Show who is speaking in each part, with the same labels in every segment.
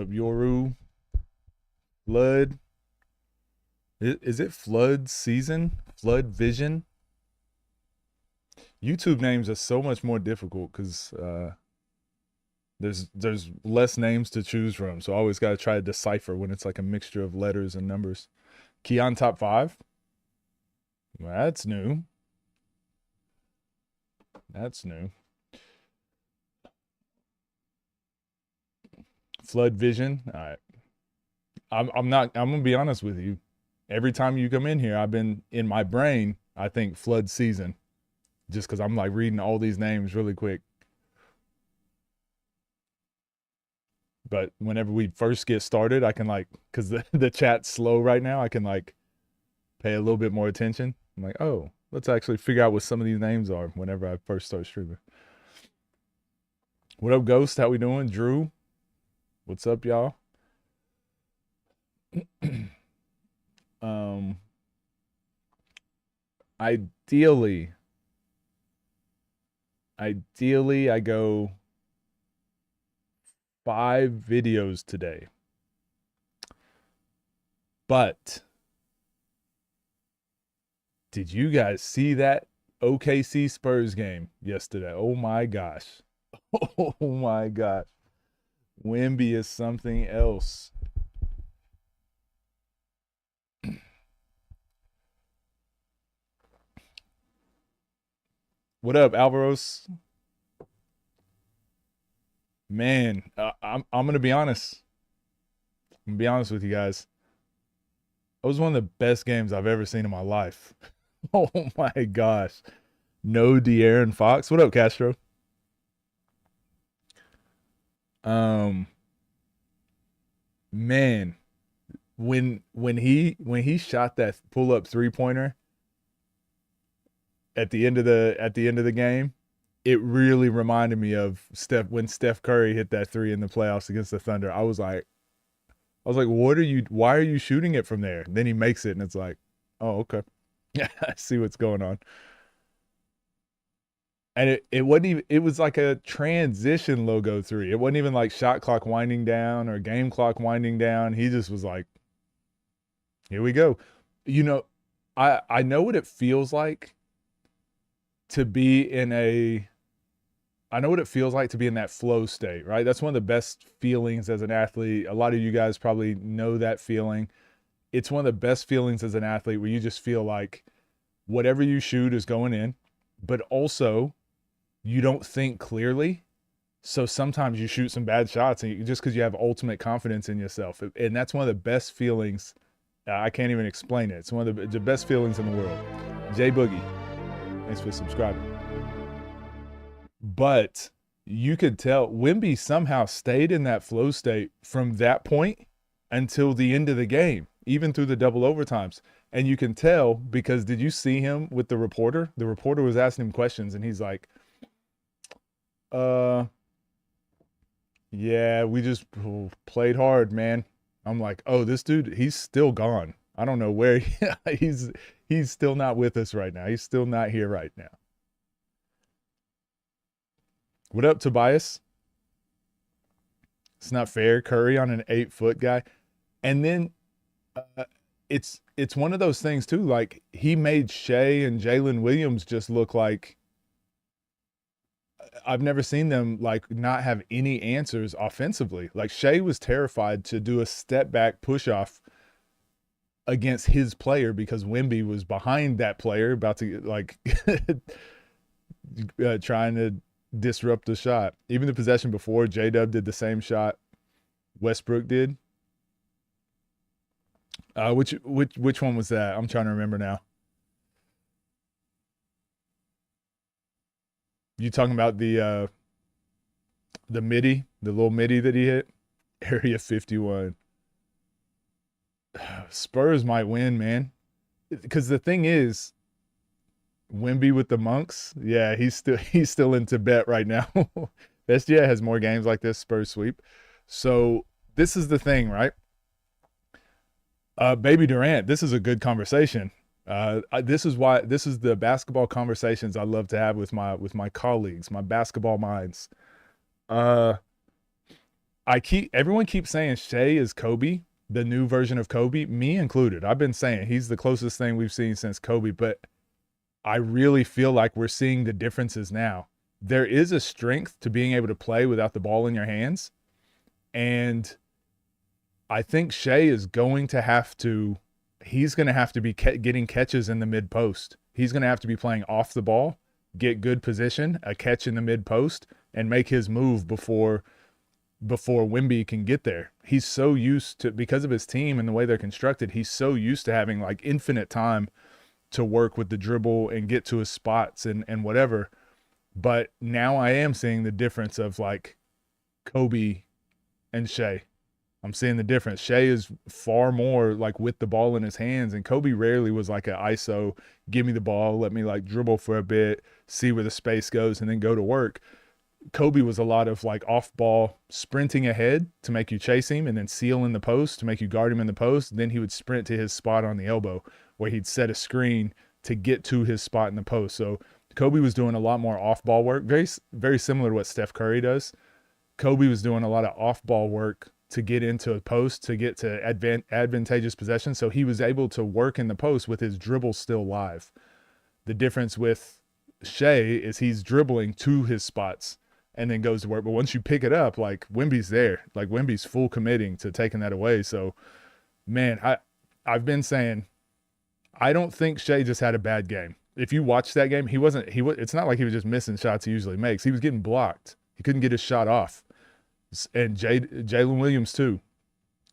Speaker 1: Yoru, Flood. Is it Flood season? Flood vision? YouTube names are so much more difficult because there's less names to choose from. So I always got to try to decipher when it's like a mixture of letters and numbers. Keon top 5? Well, that's new. That's new. Flood vision. All right. I'm not. I'm gonna be honest with you. Every time you come in here, I've been in my brain. I think flood season, just because I'm like reading all these names really quick. But whenever we first get started, I can like, because the chat's slow right now, I can like pay a little bit more attention. I'm like, oh, let's actually figure out what some of these names are whenever I first start streaming. What up, Ghost? How we doing? Drew, what's up, y'all? um, ideally, I go 5 videos today. But did you guys see that OKC Spurs game yesterday? Oh my gosh. Oh my gosh. Wemby is something else. What up, Alvaros? Man, I'm gonna be honest. I'm gonna be honest with you guys. It was one of the best games I've ever seen in my life. Oh my gosh. No De'Aaron Fox. What up, Castro? Um, man, when he shot that pull up 3-pointer at the end of the game, it really reminded me of Steph Curry hit that 3 in the playoffs against the Thunder. I was like, why are you shooting it from there? And then he makes it and it's like, oh, okay. Yeah, I see what's going on. And it wasn't even, it was like a transition logo 3. It wasn't even like shot clock winding down or game clock winding down. He just was like, here we go. You know, I know what it feels like to be in a I know what it feels like to be in that flow state, right? That's one of the best feelings as an athlete. A lot of you guys probably know that feeling. It's one of the best feelings as an athlete where you just feel like whatever you shoot is going in, but also you don't think clearly. So sometimes you shoot some bad shots and just because you have ultimate confidence in yourself. And that's one of the best feelings. I can't even explain it. It's one of the best feelings in the world. Jay Boogie, thanks for subscribing. But you could tell Wemby somehow stayed in that flow state from that point until the end of the game, even through the double overtimes. And you can tell because did you see him with the reporter? The reporter was asking him questions and he's like, yeah, we just played hard, man. I'm like, oh, this dude, he's still gone. I don't know where he's still not with us right now. He's still not here right now. What up, Tobias? It's not fair. Curry on an 8-foot guy. And then it's one of those things too. Like he made Shea and Jalen Williams just look like I've never seen them like not have any answers offensively. Like Shea was terrified to do a step back push off against his player because Wemby was behind that player about to like trying to disrupt the shot. Even the possession before, J-Dub did the same shot Westbrook did. Which one was that? I'm trying to remember now. You talking about the midi, the little midi that he hit? Area 51. Spurs might win, man. Because the thing is, Wemby with the monks, yeah, he's still in Tibet right now. SGA has more games like this Spurs sweep. So this is the thing, right? Baby Durant, this is a good conversation. This is the basketball conversations I love to have with my colleagues, my basketball minds. I Everyone keeps saying Shea is Kobe, the new version of Kobe, me included. I've been saying he's the closest thing we've seen since Kobe, but I really feel like we're seeing the differences now. There is a strength to being able to play without the ball in your hands. And I think Shea is going to have to, he's going to have to be getting catches in the mid post. He's going to have to be playing off the ball, get good position, a catch in the mid post, and make his move before Wemby can get there. He's so used to, because of his team and the way they're constructed, he's so used to having like infinite time to work with the dribble and get to his spots and whatever. But now I am seeing the difference of like Kobe and Shea. I'm seeing the difference. Shea is far more like with the ball in his hands, and Kobe rarely was like an ISO, give me the ball, let me like dribble for a bit, see where the space goes, and then go to work. Kobe was a lot of like off ball sprinting ahead to make you chase him and then seal in the post to make you guard him in the post. Then he would sprint to his spot on the elbow where he'd set a screen to get to his spot in the post. So Kobe was doing a lot more off ball work, very, very similar to what Steph Curry does. Kobe was doing a lot of off ball work to get into a post, to get to advantageous possession. So he was able to work in the post with his dribble still live. The difference with Shea is he's dribbling to his spots and then goes to work. But once you pick it up, like Wemby's there. Like Wemby's full committing to taking that away. So, man, I've been saying I don't think Shea just had a bad game. If you watch that game, it's not like he was just missing shots he usually makes. He was getting blocked. He couldn't get his shot off. And Jalen Williams too.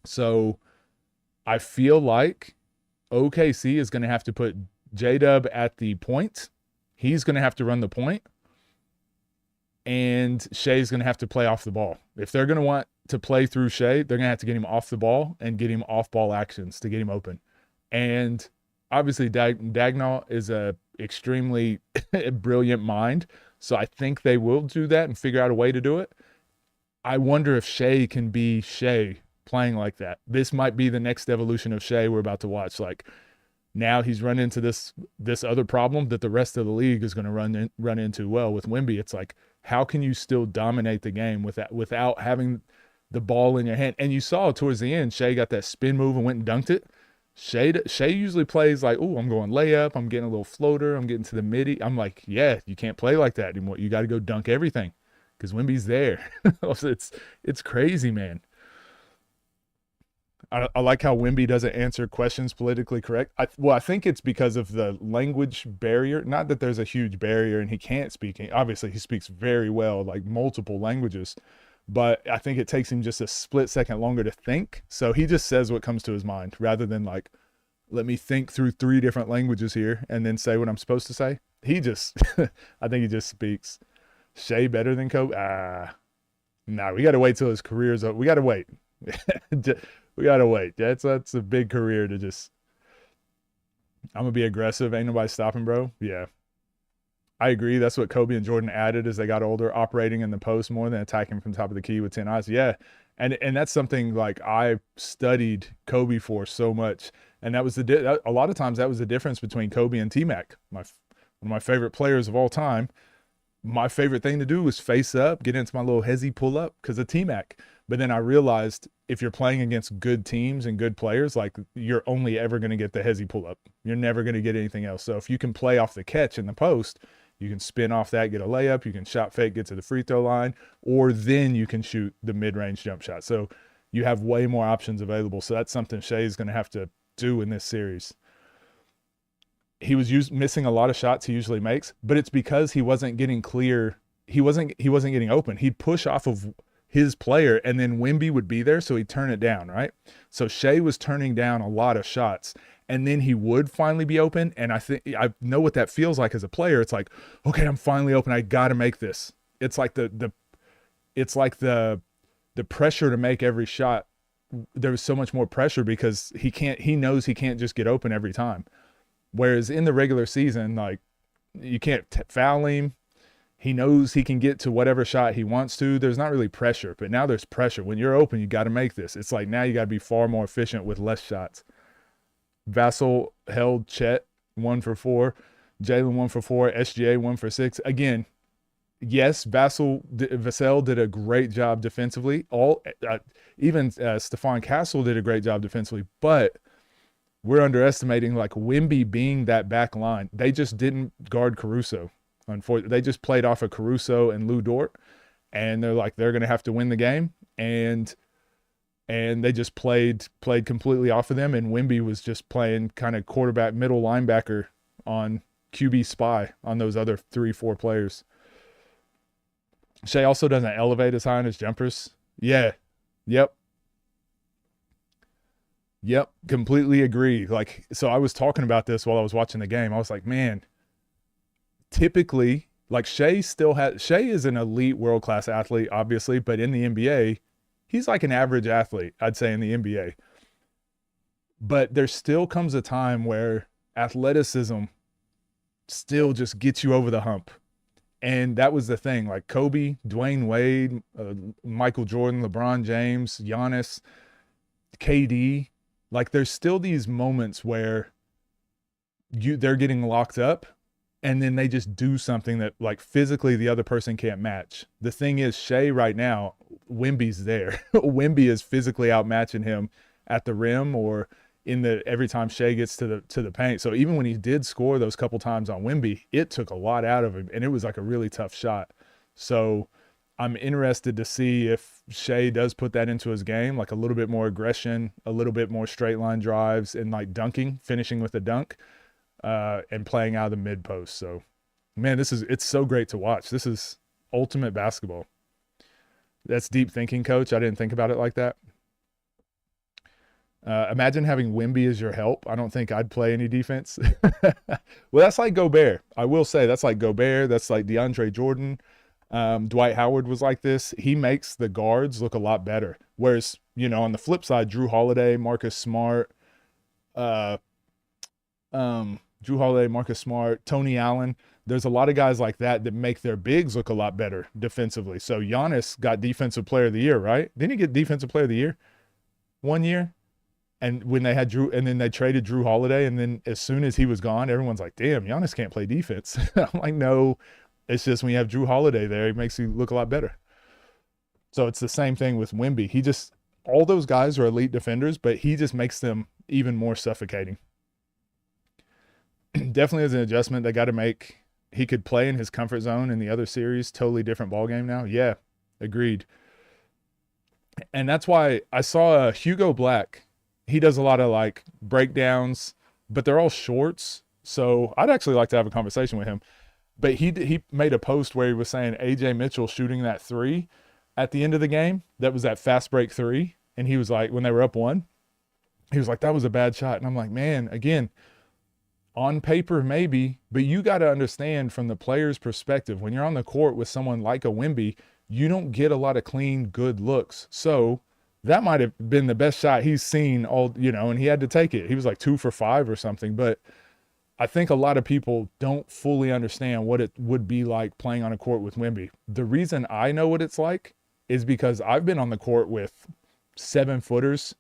Speaker 1: So I feel like OKC is going to have to put J-Dub at the point. He's going to have to run the point. And Shea's going to have to play off the ball. If they're going to want to play through Shea, they're going to have to get him off the ball and get him off ball actions to get him open. And obviously Dagnall is a extremely brilliant mind. So I think they will do that and figure out a way to do it. I wonder if Shea can be Shea playing like that. This might be the next evolution of Shea we're about to watch. Like now he's run into this other problem that the rest of the league is going to run into. Well, with Wemby, it's like, how can you still dominate the game without having the ball in your hand? And you saw towards the end, Shea got that spin move and went and dunked it. Shea usually plays like, oh, I'm going layup, I'm getting a little floater, I'm getting to the midi. I'm like, yeah, you can't play like that anymore. You got to go dunk everything because Wemby's there. It's crazy, man. I like how Wemby doesn't answer questions politically correct. I think it's because of the language barrier. Not that there's a huge barrier and he can't speak. Obviously, he speaks very well, like multiple languages. But I think it takes him just a split second longer to think. So he just says what comes to his mind rather than like, let me think through 3 different languages here and then say what I'm supposed to say. He just, I think he just speaks. Shea better than Kobe? Nah, we got to wait till his career's up. We got to wait. We got to wait. That's a big career to just, I'm going to be aggressive. Ain't nobody stopping, bro. Yeah. I agree. That's what Kobe and Jordan added as they got older, operating in the post more than attacking from top of the key with 10 eyes. Yeah. And that's something like I studied Kobe for so much. And that was a lot of times that was the difference between Kobe and T-Mac, one of my favorite players of all time. My favorite thing to do was face up, get into my little hezzy pull up because of T-Mac. But then I realized if you're playing against good teams and good players, like you're only ever going to get the hezzy pull up. You're never going to get anything else. So if you can play off the catch in the post, you can spin off that, get a layup, you can shot fake, get to the free throw line, or then you can shoot the mid-range jump shot. So you have way more options available. So that's something Shea's going to have to do in this series. He was missing a lot of shots he usually makes, but it's because he wasn't getting clear. He wasn't getting open. He'd push off of his player and then Wemby would be there, so he'd turn it down, right? So Shea was turning down a lot of shots. And then he would finally be open. And I think I know what that feels like as a player. It's like, okay, I'm finally open. I got to make this. It's like the pressure to make every shot. There was so much more pressure because he knows he can't just get open every time. Whereas in the regular season, like you can't foul him. He knows he can get to whatever shot he wants to. There's not really pressure, but now there's pressure. When you're open, you got to make this. It's like now you got to be far more efficient with less shots. Vassell held Chet 1 for 4, Jalen 1 for 4, SGA 1 for 6. Again, yes, Vassell did a great job defensively. Even Stephon Castle did a great job defensively, but we're underestimating like Wemby being that back line. They just didn't guard Caruso. Unfortunately, they just played off of Caruso and Lou Dort, and they're going to have to win the game, and they just played completely off of them. And Wemby was just playing kind of quarterback, middle linebacker on QB spy on those other 3-4 players. Shea also doesn't elevate as high on his jumpers. Yeah. Yep. Yep. Completely agree. Like, so I was talking about this while I was watching the game. I was like, man, typically, like Shea is an elite world-class athlete, obviously, but in the NBA, he's like an average athlete, I'd say, in the NBA. But there still comes a time where athleticism still just gets you over the hump. And that was the thing. Like Kobe, Dwayne Wade, Michael Jordan, LeBron James, Giannis, KD. Like there's still these moments where they're getting locked up, and then they just do something that like physically the other person can't match. The thing is, Shea right now, Wemby's there. Wemby is physically outmatching him at the rim or every time Shea gets to the paint. So even when he did score those couple times on Wemby, it took a lot out of him, and it was like a really tough shot. So I'm interested to see if Shea does put that into his game, like a little bit more aggression, a little bit more straight line drives, and like dunking, finishing with a dunk, and playing out of the mid post. So, man, it's so great to watch. This is ultimate basketball. That's deep thinking, Coach. I didn't think about it like that. Imagine having Wemby as your help. I don't think I'd play any defense. Well, that's like Gobert. I will say that's like Gobert. That's like DeAndre Jordan. Dwight Howard was like this. He makes the guards look a lot better. Whereas, on the flip side, Drew Holiday, Marcus Smart, Tony Allen. There's a lot of guys like that make their bigs look a lot better defensively. So Giannis got Defensive Player of the Year, right? Didn't he get Defensive Player of the Year 1 year? And when they had Drew, and then they traded Drew Holiday, and then as soon as he was gone, everyone's like, damn, Giannis can't play defense. I'm like, no, it's just when you have Drew Holiday there, it makes you look a lot better. So it's the same thing with Wemby. All those guys are elite defenders, but he just makes them even more suffocating. Definitely as an adjustment they got to make. He could play in his comfort zone in the other series, totally different ball game now. Yeah, agreed. And that's why I saw Hugo Black. He does a lot of like breakdowns, but they're all shorts. So I'd actually like to have a conversation with him. But he made a post where he was saying AJ Mitchell shooting that 3 at the end of the game. That was that fast break 3. And he was like, when they were up 1, he was like, that was a bad shot. And I'm like, man, again, on paper, maybe, but you got to understand from the player's perspective, when you're on the court with someone like a Wemby, you don't get a lot of clean, good looks. So that might have been the best shot he's seen and he had to take it. He was like 2 for 5 or something. But I think a lot of people don't fully understand what it would be like playing on a court with Wemby. The reason I know what it's like is because I've been on the court with 7-footers,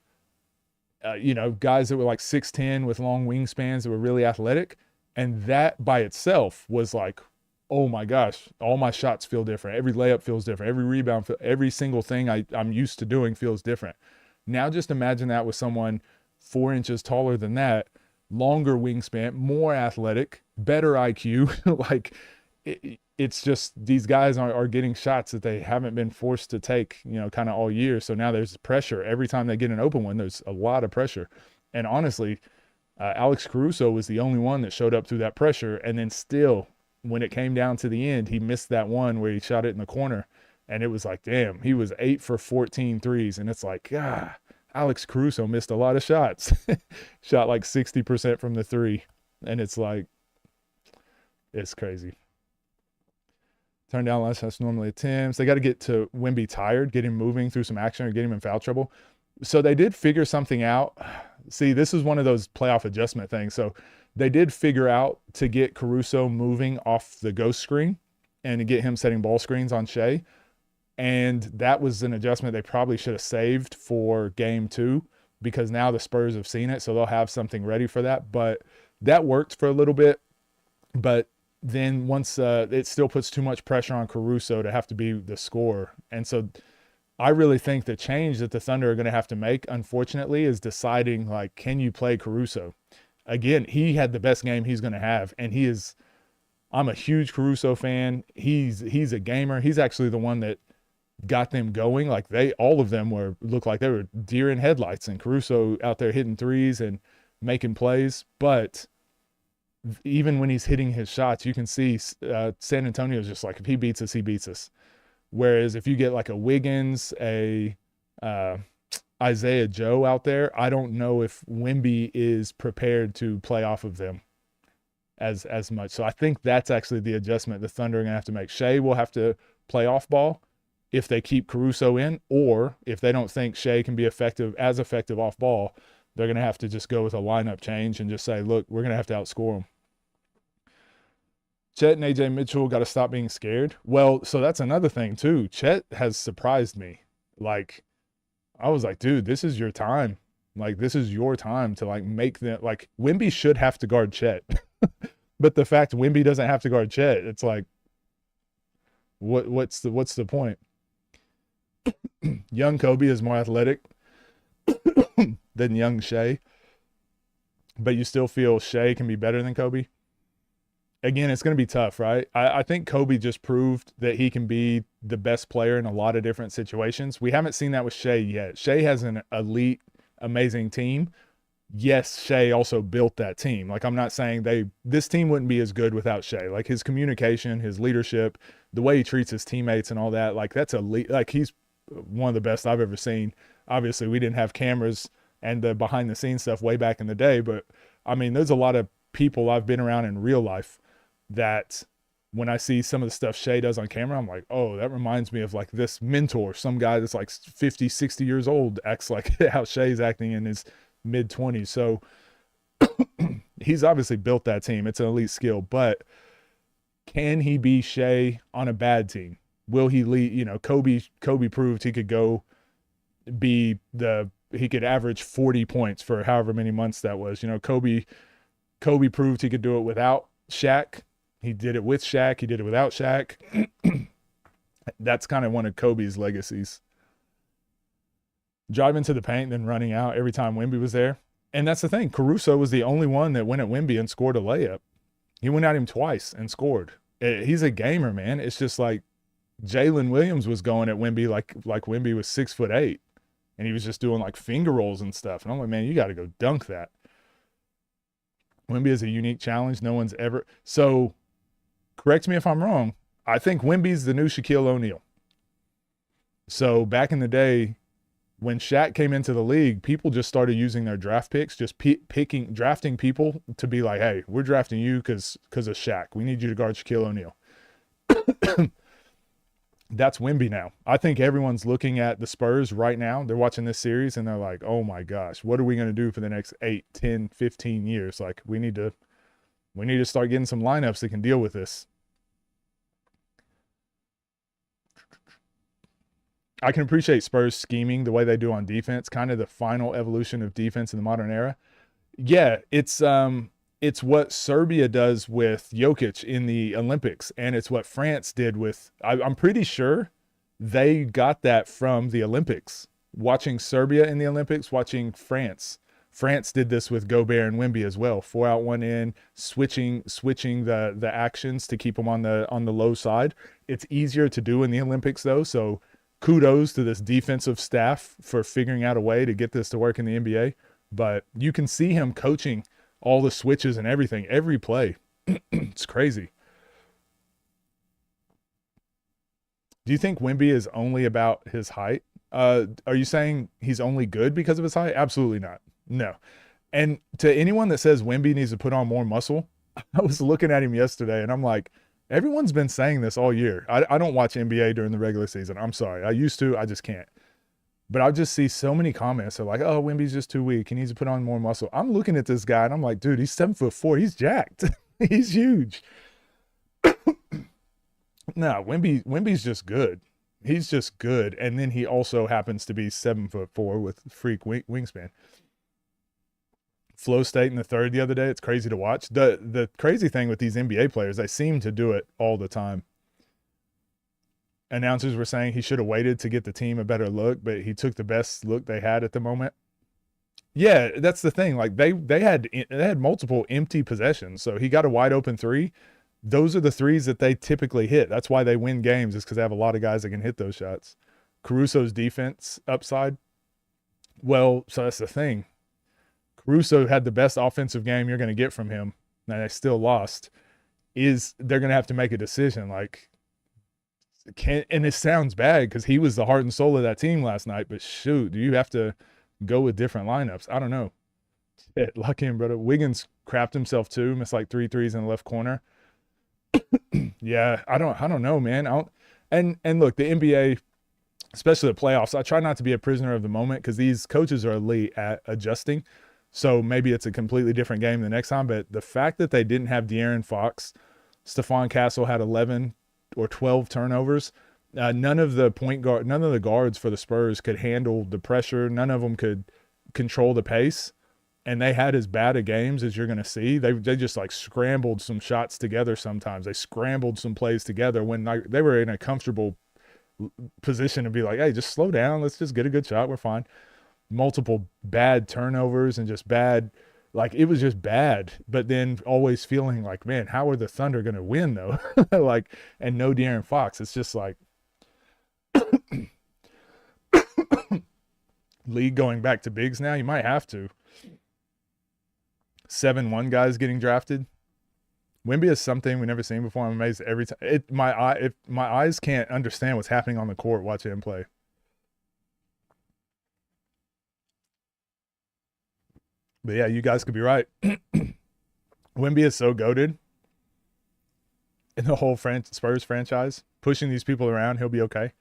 Speaker 1: guys that were like 6'10" with long wingspans that were really athletic. And that by itself was like, oh my gosh, all my shots feel different. Every layup feels different. Every rebound, every single thing I'm used to doing feels different. Now just imagine that with someone 4 inches taller than that, longer wingspan, more athletic, better IQ. Like it's just these guys are getting shots that they haven't been forced to take, kind of all year. So now there's pressure. Every time they get an open one, there's a lot of pressure. And honestly, Alex Caruso was the only one that showed up through that pressure. And then still, when it came down to the end, he missed that one where he shot it in the corner. And it was like, damn, he was 8 for 14 threes. And it's like, Alex Caruso missed a lot of shots. Shot like 60% from the 3. And it's like, it's crazy. Turn down less shots normally attempts. They got to get to Wemby tired, get him moving through some action or get him in foul trouble. So they did figure something out. See, this is one of those playoff adjustment things. So they did figure out to get Caruso moving off the ghost screen and to get him setting ball screens on Shea. And that was an adjustment they probably should have saved for game 2 because now the Spurs have seen it. So they'll have something ready for that. But that worked for a little bit. But then once it still puts too much pressure on Caruso to have to be the scorer. And so I really think the change that the Thunder are going to have to make, unfortunately, is deciding, like, can you play Caruso? Again, he had the best game he's going to have, and he is. I'm a huge Caruso fan. He's a gamer. He's actually the one that got them going. Like, all of them looked like they were deer in headlights, and Caruso out there hitting threes and making plays. But even when he's hitting his shots, you can see San Antonio's just like, if he beats us, he beats us. Whereas if you get like a Wiggins, a Isaiah Joe out there, I don't know if Wemby is prepared to play off of them as much. So I think that's actually the adjustment the Thunder are going to have to make. Shea will have to play off ball if they keep Caruso in, or if they don't think Shea can be effective off ball, they're going to have to just go with a lineup change and just say, look, we're going to have to outscore them. Chet and AJ Mitchell got to stop being scared. Well, so that's another thing too. Chet has surprised me. Like, I was like, dude, this is your time. Like, this is your time to like make them, like, Wemby should have to guard Chet. But the fact Wemby doesn't have to guard Chet, it's like, what's the point? Young Kobe is more athletic than young Shea, but you still feel Shea can be better than Kobe. Again, it's going to be tough, right? I think Kobe just proved that he can be the best player in a lot of different situations. We haven't seen that with Shea yet. Shea has an elite, amazing team. Yes, Shea also built that team. Like, I'm not saying this team wouldn't be as good without Shea. Like, his communication, his leadership, the way he treats his teammates and all that, like, that's elite. Like, he's one of the best I've ever seen. Obviously, we didn't have cameras and the behind the scenes stuff way back in the day, but I mean, there's a lot of people I've been around in real life that when I see some of the stuff Shea does on camera, I'm like, oh, that reminds me of like this mentor, some guy that's like 50, 60 years old acts like how Shea's acting in his mid-20s. So he's obviously built that team. It's an elite skill, but can he be Shea on a bad team? Will he lead? You know, Kobe proved he could go he could average 40 points for however many months that was. You know, Kobe proved he could do it without Shaq. He did it with Shaq. He did it without Shaq. That's kind of one of Kobe's legacies. Driving to the paint, then running out every time Wemby was there. And that's the thing. Caruso was the only one that went at Wemby and scored a layup. He went at him twice and scored. He's a gamer, man. It's just like Jalen Williams was going at Wemby like Wemby was 6'8", and he was just doing like finger rolls and stuff. And I'm like, man, you got to go dunk that. Wemby is a unique challenge. No one's ever. So, correct me if I'm wrong. I think Wemby's the new Shaquille O'Neal. So back in the day, when Shaq came into the league, people just started using their draft picks, just drafting people to be like, hey, we're drafting you because of Shaq. We need you to guard Shaquille O'Neal. That's Wemby now. I think everyone's looking at the Spurs right now. They're watching this series and they're like, oh my gosh, what are we going to do for the next 8, 10, 15 years? Like, we need to start getting some lineups that can deal with this. I can appreciate Spurs scheming the way they do on defense, kind of the final evolution of defense in the modern era. Yeah, it's what Serbia does with Jokic in the Olympics, and it's what France did with, I'm pretty sure they got that from the Olympics. Watching Serbia in the Olympics, watching France. France did this with Gobert and Wemby as well. 4 out, 1 in, switching the actions to keep them on the low side. It's easier to do in the Olympics though, so kudos to this defensive staff for figuring out a way to get this to work in the NBA. But you can see him coaching all the switches and everything, every play. It's crazy. Do you think Wemby is only about his height? Are you saying he's only good because of his height? Absolutely not. No. And to anyone that says Wemby needs to put on more muscle, I was looking at him yesterday and I'm like, everyone's been saying this all year. I don't watch NBA during the regular season. I'm sorry. I used to. I just can't. But I just see so many comments. They're like, oh, Wemby's just too weak. He needs to put on more muscle. I'm looking at this guy, and I'm like, dude, he's 7'4". He's jacked. He's huge. No, Wemby's just good. He's just good. And then he also happens to be 7'4" with freak wingspan. flow state in the third the other day. It's crazy to watch. The crazy thing with these NBA players, they seem to do it all the time. Announcers were saying he should have waited to get the team a better look, but he took the best look they had at the moment. Yeah, that's the thing. Like they had multiple empty possessions, so he got a wide open three. Those are the threes that they typically hit. That's why they win games, is because they have a lot of guys that can hit those shots. Caruso's defense upside. Well, so that's the thing. Caruso had the best offensive game you're going to get from him, and they still lost. They're going to have to make a decision. Like, and it sounds bad because he was the heart and soul of that team last night, but shoot, do you have to go with different lineups? I don't know. Lucky him, brother. Wiggins crapped himself too, missed like 3 threes in the left corner. Yeah, I don't know, man. And look, the NBA, especially the playoffs, I try not to be a prisoner of the moment because these coaches are elite at adjusting. So maybe it's a completely different game the next time. But the fact that they didn't have De'Aaron Fox, Stephon Castle had 11 or 12 turnovers. None of the guards for the Spurs could handle the pressure. None of them could control the pace. And they had as bad a games as you're going to see. They just like scrambled some shots together sometimes. They scrambled some plays together when they were in a comfortable position to be like, hey, just slow down. Let's just get a good shot. We're fine. Multiple bad turnovers and just bad, like it was just bad. But then always feeling like, man, how are the Thunder going to win though? Like, and no De'Aaron Fox. It's just like league going back to bigs now. You might have to. 7-1 guys getting drafted. Wemby is something we've never seen before. I'm amazed every time. If my eyes can't understand what's happening on the court watching him play. But yeah, you guys could be right. Wemby is so goated in the whole Spurs franchise. Pushing these people around, he'll be okay.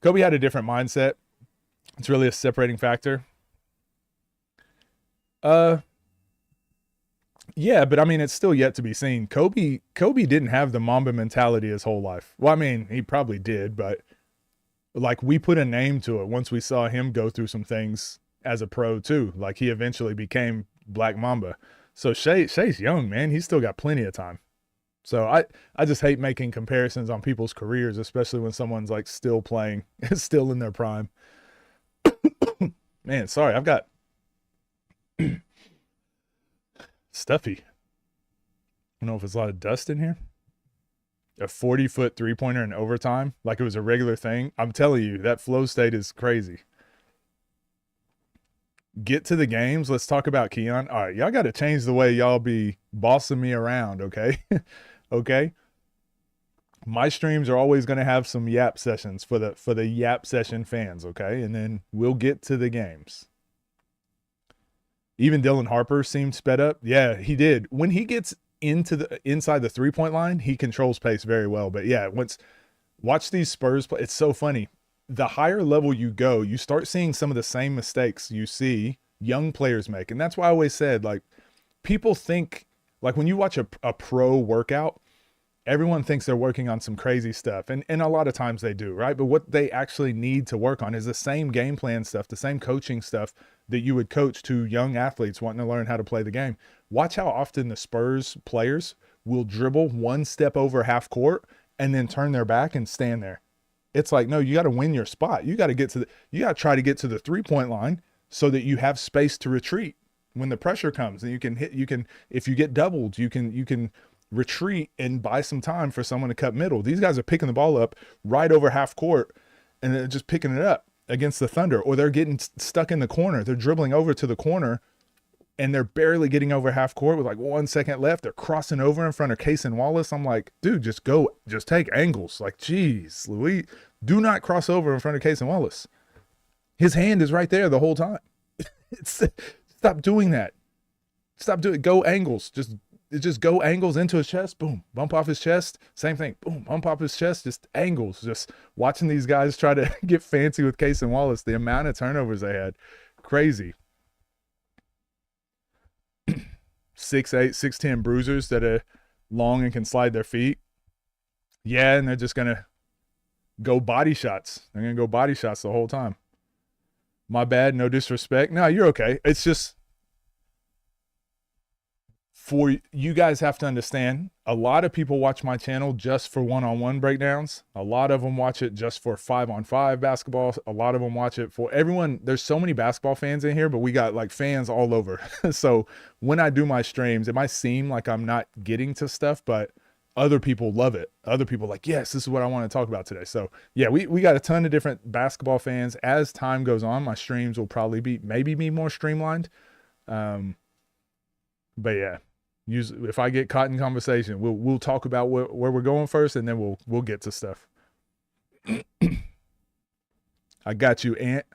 Speaker 1: Kobe had a different mindset. It's really a separating factor. Yeah, but I mean, it's still yet to be seen. Kobe didn't have the Mamba mentality his whole life. Well, I mean, he probably did, but like we put a name to it once we saw him go through some things as a pro too. Like he eventually became Black Mamba. So Shay's young, man. He's still got plenty of time. So I just hate making comparisons on people's careers, especially when someone's like still playing, still in their prime. Man, sorry, I've got stuffy. I don't know if it's a lot of dust in here. A 40-foot three-pointer in overtime, like it was a regular thing. I'm telling you, that flow state is crazy. Get to the games. Let's talk about Keon. All right, y'all got to change the way y'all be bossing me around, okay? Okay? My streams are always going to have some yap sessions for the yap session fans, okay? And then we'll get to the games. Even Dylan Harper seemed sped up. Yeah, he did. When he gets inside the three-point line, he controls pace very well. But yeah, watch these Spurs play. It's so funny. The higher level you go, you start seeing some of the same mistakes you see young players make. And that's why I always said, like, people think, like when you watch a pro workout, everyone thinks they're working on some crazy stuff. And a lot of times they do, right? But what they actually need to work on is the same game plan stuff, the same coaching stuff that you would coach to young athletes wanting to learn how to play the game. Watch how often the Spurs players will dribble one step over half court and then turn their back and stand there. It's like, no, you got to win your spot. You got to try to get to the 3-point line so that you have space to retreat when the pressure comes, and if you get doubled, you can retreat and buy some time for someone to cut middle. These guys are picking the ball up right over half court and they're just picking it up against the Thunder, or they're getting stuck in the corner. They're dribbling over to the corner and they're barely getting over half court with like 1 second left. They're crossing over in front of Case and Wallace. I'm like, dude, just take angles. Like, geez, Louis, do not cross over in front of Case and Wallace. His hand is right there the whole time. Stop doing that. Go angles. Just go angles into his chest. Boom. Bump off his chest. Same thing. Boom. Bump off his chest. Just angles. Just watching these guys try to get fancy with Case and Wallace. The amount of turnovers they had. Crazy. 6'8", 6'10" bruisers that are long and can slide their feet. Yeah, and they're just going to go body shots. They're going to go body shots the whole time. My bad. No disrespect. No, you're okay. It's just For you guys have to understand, a lot of people watch my channel just for one-on-one breakdowns. A lot of them watch it just for 5-on-5 basketball. A lot of them watch it for everyone. There's so many basketball fans in here, but we got like fans all over. So when I do my streams, it might seem like I'm not getting to stuff, but other people love it. Other people like, yes, this is what I want to talk about today. So yeah, we got a ton of different basketball fans. As time goes on, my streams will probably be more streamlined. But yeah, if I get caught in conversation, we'll talk about where we're going first, and then we'll get to stuff. I got you, Ant.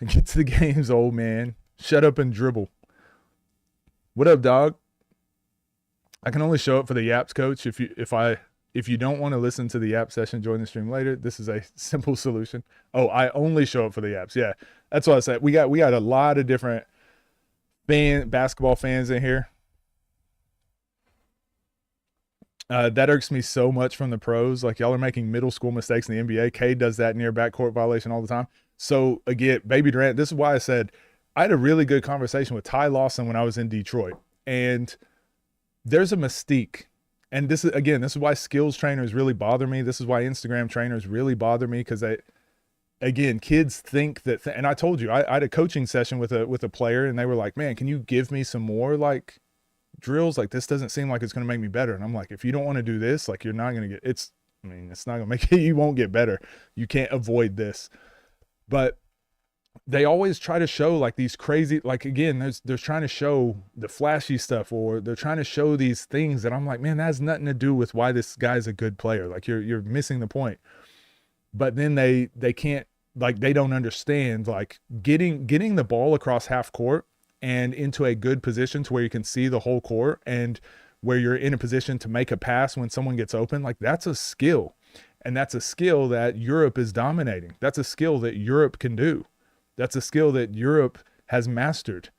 Speaker 1: Get to the games, old man. Shut up and dribble. What up, dog? I can only show up for the yaps, coach. If you don't want to listen to the yap session, join the stream later. This is a simple solution. Oh, I only show up for the yaps. Yeah, that's what I said. We got a lot of different basketball fans in here. That irks me so much from the pros. Like, y'all are making middle school mistakes in the NBA. Cade does that near backcourt violation all the time. So again, Baby Durant, this is why I said I had a really good conversation with Ty Lawson when I was in Detroit. And there's a mystique. And this is why skills trainers really bother me. This is why Instagram trainers really bother me, because kids think that, and I told you, I had a coaching session with a player, and they were like, man, can you give me some more like drills? Like, this doesn't seem like it's going to make me better. And I'm like, if you don't want to do this, like, you're not going to get, it's not going to make it, you won't get better. You can't avoid this. But they always try to show like these crazy, like, again, they're trying to show the flashy stuff, or they're trying to show these things that I'm like, man, that has nothing to do with why this guy's a good player. Like, you're missing the point. But then they can't, like, they don't understand, like, getting the ball across half court and into a good position to where you can see the whole court, and where you're in a position to make a pass when someone gets open. Like, that's a skill. And that's a skill that Europe is dominating. That's a skill that Europe can do. That's a skill that Europe has mastered.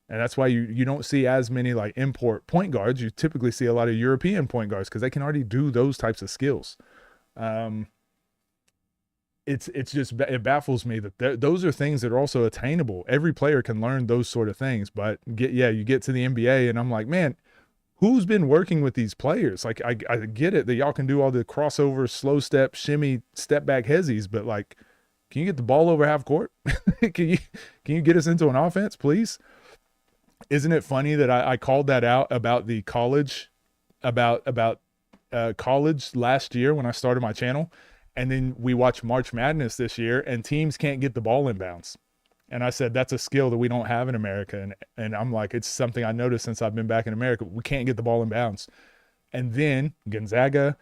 Speaker 1: And that's why you don't see as many like import point guards. You typically see a lot of European point guards, because they can already do those types of skills. It baffles me that those are things that are also attainable. Every player can learn those sort of things, but you get to the NBA, and I'm like, man, who's been working with these players? Like, I get it that y'all can do all the crossover, slow step, shimmy, step back hezzies, but like, can you get the ball over half court? Can you get us into an offense, please? Isn't it funny that I called that out about the college, about college last year when I started my channel, and then we watched March Madness this year, and teams can't get the ball in bounds. And I said, that's a skill that we don't have in America. And I'm like, it's something I noticed since I've been back in America. We can't get the ball in bounds. And then Gonzaga,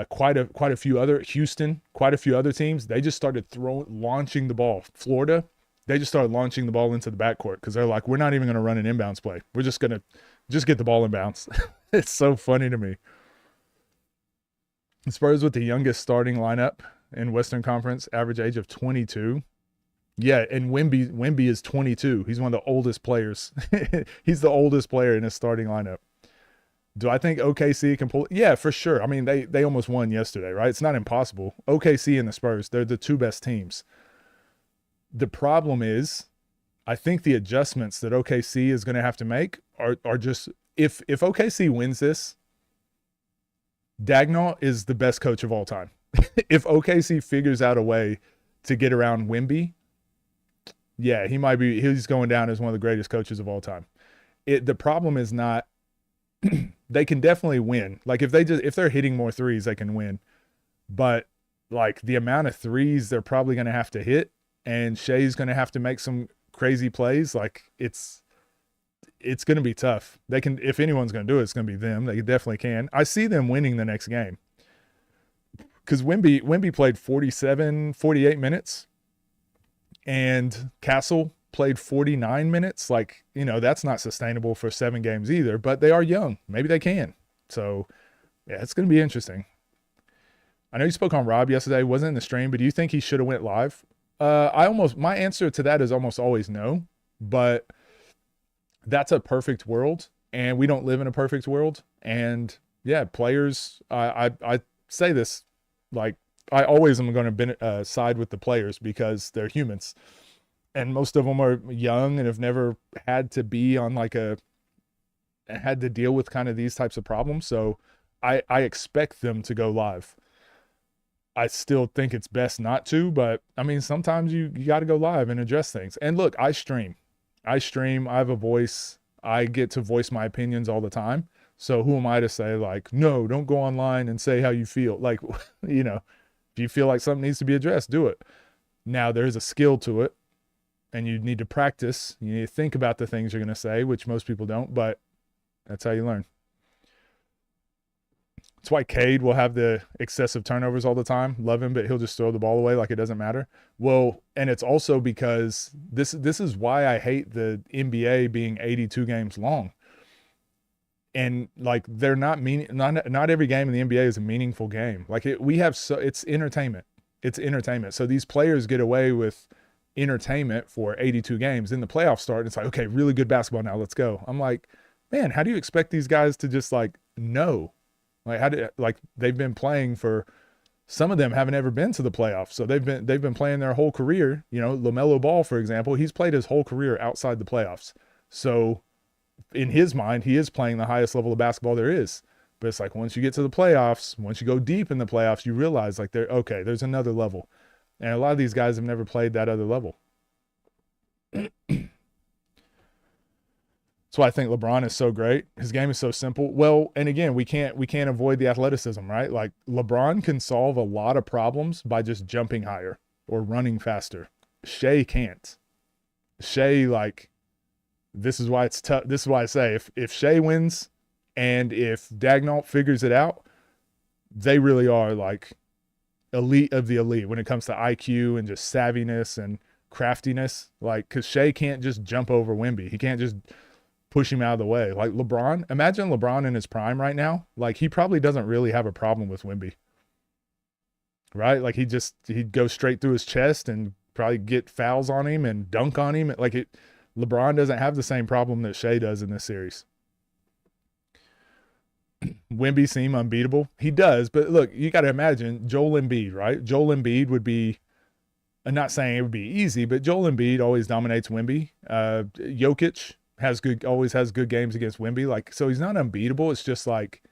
Speaker 1: quite a few other, Houston, quite a few other teams, they just started launching the ball. Florida, they just started launching the ball into the backcourt, because they're like, we're not even going to run an inbounds play. We're just going to get the ball in bounds. It's so funny to me. Spurs with the youngest starting lineup in Western Conference, average age of 22. Yeah, and Wemby is 22. He's one of the oldest players. He's the oldest player in his starting lineup. Do I think OKC can pull it? Yeah, for sure. I mean, they almost won yesterday, right? It's not impossible. OKC and the Spurs, they're the two best teams. The problem is, I think the adjustments that OKC is going to have to make are just, if OKC wins this, Dagnall is the best coach of all time. If OKC figures out a way to get around Wemby, yeah, he's going down as one of the greatest coaches of all time. The problem is not, they can definitely win. Like, if they're hitting more threes, they can win. But like, the amount of threes they're probably going to have to hit, and Shea's going to have to make some crazy plays, like, it's going to be tough. They can, if anyone's going to do it, it's going to be them. They definitely can. I see them winning the next game, because Wemby played 48 minutes, and Castle played 49 minutes. Like, that's not sustainable for 7 games either, but they are young. Maybe they can. So yeah, it's going to be interesting. I know you spoke on Rob yesterday, wasn't in the stream, but do you think he should have went live? My answer to that is almost always no, but that's a perfect world, and we don't live in a perfect world. And yeah, players, I say this, like, I always am going to side with the players, because they're humans, and most of them are young and have never had to be on like a had to deal with kind of these types of problems. So I expect them to go live. I still think it's best not to, but I mean, sometimes you got to go live and address things. And look, I stream, I have a voice. I get to voice my opinions all the time. So who am I to say like, no, don't go online and say how you feel? Like, you know, if you feel like something needs to be addressed, do it. Now there's a skill to it and you need to practice. You need to think about the things you're going to say, which most people don't, but that's how you learn. That's why Cade will have the excessive turnovers all the time. Love him, but he'll just throw the ball away like it doesn't matter. Well, and it's also because this is why I hate the NBA being 82 games long. And like they're not not every game in the NBA is a meaningful game. Like it's entertainment. It's entertainment. So these players get away with entertainment for 82 games. Then the playoffs start and it's like, okay, really good basketball now. Let's go. I'm like, man, how do you expect these guys to just like know? Like they've been playing for, some of them haven't ever been to the playoffs. So they've been playing their whole career. You know, LaMelo Ball, for example, he's played his whole career outside the playoffs. So in his mind, he is playing the highest level of basketball there is. But it's like once you get to the playoffs, once you go deep in the playoffs, you realize like there's another level. And a lot of these guys have never played that other level. That's why I think LeBron is so great. His game is so simple. Well, and again, we can't avoid the athleticism, right? Like LeBron can solve a lot of problems by just jumping higher or running faster. Shea can't. Shea, like, this is why it's tough. This is why I say if Shea wins and if Daigneault figures it out, they really are like elite of the elite when it comes to IQ and just savviness and craftiness. Like, because Shea can't just jump over Wemby. He can't just push him out of the way. Like LeBron, imagine LeBron in his prime right now. Like he probably doesn't really have a problem with Wemby, right? Like he'd go straight through his chest and probably get fouls on him and dunk on him. Like LeBron doesn't have the same problem that Shea does in this series. Wemby seem unbeatable. He does, but look, you got to imagine Joel Embiid, right? Joel Embiid would be, I'm not saying it would be easy, but Joel Embiid always dominates Wemby. Jokic always has good games against Wemby. Like, so he's not unbeatable. It's just like,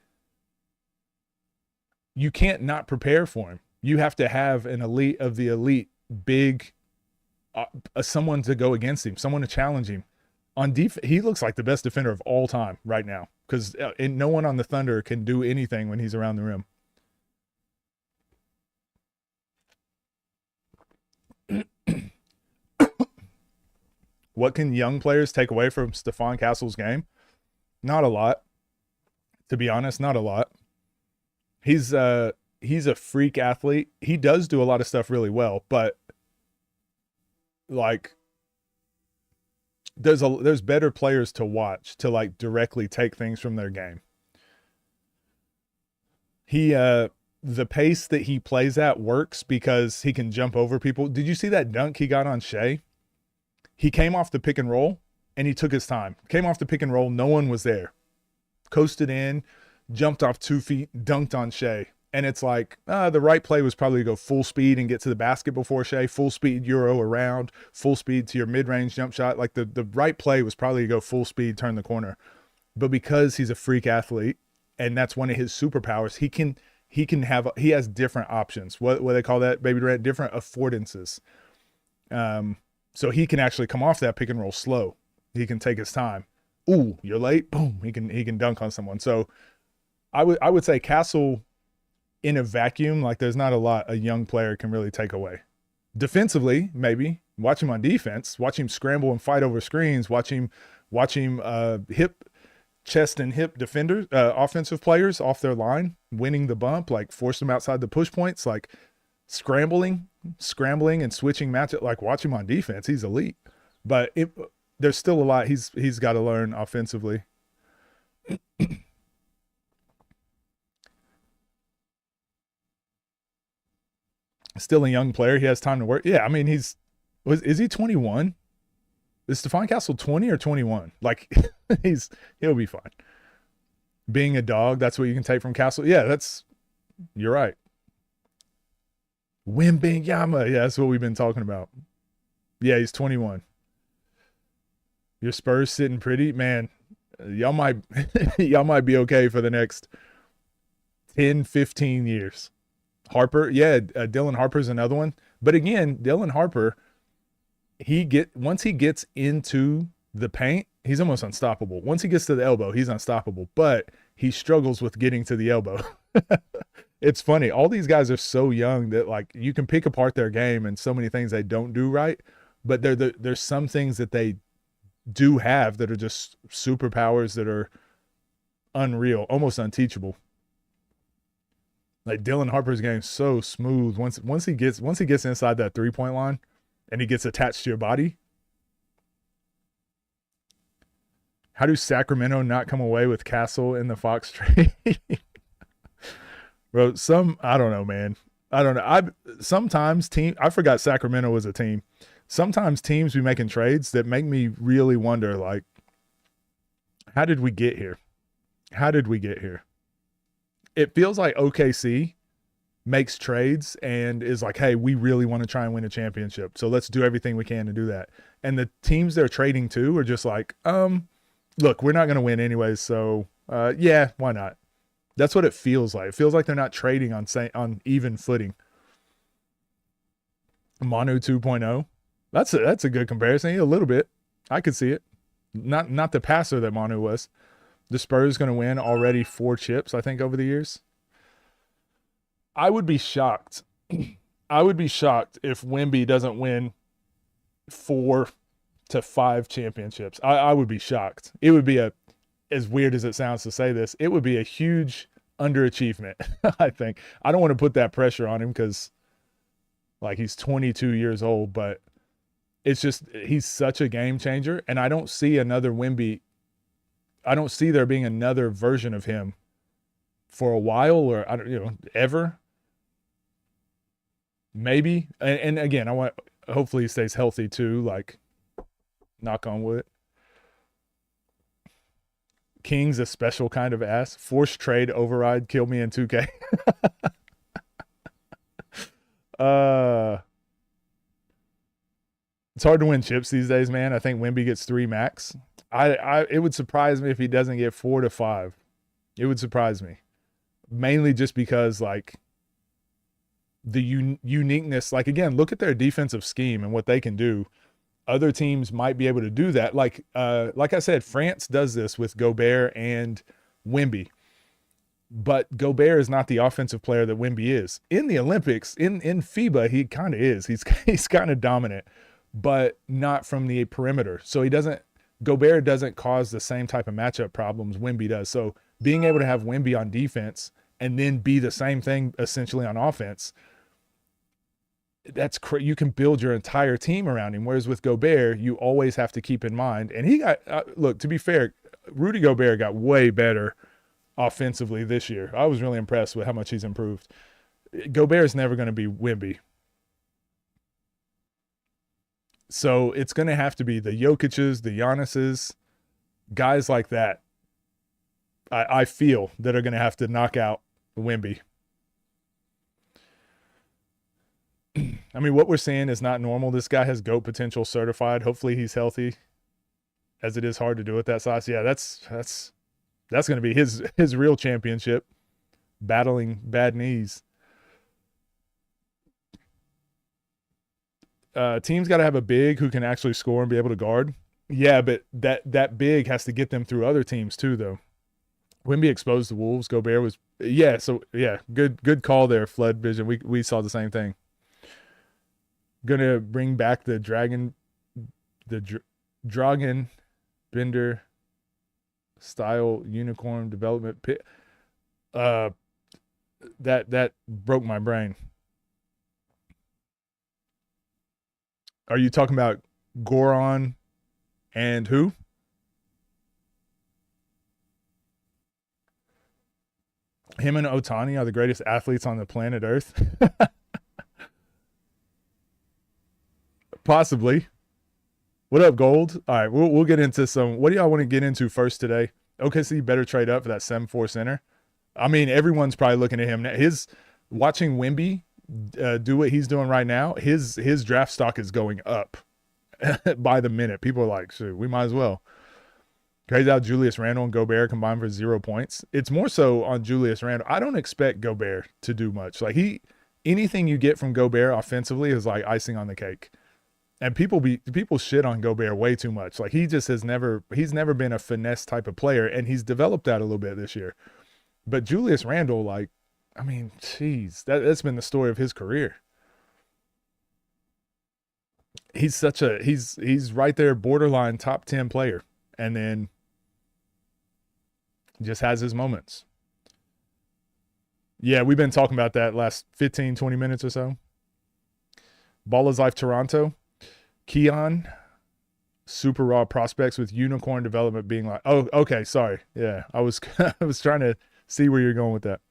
Speaker 1: you can't not prepare for him. You have to have an elite of the elite, big, someone to go against him, someone to challenge him. On defense, he looks like the best defender of all time right now because no one on the Thunder can do anything when he's around the rim. What can young players take away from Stephon Castle's game? Not a lot. To be honest, not a lot. He's a freak athlete. He does do a lot of stuff really well, but like there's better players to watch to like directly take things from their game. The pace that he plays at works because he can jump over people. Did you see that dunk he got on Shea? He came off the pick and roll and he took his time. Came off the pick and roll, no one was there. Coasted in, jumped off 2 feet, dunked on Shea. And it's like, the right play was probably to go full speed and get to the basket before Shea, full speed Euro around, full speed to your mid-range jump shot. Like the right play was probably to go full speed, turn the corner. But because he's a freak athlete and that's one of his superpowers, he has different options. What they call that, Baby Durant? Different affordances. So he can actually come off that pick and roll slow. He can take his time. Ooh, you're late. Boom. He can dunk on someone. So I would say Castle in a vacuum, like there's not a lot a young player can really take away. Defensively, maybe watch him on defense, watch him scramble and fight over screens, watch him chest and hip defenders, offensive players off their line, winning the bump, like force them outside the push points, like scrambling and switching matchup. Like watch him on defense, he's elite. But there's still a lot he's got to learn offensively. Still a young player. He has time to work. Yeah, I mean, is he 21? Is Stephon Castle 20 or 21? Like, he'll be fine. Being a dog, that's what you can take from Castle. Yeah, you're right. Wembanyama. Yeah, that's what we've been talking about. Yeah, he's 21. Your Spurs sitting pretty. Man, Y'all might y'all might be okay for the next 10, 15 years. Harper, yeah, Dylan Harper's another one. But again, Dylan Harper, once he gets into the paint, he's almost unstoppable. Once he gets to the elbow, he's unstoppable. But he struggles with getting to the elbow. It's funny. All these guys are so young that like you can pick apart their game and so many things they don't do right. But there's some things that they do have that are just superpowers that are unreal, almost unteachable. Like Dylan Harper's game so smooth once he gets inside that 3-point line and he gets attached to your body. How do Sacramento not come away with Castle in the Fox trade? Bro, I don't know, man. I don't know. I forgot Sacramento was a team. Sometimes teams be making trades that make me really wonder, like, how did we get here? How did we get here? It feels like OKC makes trades and is like, hey, we really want to try and win a championship. So let's do everything we can to do that. And the teams they're trading to are just like, look, we're not going to win anyways. So yeah, why not? That's what it feels like. It feels like they're not trading on even footing. Manu 2.0. That's a good comparison. A little bit. I could see it. Not the passer that Manu was. The Spurs going to win already 4 chips, I think, over the years. I would be shocked. I would be shocked if Wemby doesn't win 4 to 5 championships. I would be shocked. It would be as weird as it sounds to say this, it would be a huge underachievement, I think. I don't want to put that pressure on him because, like, he's 22 years old, but it's just he's such a game changer, and I don't see another Wemby. I don't see there being another version of him for a while, or I don't, ever. Maybe, and again, hopefully he stays healthy too. Like, knock on wood. King's a special kind of ass. Forced trade override. Kill me in 2K. It's hard to win chips these days, man. I think Wemby gets 3 max. It would surprise me if he doesn't get 4 to 5. It would surprise me. Mainly just because, like, the uniqueness, like, again, look at their defensive scheme and what they can do. Other teams might be able to do that. Like I said, France does this with Gobert and Wemby. But Gobert is not the offensive player that Wemby is. In the Olympics, in FIBA, he kind of is. He's kind of dominant, but not from the perimeter. So Gobert doesn't cause the same type of matchup problems Wemby does. So being able to have Wemby on defense and then be the same thing essentially on offense, you can build your entire team around him. Whereas with Gobert, you always have to keep in mind. And he got, look, to be fair, Rudy Gobert got way better offensively this year. I was really impressed with how much he's improved. Gobert is never going to be Wemby. So it's going to have to be the Jokic's, the Giannis's, guys like that. I feel that are going to have to knock out Wemby. I mean, what we're seeing is not normal. This guy has GOAT potential certified. Hopefully he's healthy, as it is hard to do at that size. Yeah, that's going to be his real championship, battling bad knees. Teams got to have a big who can actually score and be able to guard. Yeah, but that big has to get them through other teams too, though. Wemby exposed the Wolves. Gobert was good call there, Flood Vision. We saw the same thing. Gonna bring back the Dragon Bender style unicorn development pit. That broke my brain. Are you talking about Goron and who? Him and Otani are the greatest athletes on the planet Earth. Possibly. What up, Gold? All right, we'll get into some. What do y'all want to get into first today? OKC better trade up for that 7-4 center. I mean, everyone's probably looking at him. Watching Wemby do what he's doing right now, his draft stock is going up by the minute. People are like, shoot, we might as well. Crazy how Julius Randle and Gobert combined for 0 points. It's more so on Julius Randle. I don't expect Gobert to do much. Like anything you get from Gobert offensively is like icing on the cake. And people shit on Gobert way too much. Like he's never been a finesse type of player, and he's developed that a little bit this year. But Julius Randle, like, I mean, geez, that's been the story of his career. He's right there, borderline top 10 player, and then just has his moments. Yeah, we've been talking about that last 15, 20 minutes or so. Ball is Life Toronto. Keon, super raw prospects with unicorn development being like, oh, okay, sorry. Yeah, I was trying to see where you're going with that.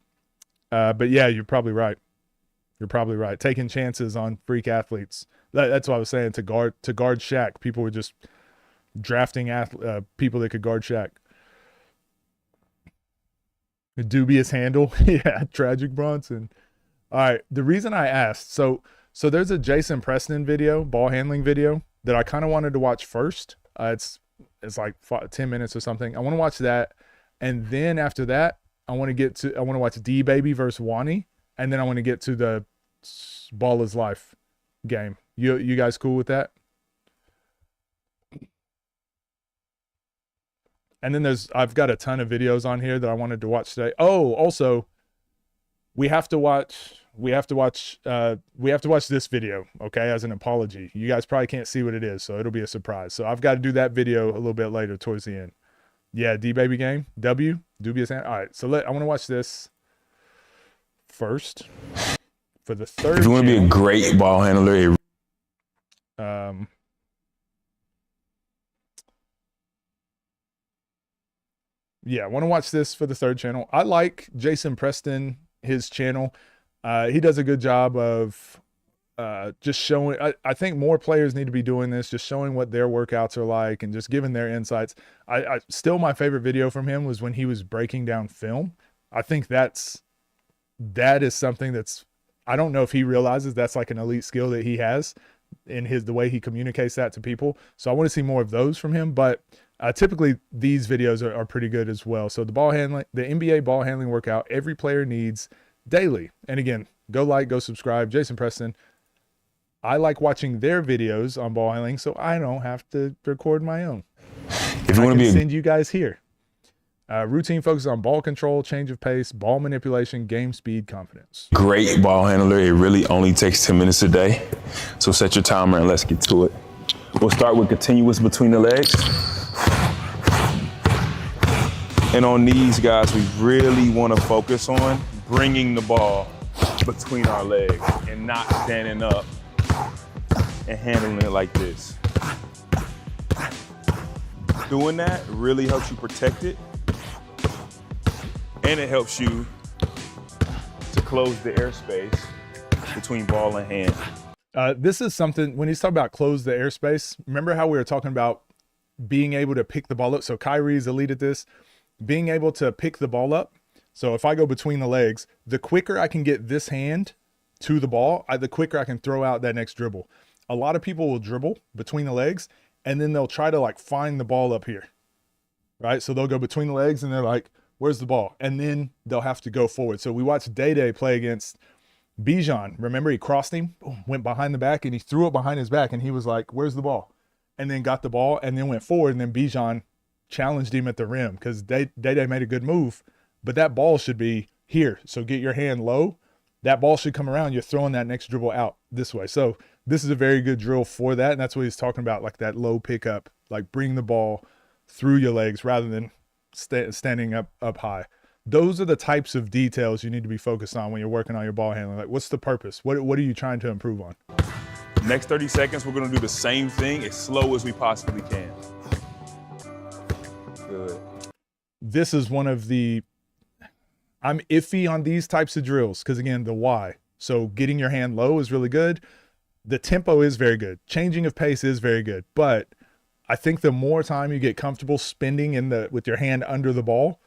Speaker 1: But yeah, you're probably right. You're probably right. Taking chances on freak athletes. That's what I was saying. To guard Shaq, people were just drafting people that could guard Shaq. A dubious handle. Yeah, tragic Bronson. All right. The reason I asked, so there's a Jason Preston video, ball handling video, that I kind of wanted to watch first. It's like 10 minutes or something. I want to watch that. And then after that, I want to watch Deebaby versus Wanie. And then I want to get to the Ball is Life game. You guys cool with that? And then I've got a ton of videos on here that I wanted to watch today. Oh, also, we have to watch this video, okay, as an apology. You guys probably can't see what it is, so it'll be a surprise. So I've got to do that video a little bit later towards the end. Yeah, Deebaby game. Dubious hand. All right, so I want to watch this first for the third.
Speaker 2: If you want to be a great ball handler,
Speaker 1: yeah, I want to watch this for the third channel. I like Jason Preston, his channel. He does a good job of just showing. I think more players need to be doing this, just showing what their workouts are like and just giving their insights. I still, my favorite video from him was when he was breaking down film. I think that is something that's, I don't know if he realizes that's like an elite skill that he has in the way he communicates that to people. So I want to see more of those from him, but typically these videos are pretty good as well. So the NBA ball handling workout every player needs daily. And again, go subscribe. Jason Preston. I like watching their videos on ball handling, so I don't have to record my own.
Speaker 2: If you want to
Speaker 1: send you guys here. Routine focuses on ball control, change of pace, ball manipulation, game speed, confidence.
Speaker 2: Great ball handler. It really only takes 10 minutes a day. So set your timer and let's get to it. We'll start with continuous between the legs. And on these guys, we really want to focus on bringing the ball between our legs and not standing up and handling it like this. Doing that really helps you protect it, and it helps you to close the airspace between ball and hand.
Speaker 1: This is something, when he's talking about close the airspace, remember how we were talking about being able to pick the ball up? So Kyrie's elite at this, being able to pick the ball up. So if I go between the legs, the quicker I can get this hand to the ball, the quicker I can throw out that next dribble. A lot of people will dribble between the legs, and then they'll try to like find the ball up here, right? So they'll go between the legs and they're like, where's the ball? And then they'll have to go forward. So we watched Day play against Bijan. Remember, he crossed him, went behind the back, and he threw it behind his back, and he was like, where's the ball? And then got the ball and then went forward, and then Bijan challenged him at the rim because Day made a good move, but that ball should be here. So get your hand low. That ball should come around. You're throwing that next dribble out this way. So this is a very good drill for that. And that's what he's talking about, like that low pickup, like bring the ball through your legs rather than standing up high. Those are the types of details you need to be focused on when you're working on your ball handling. Like, what's the purpose? What are you trying to improve on?
Speaker 2: Next 30 seconds, we're going to do the same thing as slow as we possibly can. Good.
Speaker 1: This is one of the, I'm iffy on these types of drills because, again, the why. So getting your hand low is really good. The tempo is very good. Changing of pace is very good. But I think the more time you get comfortable spending with your hand under the ball,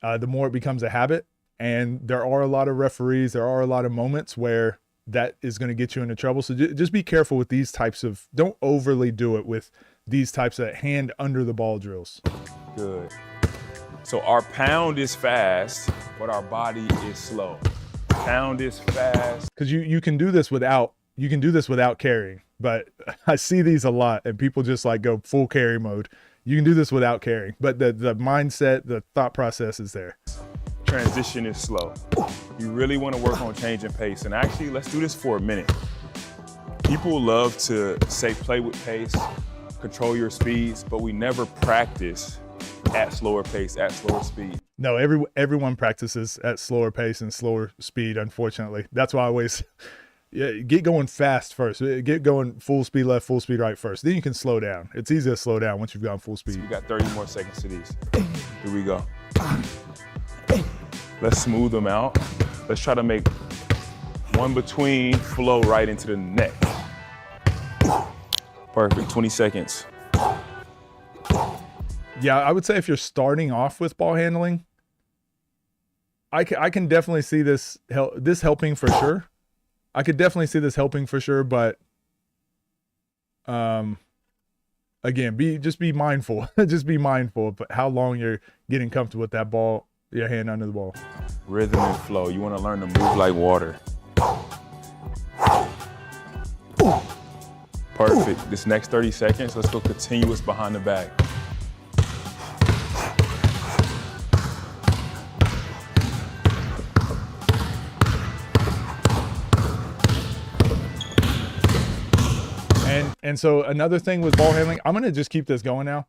Speaker 1: the more it becomes a habit. And there are a lot of referees, there are a lot of moments where that is going to get you into trouble. So just be careful with these types of, don't overly do it with these types of hand under the ball drills.
Speaker 2: Good. So our pound is fast, but our body is slow. Pound is fast.
Speaker 1: Because you can do this without carrying, but I see these a lot and people just like go full carry mode. You can do this without carrying, but the mindset, the thought process is there.
Speaker 2: Transition is slow. You really want to work on changing pace. And actually, let's do this for a minute. People love to say play with pace, control your speeds, but we never practice at slower pace, at slower speed.
Speaker 1: No, everyone practices at slower pace and slower speed, unfortunately. That's why I always get going fast first. Get going full speed left, full speed right first. Then you can slow down. It's easy to slow down once you've gone full speed.
Speaker 2: So we got 30 more seconds to these. Here we go. Let's smooth them out. Let's try to make one between flow right into the neck. Perfect, 20 seconds.
Speaker 1: Yeah, I would say if you're starting off with ball handling, I can definitely see this helping for sure. I could definitely see this helping for sure, but again, just be mindful. Just be mindful of how long you're getting comfortable with that ball, your hand under the ball.
Speaker 2: Rhythm and flow. You want to learn to move like water. Perfect. This next 30 seconds, let's go continuous behind the back.
Speaker 1: And so another thing with ball handling, I'm going to just keep this going now.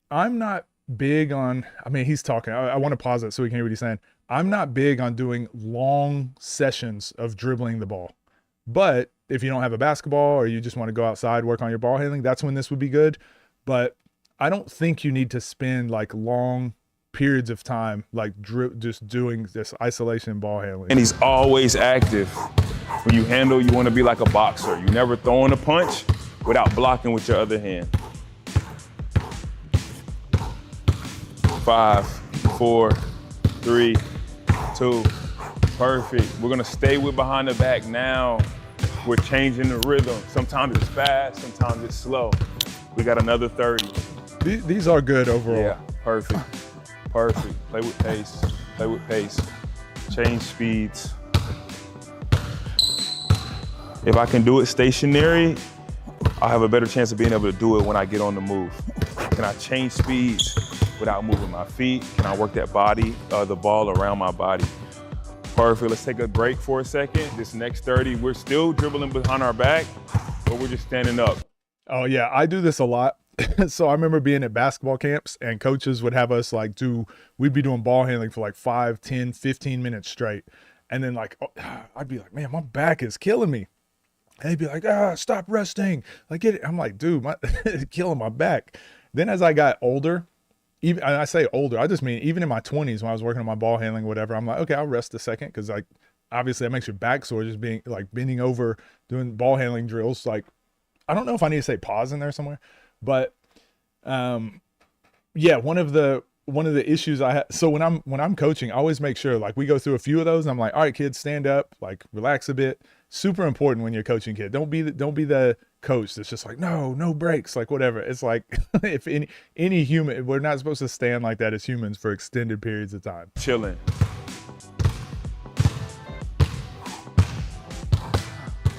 Speaker 1: I'm not big on, I mean, he's talking. I want to pause it so we can hear what he's saying. I'm not big on doing long sessions of dribbling the ball. But if you don't have a basketball or you just want to go outside, work on your ball handling, that's when this would be good. But I don't think you need to spend like long periods of time like just doing this isolation ball handling.
Speaker 2: And he's always active. When you handle, you want to be like a boxer. You never throwing a punch without blocking with your other hand. 5, 4, 3, 2. Perfect. We're gonna stay with behind the back now. We're changing the rhythm. Sometimes it's fast, sometimes it's slow. We got another 30.
Speaker 1: These are good overall.
Speaker 2: Yeah, perfect. Perfect. Play with pace. Play with pace. Change speeds. If I can do it stationary, I'll have a better chance of being able to do it when I get on the move. Can I change speeds without moving my feet? Can I work that body, the ball around my body? Perfect. Let's take a break for a second. This next 30, we're still dribbling behind our back, but we're just standing up.
Speaker 1: Oh yeah, I do this a lot. So I remember being at basketball camps and coaches would have us like we'd be doing ball handling for like 5, 10, 15 minutes straight. And then like, I'd be like, man, my back is killing me. And they'd be like, stop resting. Like, get it. I'm like, dude, it's killing my back. Then as I got older, even I say older, I just mean even in my 20s when I was working on my ball handling, whatever, I'm like, okay, I'll rest a second. Cause like, obviously that makes your back sore just being like bending over, doing ball handling drills. Like, I don't know if I need to say pause in there somewhere, but yeah, one of the issues I have, so when I'm coaching, I always make sure like we go through a few of those and I'm like, all right, kids, stand up, like relax a bit. Super important when you're coaching kids. Don't be the coach that's just like, no breaks, like whatever. It's like if any human, we're not supposed to stand like that as humans for extended periods of time.
Speaker 2: Chilling.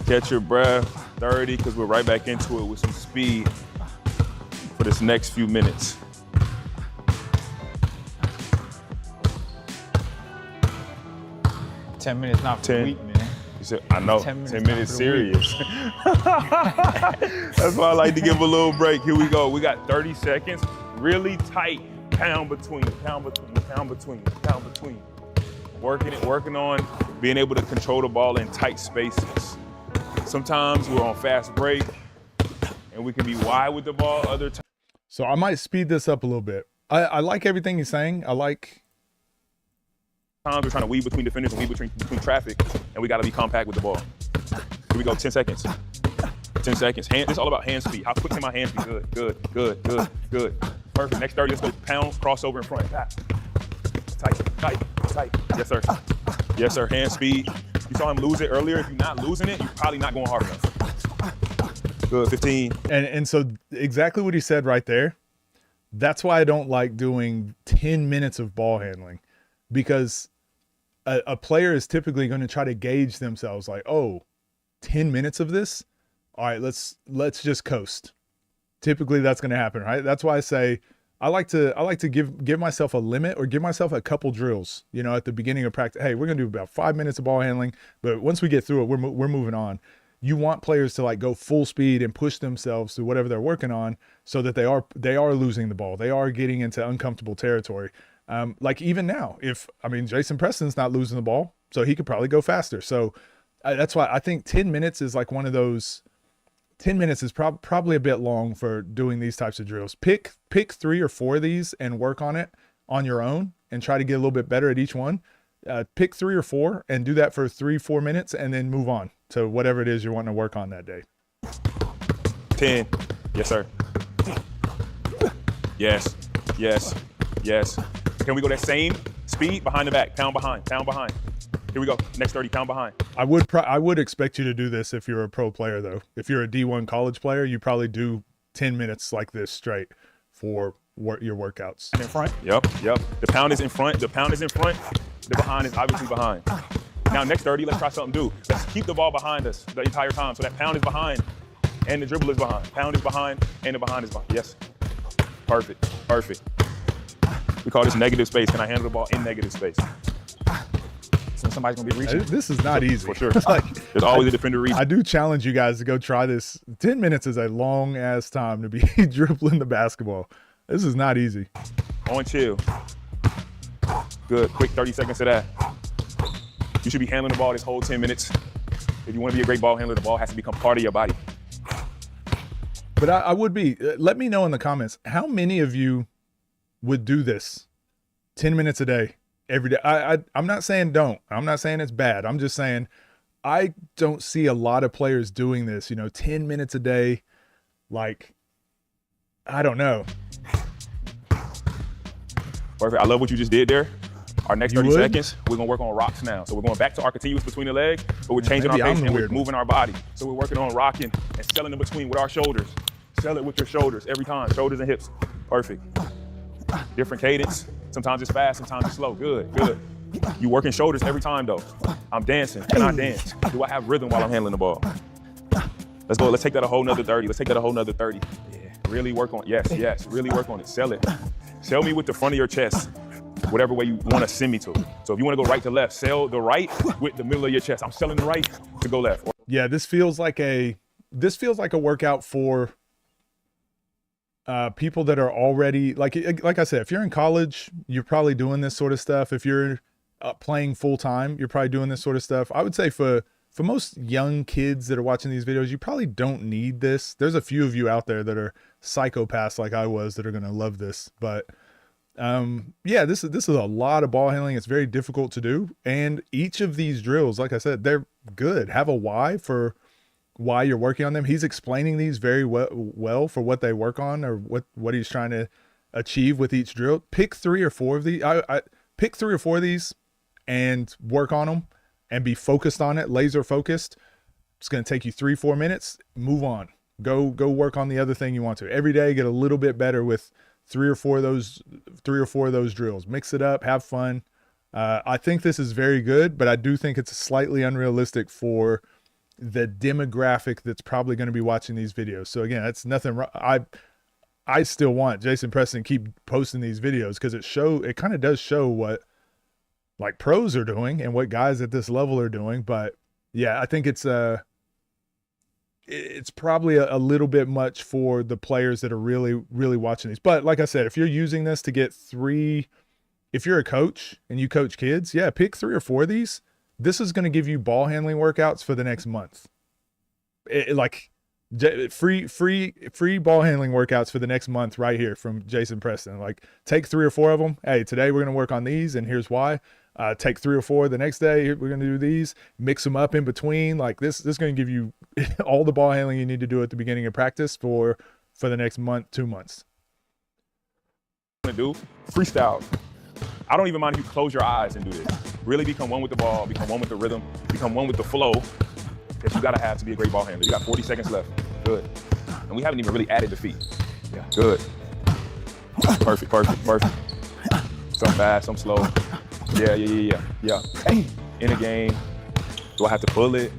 Speaker 2: Catch your breath, 30, because we're right back into it with some speed for this next few minutes.
Speaker 3: $10 not for the week, man.
Speaker 2: I know, 10 minutes serious. That's why I like to give a little break. Here we go. We got 30 seconds, really tight, pound between. Working on being able to control the ball in tight spaces. Sometimes we're on fast break and we can be wide with the ball. Other times.
Speaker 1: So I might speed this up a little bit. I like everything he's saying.
Speaker 2: Times we're trying to weave between defenders and weave between traffic, and we got to be compact with the ball. Here we go, 10 seconds. 10 seconds. It's all about hand speed. How quick can my hands be? Good. Perfect. Next 30, let's go pound, crossover in front. Tight. Yes, sir. Hand speed. You saw him lose it earlier. If you're not losing it, you're probably not going hard enough. Good, 15.
Speaker 1: And so exactly what he said right there, That's why I don't like doing 10 minutes of ball handling, because a player is typically going to try to gauge themselves like, oh, 10 minutes of this? All right, let's just coast. Typically that's going to happen, right? That's why I say I like to give myself a limit, or give myself a couple drills, you know, at the beginning of practice. Hey, we're going to do about 5 minutes of ball handling, but once we get through it, we're moving on. You want players to like go full speed and push themselves through whatever they're working on, so that they are losing the ball. They are getting into uncomfortable territory. Like even now, Jason Preston's not losing the ball, so he could probably go faster. So that's why I think 10 minutes is like one of those. 10 minutes is probably a bit long for doing these types of drills. Pick 3 or 4 of these and work on it on your own, and try to get a little bit better at each one. Pick 3 or 4 and do that for 3-4 minutes, and then move on to whatever it is you're wanting to work on that day.
Speaker 2: 10. Yes, sir. Yes. Yes. Yes. Can we go that same speed? Behind the back. Pound behind. Pound behind. Here we go. Next 30. Pound behind.
Speaker 1: I would expect you to do this if you're a pro player, though. If you're a D1 college player, you probably do 10 minutes like this straight for your workouts.
Speaker 2: In front. Yep. The pound is in front. The pound is in front. The behind is obviously behind. Now, next 30, let's try something new. Let's keep the ball behind us the entire time. So that pound is behind and the dribble is behind. Pound is behind and the behind is behind. Yes. Perfect. We call this negative space. Can I handle the ball in negative space? So somebody's going to be reaching.
Speaker 1: This is not easy.
Speaker 2: For sure. There's always a defender reaching.
Speaker 1: I do challenge you guys to go try this. 10 minutes is a long-ass time to be dribbling the basketball. This is not easy.
Speaker 2: On chill. Good. Quick 30 seconds of that. You should be handling the ball this whole 10 minutes. If you want to be a great ball handler, the ball has to become part of your body.
Speaker 1: But I would be. Let me know in the comments, how many of you would do this 10 minutes a day, every day? I'm not saying don't. I'm not saying it's bad. I'm just saying I don't see a lot of players doing this, 10 minutes a day. Like, I don't know.
Speaker 2: Perfect. I love what you just did there. Our next 30 seconds, we're going to work on rocks now. So we're going back to our continuous between the legs, but we're changing our pace and we're moving our body. So we're working on rocking and selling in between with our shoulders. Sell it with your shoulders every time, shoulders and hips. Perfect. Different cadence. Sometimes it's fast, sometimes it's slow. Good. You working shoulders every time though. I'm dancing. Can I dance? Do I have rhythm while I'm handling the ball? Let's go. Let's take that a whole nother 30. Yeah. Really work on it. Yes. Really work on it. Sell it. Sell me with the front of your chest, whatever way you want to send me to. So if you want to go right to left, sell the right with the middle of your chest. I'm selling the right to go left.
Speaker 1: Yeah, this feels like a workout for people that are already like I said, if you're in college, you're probably doing this sort of stuff. If you're playing full time, you're probably doing this sort of stuff. I would say for most young kids that are watching these videos, you probably don't need this. There's a few of you out there that are psychopaths like I was that are going to love this, but yeah, this is a lot of ball handling. It's very difficult to do, and each of these drills, like I said, they're good. Have a why for why you're working on them. He's explaining these very well for what they work on, or what he's trying to achieve with each drill. Pick 3 or 4 of these. I pick 3 or 4 of these and work on them and be focused on it, laser focused. It's going to take you 3-4 minutes. Move on. Go work on the other thing you want to. Every day, get a little bit better with 3 or 4 of those drills. Mix it up, have fun. I think this is very good, but I do think it's slightly unrealistic for the demographic that's probably going to be watching these videos. So again, that's nothing wrong. I still want Jason Preston to keep posting these videos, because it kind of does show what like pros are doing and what guys at this level are doing. But yeah, I think it's probably a little bit much for the players that are really, really watching these. But like I said, if you're using this to get 3, if you're a coach and you coach kids, yeah, pick 3 or 4 of these. This is going to give you ball handling workouts for the next month. Free ball handling workouts for the next month right here from Jason Preston. Like, take 3 or 4 of them. Hey, today we're going to work on these, and here's why. Take 3 or 4 the next day. We're going to do these. Mix them up in between. Like, this is going to give you all the ball handling you need to do at the beginning of practice for the next month, 2 months.
Speaker 2: Do freestyle. I don't even mind if you close your eyes and do this. Really become one with the ball, become one with the rhythm, become one with the flow that you gotta have to be a great ball handler. You got 40 seconds left. Good. And we haven't even really added the feet. Yeah. Good. Perfect, perfect, perfect. Some fast, some slow. Yeah. In a game, do I have to pull it?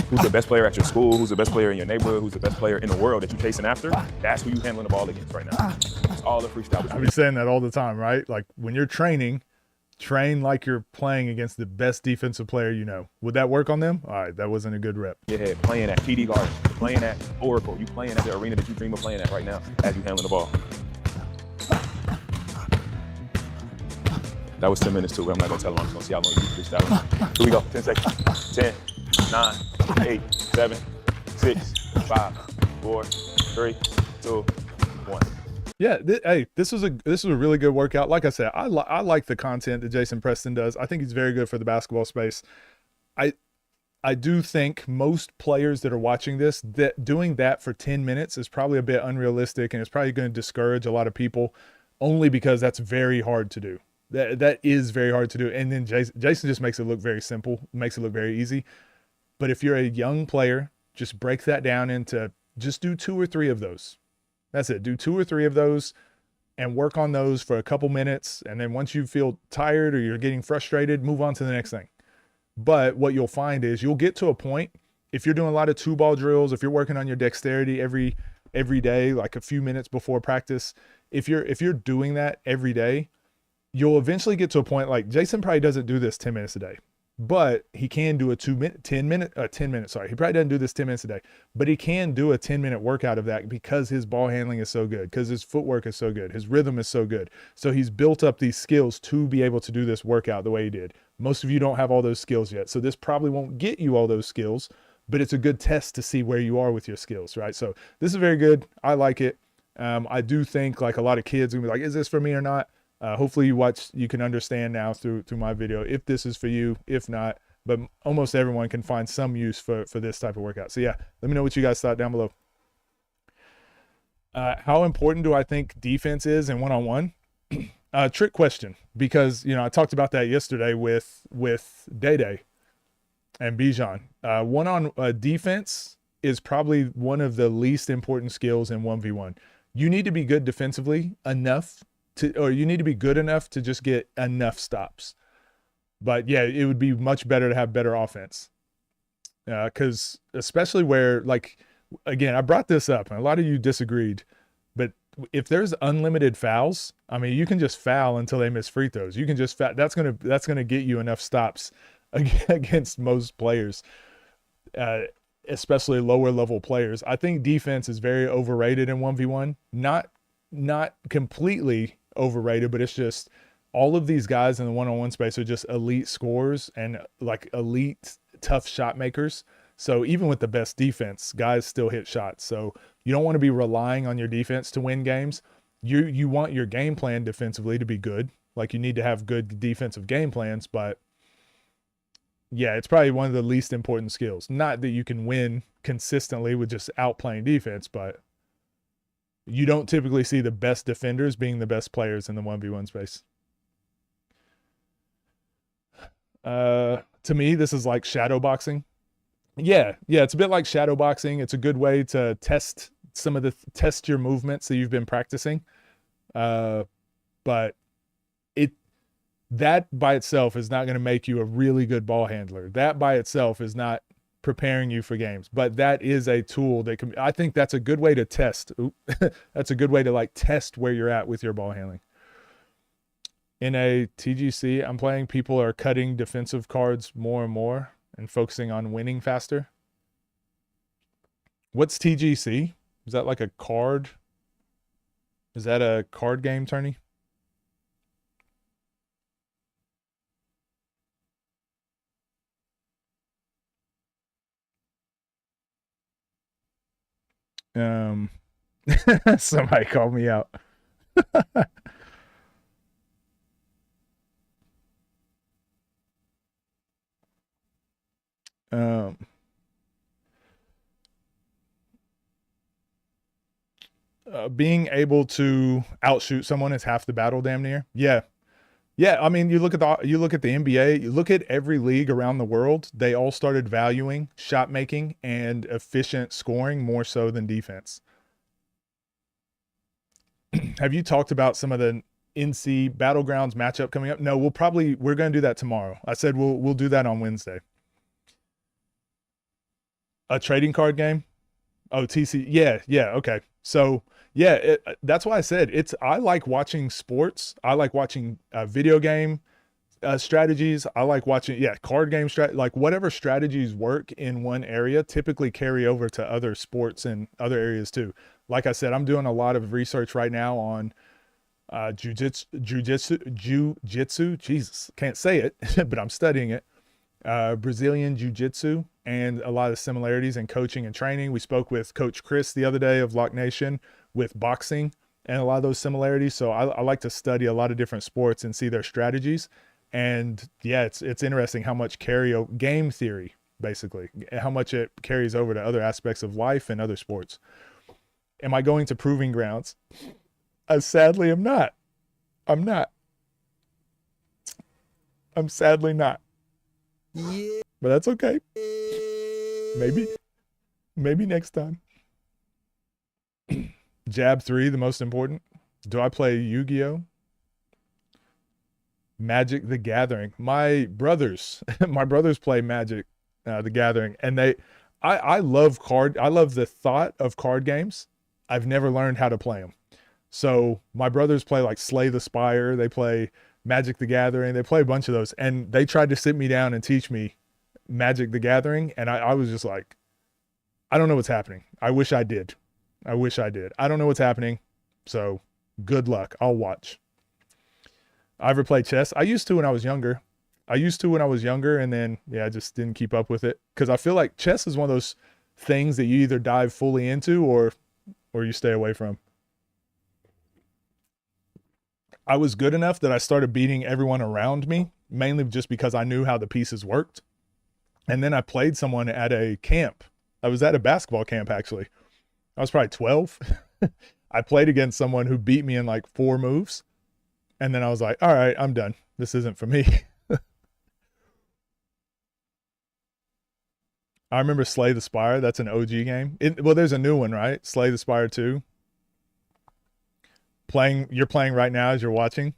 Speaker 2: Who's the best player at your school? Who's the best player in your neighborhood? Who's the best player in the world that you're chasing after? That's who you're handling the ball against right now. It's all the freestyle.
Speaker 1: I be saying that all the time, right? Like when you're training, train like you're playing against the best defensive player you know. Would that work on them? All right, that wasn't a good rep.
Speaker 2: Yeah, playing at TD Garden, playing at Oracle, you playing at the arena that you dream of playing at right now as you handling the ball. That was 10 minutes too, but I'm not gonna tell them. I'm just gonna see how long you freestyle. Here we go, 10 seconds. 10, 9, 8, 7, 6, 5, 4, 3, 2, 1.
Speaker 1: Yeah, hey, this was a really good workout. Like I said, I like the content that Jason Preston does. I think he's very good for the basketball space. I do think most players that are watching this, that doing that for 10 minutes is probably a bit unrealistic, and it's probably going to discourage a lot of people, only because that's very hard to do. That is very hard to do. And then Jason just makes it look very simple, makes it look very easy. But if you're a young player, just break that down into just do 2 or 3 of those. That's it. Do 2 or 3 of those and work on those for a couple minutes. And then once you feel tired or you're getting frustrated, move on to the next thing. But what you'll find is you'll get to a point, if you're doing a lot of 2-ball drills, if you're working on your dexterity every day, like a few minutes before practice, if you're doing that every day, you'll eventually get to a point, like Jason probably doesn't do this 10 minutes a day, but he can do a 10 minutes. Sorry. He probably doesn't do this 10 minutes a day, but he can do a 10-minute workout of that because his ball handling is so good, because his footwork is so good, his rhythm is so good. So he's built up these skills to be able to do this workout the way he did. Most of you don't have all those skills yet. So this probably won't get you all those skills, but it's a good test to see where you are with your skills, right? So this is very good. I like it. I do think like a lot of kids are gonna be like, is this for me or not? Hopefully you can understand now through my video if this is for you, if not, but almost everyone can find some use for this type of workout. So yeah, let me know what you guys thought down below. How important do I think defense is in one-on-one? Trick question, because I talked about that yesterday with Day and Bijan. Defense is probably one of the least important skills in 1v1. You need to be good defensively enough or you need to be good enough to just get enough stops. But yeah, it would be much better to have better offense. Because especially where, like, again, I brought this up and a lot of you disagreed, but if there's unlimited fouls, I mean, you can just foul until they miss free throws. You can just foul. That's gonna get you enough stops against most players, especially lower level players. I think defense is very overrated in 1v1. Not completely overrated, but it's just all of these guys in the one-on-one space are just elite scorers and like elite tough shot makers. So even with the best defense, guys still hit shots. So you don't want to be relying on your defense to win games. You want your game plan defensively to be good. Like you need to have good defensive game plans, but yeah, it's probably one of the least important skills. Not that you can win consistently with just outplaying defense, but you don't typically see the best defenders being the best players in the 1v1 space. To me, this is like shadow boxing. Yeah, it's a bit like shadow boxing. It's a good way to test test your movements that you've been practicing. But that by itself is not going to make you a really good ball handler. That by itself is not preparing you for games, but that is a tool that can, I think that's a good way to test. That's a good way to like test where you're at with your ball handling. In a TGC I'm playing, people are cutting defensive cards more and more and focusing on winning faster. What's TGC? Is that like a card? Is that a card game, tourney? Somebody called me out. Being able to outshoot someone is half the battle, damn near. Yeah. I mean, you look at the NBA, you look at every league around the world, they all started valuing shot making and efficient scoring more so than defense. Have you talked about some of the NC Battlegrounds matchup coming up? No, we're going to do that tomorrow. I said we'll do that on Wednesday. A trading card game? Oh, TC. Yeah, okay. So, yeah, that's why I said I like watching sports. I like watching video game strategies. I like watching, card game like whatever strategies work in one area typically carry over to other sports and other areas too. Like I said, I'm doing a lot of research right now on jujitsu. Jesus, can't say it, but I'm studying it. Brazilian jiu-jitsu and a lot of similarities in coaching and training. We spoke with Coach Chris the other day of Lock Nation with boxing and a lot of those similarities. So I like to study a lot of different sports and see their strategies. And yeah, it's interesting how much game theory, basically, how much it carries over to other aspects of life and other sports. Am I going to proving grounds? I sadly am not. I'm not. I'm sadly not.
Speaker 3: Yeah.
Speaker 1: But that's okay. Maybe next time. Jab 3, the most important. Do I play Yu-Gi-Oh? Magic the Gathering. My brothers play Magic the Gathering, and I love the thought of card games. I've never learned how to play them. So my brothers play like Slay the Spire, they play Magic the Gathering, they play a bunch of those, and they tried to sit me down and teach me Magic the Gathering, and I was just like, I don't know what's happening. I wish I did. I don't know what's happening, so good luck. I'll watch. I ever played chess? I used to when I was younger. And then, I just didn't keep up with it. Because I feel like chess is one of those things that you either dive fully into or you stay away from. I was good enough that I started beating everyone around me, mainly just because I knew how the pieces worked. And then I played someone at a camp. I was at a basketball camp, actually. I was probably 12. I played against someone who beat me in like 4 moves. And then I was like, all right, I'm done. This isn't for me. I remember Slay the Spire. That's an OG game. Well, there's a new one, right? Slay the Spire 2. You're playing right now as you're watching.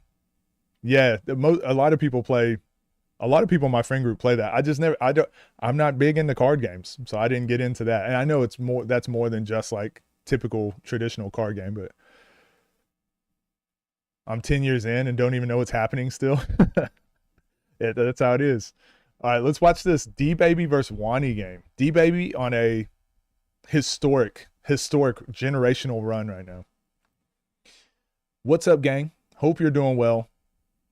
Speaker 1: Yeah, a lot of people in my friend group play that. I'm not big into card games, so I didn't get into that. And I know that's more than just like typical traditional card game, but I'm 10 years in and don't even know what's happening still. That's how it is. All right, let's watch this Deebaby versus Wanie game. Deebaby on a historic generational run right now. What's up, gang? Hope you're doing well.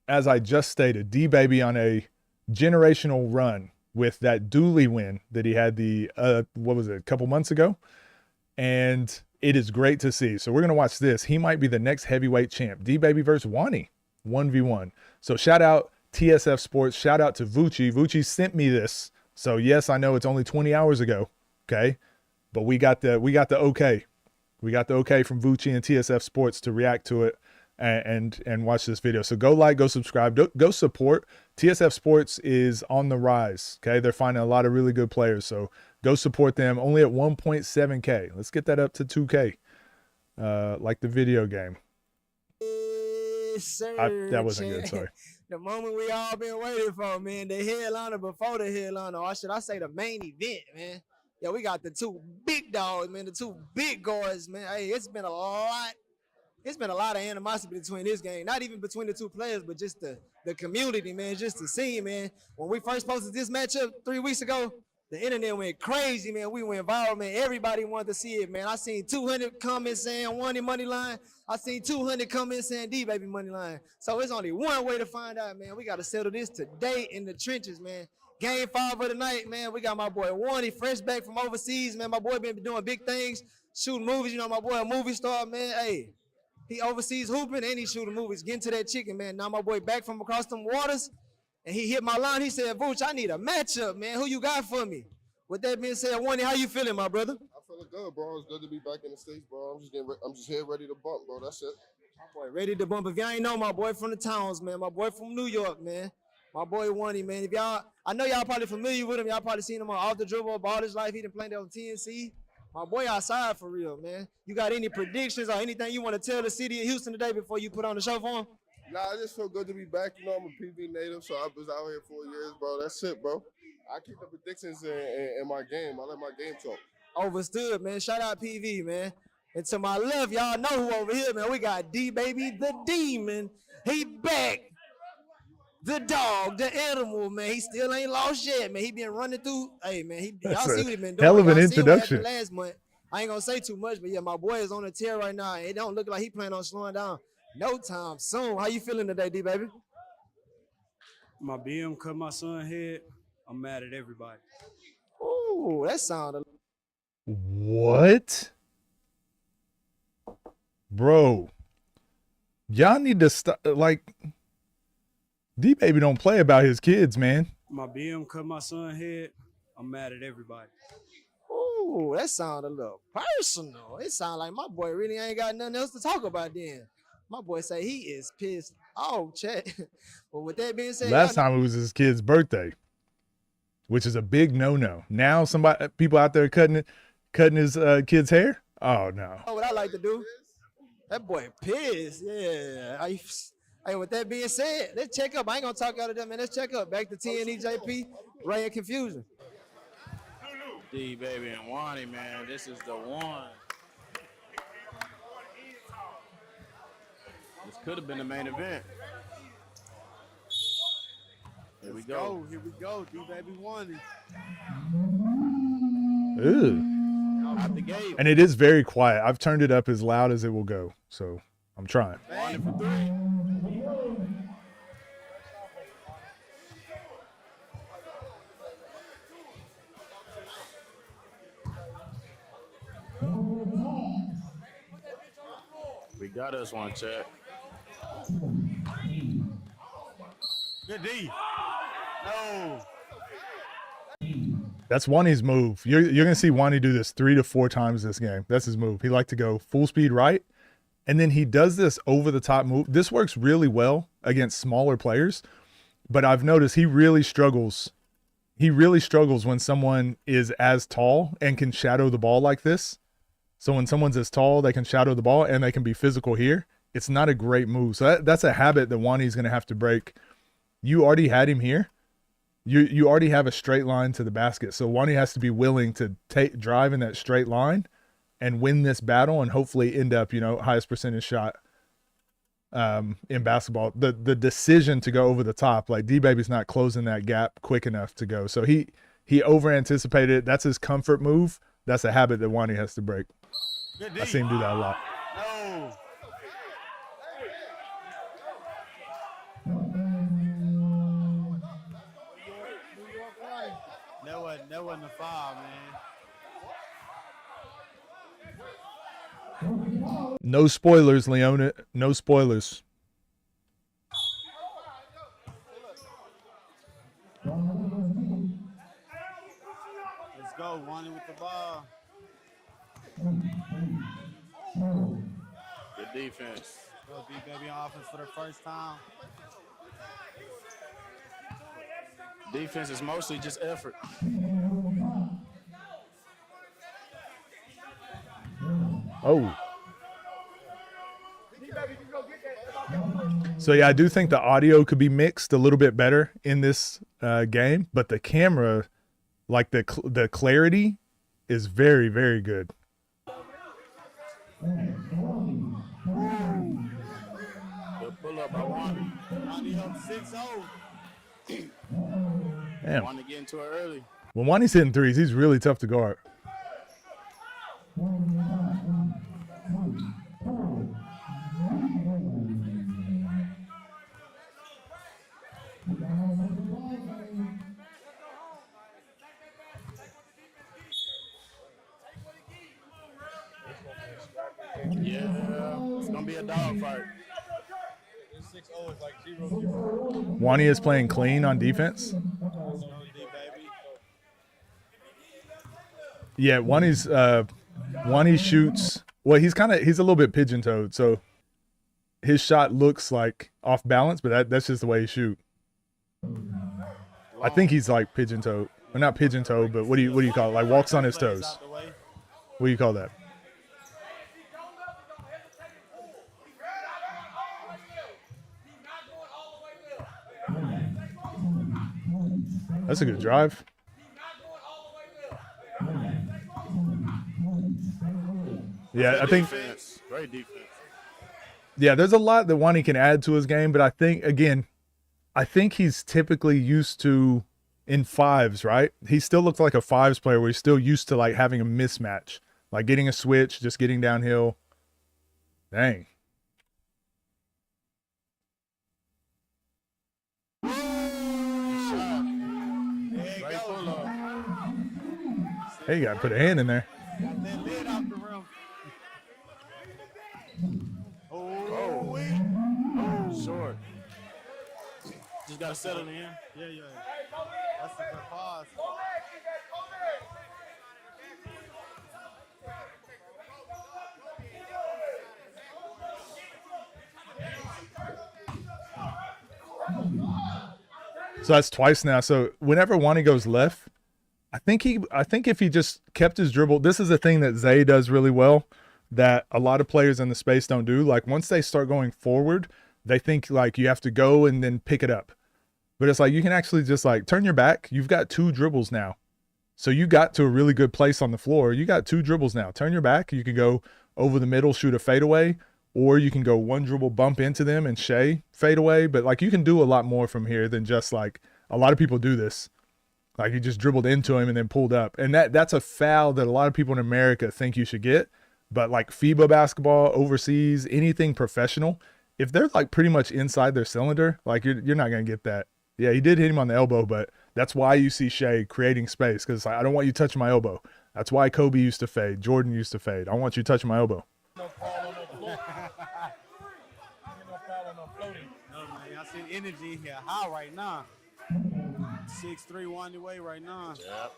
Speaker 1: As I just stated, Deebaby on a generational run with that Dooley win that he had a couple months ago. And it is great to see. So we're going to watch this. He might be the next heavyweight champ. Deebaby versus Wanie, 1v1. So shout out TSF Sports. Shout out to Vucci. Vucci sent me this. So yes, I know it's only 20 hours ago. Okay. But we got the okay. We got the okay from Vucci and TSF Sports to react to it and watch this video. So go like, go subscribe, go support. TSF Sports is on the rise. Okay. They're finding a lot of really good players. So go support them. Only at 1.7K. Let's get that up to 2K. Like the video game. That wasn't good, sorry.
Speaker 3: The moment we all been waiting for, man. The headliner before the headliner. Or should I say the main event, man. Yeah, we got the 2 big dogs, man. The 2 big guards, man. Hey, it's been a lot. It's been a lot of animosity between this game. Not even between the 2 players, but just the community, man. Just the scene, man. When we first posted this matchup 3 weeks ago, the internet went crazy, man. We went viral, man. Everybody wanted to see it, man. I seen 200 comments saying Wanie money line. I seen 200 comments saying Deebaby money line. So it's only one way to find out, man. We got to settle this today in the trenches, man. Game 5 of the night, man. We got my boy Wanie fresh back from overseas, man. My boy been doing big things, shooting movies. You know, my boy a movie star, man. Hey, he overseas hooping and he shooting movies. Getting to that chicken, man. Now my boy back from across them waters. And he hit my line. He said, Vooch, I need a matchup, man. Who you got for me? With that being said, Wanie, how you feeling, my brother?
Speaker 4: I feeling good, bro. It's good to be back in the States, bro. I'm just here ready to bump, bro. That's it.
Speaker 3: My boy ready to bump. If y'all ain't know, my boy from the towns, man. My boy from New York, man. My boy Wanie, man. I know y'all probably familiar with him. Y'all probably seen him on Off the Dribble, Ball His Life. He done played on TNC. My boy outside for real, man. You got any predictions or anything you want to tell the city of Houston today before you put on the show for him?
Speaker 4: Nah, I just feel good to be back. You know, I'm a PV native, so I was out here 4 years, bro. That's it, bro. I keep the predictions in my game. I let my game talk.
Speaker 3: Overstood, man. Shout out PV, man. And to my left, y'all know who over here, man. We got Deebaby the Demon. He back. The dog, the animal, man. He still ain't lost yet, man. He been running through. Hey, man. Y'all see what he been doing.
Speaker 1: Hell of an
Speaker 3: Y'all seen what
Speaker 1: introduction.
Speaker 3: happened last month. I ain't gonna say too much, but yeah, my boy is on a tear right now. It don't look like he planning on slowing down no time soon. How you feeling today, Deebaby?
Speaker 5: My BM cut my son head. I'm mad at everybody.
Speaker 3: Ooh, that sounded.
Speaker 1: What? Bro, y'all need to stop. Like, Deebaby don't play about his kids, man.
Speaker 5: My BM cut my son head. I'm mad at everybody.
Speaker 3: Ooh, that sounded a little personal. It sounded like my boy really ain't got nothing else to talk about then. My boy say he is pissed off, chat. But with that being said,
Speaker 1: Last time it was his kid's birthday, which is a big no-no. Now people out there cutting his kid's hair. Oh no.
Speaker 3: know what I like to do? That boy pissed. Yeah. Hey, with that being said, let's check up. I ain't gonna talk out of them, man. Let's check up. Back to TNEJP, Ray and Confusion.
Speaker 6: Deebaby and Wanie, man. This is the one. This could have been the main event. Here we go.
Speaker 5: Here we go. Deebaby Wanie.
Speaker 1: Ew.
Speaker 6: Out the gate.
Speaker 1: And it is very quiet. I've turned it up as loud as it will go, so I'm trying.
Speaker 6: Wanie for three. We got us one, chat.
Speaker 5: Good D. No.
Speaker 1: That's Wanie's move. You're gonna see Wanie do this 3 to 4 times this game. That's his move. He like to go full speed right, and then he does this over the top move. This works really well against smaller players, but I've noticed he really struggles. He really struggles when someone is as tall and can shadow the ball like this. So when someone's as tall, they can shadow the ball and they can be physical here. It's not a great move. So that's a habit that Wanie's going to have to break. You already had him here. You already have a straight line to the basket. So Wanie has to be willing to drive in that straight line and win this battle and hopefully end up, highest percentage shot in basketball. The decision to go over the top, like Deebaby's not closing that gap quick enough to go. So he over anticipated it. That's his comfort move. That's a habit that Wanie has to break. I see him do that a lot.
Speaker 5: No. That wasn't a foul, man.
Speaker 1: No spoilers, Leona. No spoilers.
Speaker 5: Let's go. Wanie with the ball.
Speaker 6: Good defense.
Speaker 5: Go Deebaby on offense for the first time.
Speaker 6: Defense is mostly just effort.
Speaker 1: Oh. So yeah, I do think the audio could be mixed a little bit better in this game, but the camera, like the clarity, is very, very good.
Speaker 6: Good pull up by Wanie.
Speaker 5: Wanie up 6-0.
Speaker 1: Damn.
Speaker 6: Wanie to get into it early.
Speaker 1: When Wanie's hitting threes, he's really tough to guard.
Speaker 6: Yeah, it's gonna be a dogfight.
Speaker 1: Wanie is playing clean on defense. Yeah, Wanie shoots. Well, he's a little bit pigeon-toed, so his shot looks like off balance, but that's just the way he shoot. I think he's like pigeon-toed. Or not pigeon-toed, but what do you call it? Like walks on his toes. What do you call that? That's a good drive. Yeah, I think.
Speaker 6: Defense. Great defense.
Speaker 1: Yeah, there's a lot that Wanie can add to his game, but I think he's typically used to in fives, right? He still looks like a fives player where he's still used to like having a mismatch, like getting a switch, just getting downhill. Dang.
Speaker 6: Great pull up.
Speaker 1: Hey, you gotta put a hand in there.
Speaker 5: Got that lid off the rim.
Speaker 6: Short. Just gotta settle in.
Speaker 5: Yeah. That's a good pause.
Speaker 1: So that's twice now. So whenever Wanie goes left, I think if he just kept his dribble, this is a thing that Zay does really well that a lot of players in the space don't do. Like once they start going forward, they think like you have to go and then pick it up. But it's like you can actually just like turn your back. You've got 2 dribbles now. So you got to a really good place on the floor. You got 2 dribbles now. Turn your back. You can go over the middle, shoot a fadeaway, or you can go 1 dribble, bump into them and Shea fade away. But like you can do a lot more from here than just like a lot of people do this. Like you just dribbled into him and then pulled up. And that's a foul that a lot of people in America think you should get. But like FIBA basketball, overseas, anything professional, if they're like pretty much inside their cylinder, like you're not going to get that. Yeah, he did hit him on the elbow, but that's why you see Shea creating space because like, I don't want you touching my elbow. That's why Kobe used to fade. Jordan used to fade. I want you touching my elbow.
Speaker 5: No, man. I see the energy here high right now. 6'3" Wanie way right now.
Speaker 6: Yep.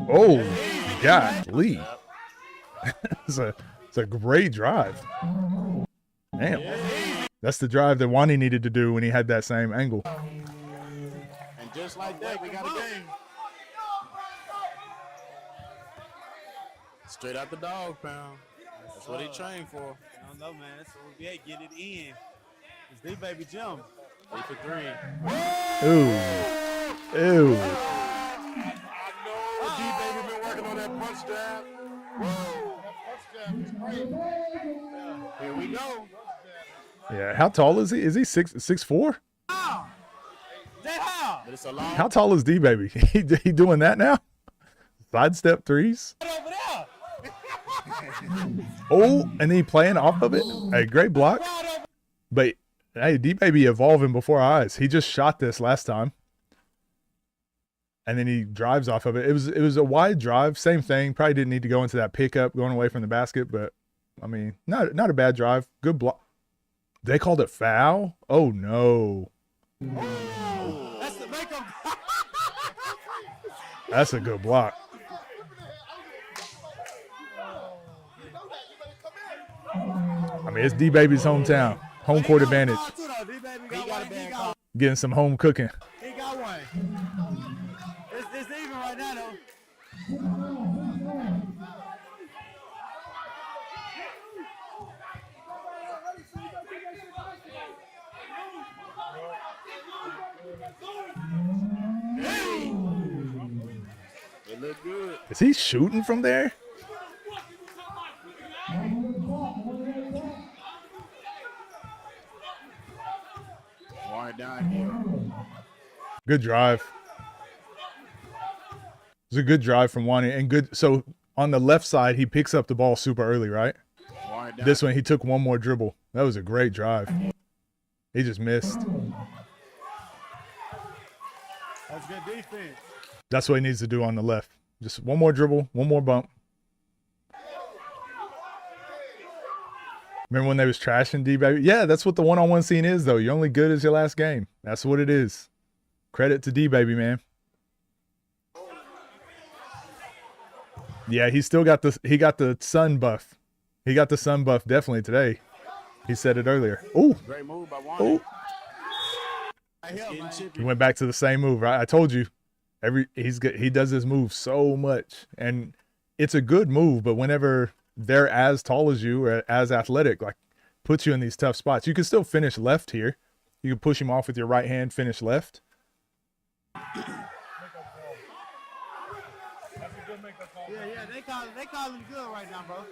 Speaker 1: Oh, golly. It's a great drive. Damn. That's the drive that Wanie needed to do when he had that same angle.
Speaker 6: And just like that, we got a game. Straight out the dog pound. That's what he trained for.
Speaker 5: I don't know, man. That's what we get it in. It's Deebaby Jim.
Speaker 6: 3 for 3.
Speaker 1: Ooh.
Speaker 6: D-Baby been working on that punch jab. That punch jab is great. Here we go.
Speaker 1: Yeah, how tall is he? Is he 6'4"?
Speaker 6: But it's a long
Speaker 1: How tall is D-Baby? He doing that now? Sidestep threes?
Speaker 5: Over there.
Speaker 1: Oh, and he playing off of it? Hey, great block. But, hey, D-Baby evolving before our eyes. He just shot this last time. And then he drives off of it. It was a wide drive. Same thing. Probably didn't need to go into that pickup going away from the basket. But, I mean, not a bad drive. Good block. They called it foul? Oh, no.
Speaker 5: That's the makeup.
Speaker 1: That's a good block. I mean, it's D-Baby's hometown. Home court advantage. Getting some home cooking.
Speaker 5: He got one. It's even right now, though.
Speaker 6: It looked good.
Speaker 1: Is he shooting from there?
Speaker 6: Warren down here.
Speaker 1: Good drive. It was a good drive from Wanie and good. So on the left side, he picks up the ball super early, right?
Speaker 6: Warren down.
Speaker 1: This one, he took one more dribble. That was a great drive. He just missed.
Speaker 5: That's good defense.
Speaker 1: That's what he needs to do on the left. Just one more dribble, one more bump. Remember when they was trashing D-Baby? Yeah, that's what the one-on-one scene is, though. You're only good as your last game. That's what it is. Credit to D-Baby, man. Yeah, he still got the sun buff. He got the sun buff definitely today. He said it earlier. Ooh.
Speaker 6: Great move by
Speaker 1: Ooh.
Speaker 6: Wanie.
Speaker 1: He went back to the same move, right? I told you. He does this move so much, and it's a good move. But whenever they're as tall as you or as athletic, like puts you in these tough spots. You can still finish left here. You can push him off with your right hand, finish left.
Speaker 5: Yeah, they calling it good right now, bro.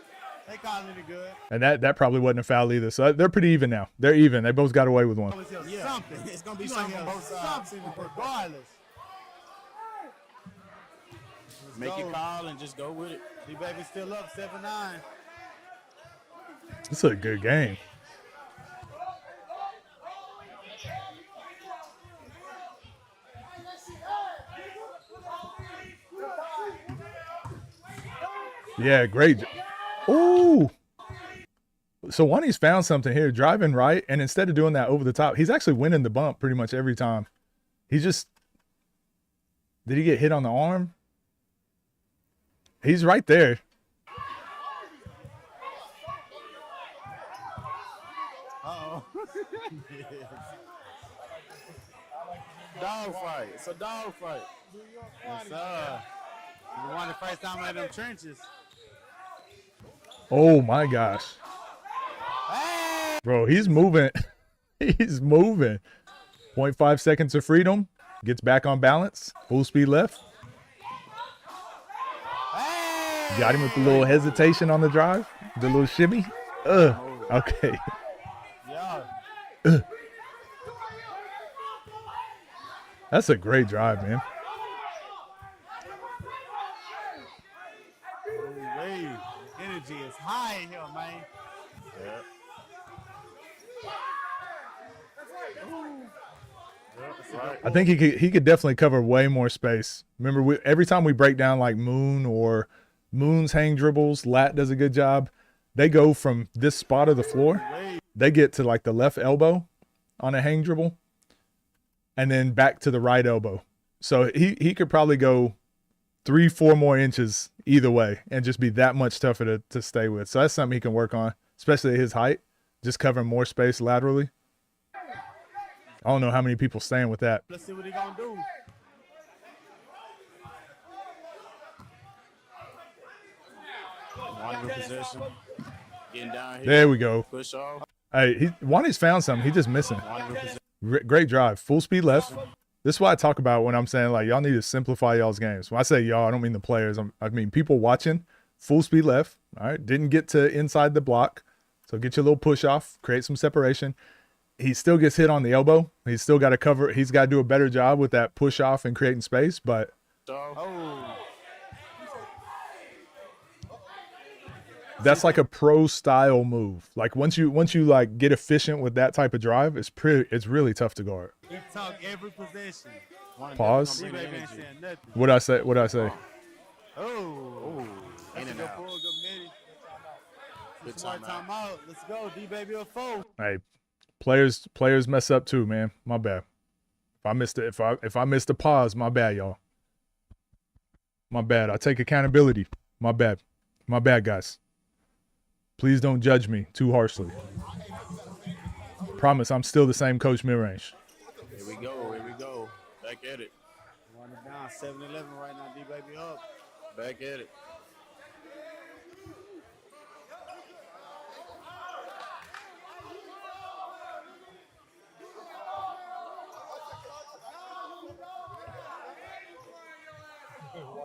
Speaker 5: They calling it good.
Speaker 1: And that probably wasn't a foul either. So they're pretty even now. They're even. They both got away with one.
Speaker 5: Yeah. Something. It's gonna be something on both sides. Regardless.
Speaker 6: Make your call and just go with it.
Speaker 5: Deebaby still up 7-9.
Speaker 1: This is a good game. Yeah, great. Ooh. So Wanie's found something here, driving right, and instead of doing that over the top, he's actually winning the bump pretty much every time. He just, did he get hit on the arm? He's right there.
Speaker 5: Uh-oh.
Speaker 6: Dog fight. It's a dog fight.
Speaker 5: Yes, sir. You won the first time in them trenches.
Speaker 1: Oh my gosh.
Speaker 5: Hey!
Speaker 1: Bro, he's moving. He's moving. 0.5 seconds of freedom. Gets back on balance. Full speed left.
Speaker 5: Hey!
Speaker 1: Got him with the little hesitation on the drive. The little shimmy. Okay.
Speaker 5: Yeah.
Speaker 1: That's a great drive, man.
Speaker 5: Hey, energy is high in here, man.
Speaker 6: Yeah. Right.
Speaker 1: I think he could definitely cover way more space. Remember, every time we break down like Moon or Moon's hang dribbles, Lat does a good job. They go from this spot of the floor, they get to like the left elbow on a hang dribble, and then back to the right elbow. So he could probably go 3-4 more inches either way and just be that much tougher to stay with. So that's something he can work on, especially at his height, just covering more space laterally. I don't know how many people stand with that.
Speaker 5: Let's see what he gonna do.
Speaker 6: One good possession. Getting down here.
Speaker 1: There we go.
Speaker 6: Push off.
Speaker 1: Hey, Wanie's found something. He's just missing.
Speaker 6: One good possession.
Speaker 1: Great drive. Full speed left. This is what I talk about when I'm saying, like, y'all need to simplify y'all's games. When I say y'all, I don't mean the players. I mean people watching. Full speed left. All right. Didn't get to inside the block. So get your little push off. Create some separation. He still gets hit on the elbow. He's still got to cover. He's got to do a better job with that push off and creating space. But that's like a pro style move. Like once you like get efficient with that type of drive, it's really tough to guard.
Speaker 5: He talk every possession.
Speaker 1: Pause.
Speaker 5: Deebaby ain't saying nothing.
Speaker 1: What'd I say?
Speaker 5: Oh.
Speaker 6: In and
Speaker 5: Good
Speaker 6: out.
Speaker 5: pull, good midi.
Speaker 6: Good
Speaker 5: Smart
Speaker 6: timeout.
Speaker 5: timeout. Let's go. Deebaby a foe.
Speaker 1: Hey, players mess up too, man. My bad. If I missed a pause, my bad, y'all. My bad. I take accountability. My bad, guys. Please don't judge me too harshly. Promise, I'm still the same coach mid-range.
Speaker 6: Here we go. Back at it.
Speaker 5: Running down 7-11 right now. Deebaby up.
Speaker 6: Back at it.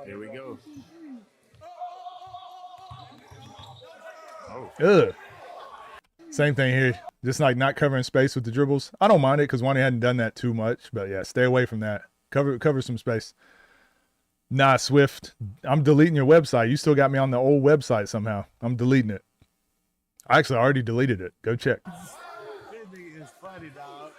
Speaker 6: Here we go.
Speaker 1: Ugh. Same thing here. Just like not covering space with the dribbles. I don't mind it because Wanie hadn't done that too much. But yeah, stay away from that. Cover some space. Nah, Swift. I'm deleting your website. You still got me on the old website somehow. I'm deleting it. I actually already deleted it. Go check.
Speaker 5: This nigga is funny, dog.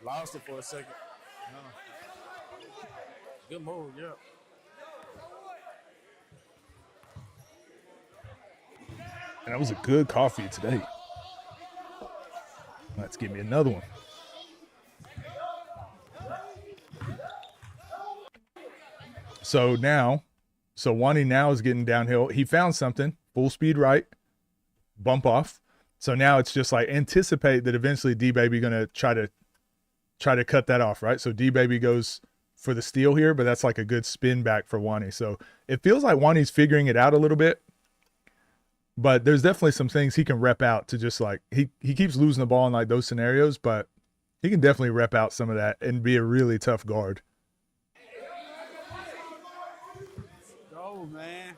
Speaker 6: Lost it for a second. Good move, yeah.
Speaker 1: And that was a good coffee today. Let's give me another one. So Wanie now is getting downhill. He found something. Full speed right. bump off. So now it's just like anticipate that eventually Deebaby gonna try to cut that off, right? So Deebaby goes for the steal here, but that's like a good spin back for Wanie. So it feels like Wanie's figuring it out a little bit, but there's definitely some things he can rep out to just like, he keeps losing the ball in like those scenarios, but he can definitely rep out some of that and be a really tough guard.
Speaker 5: Go, man.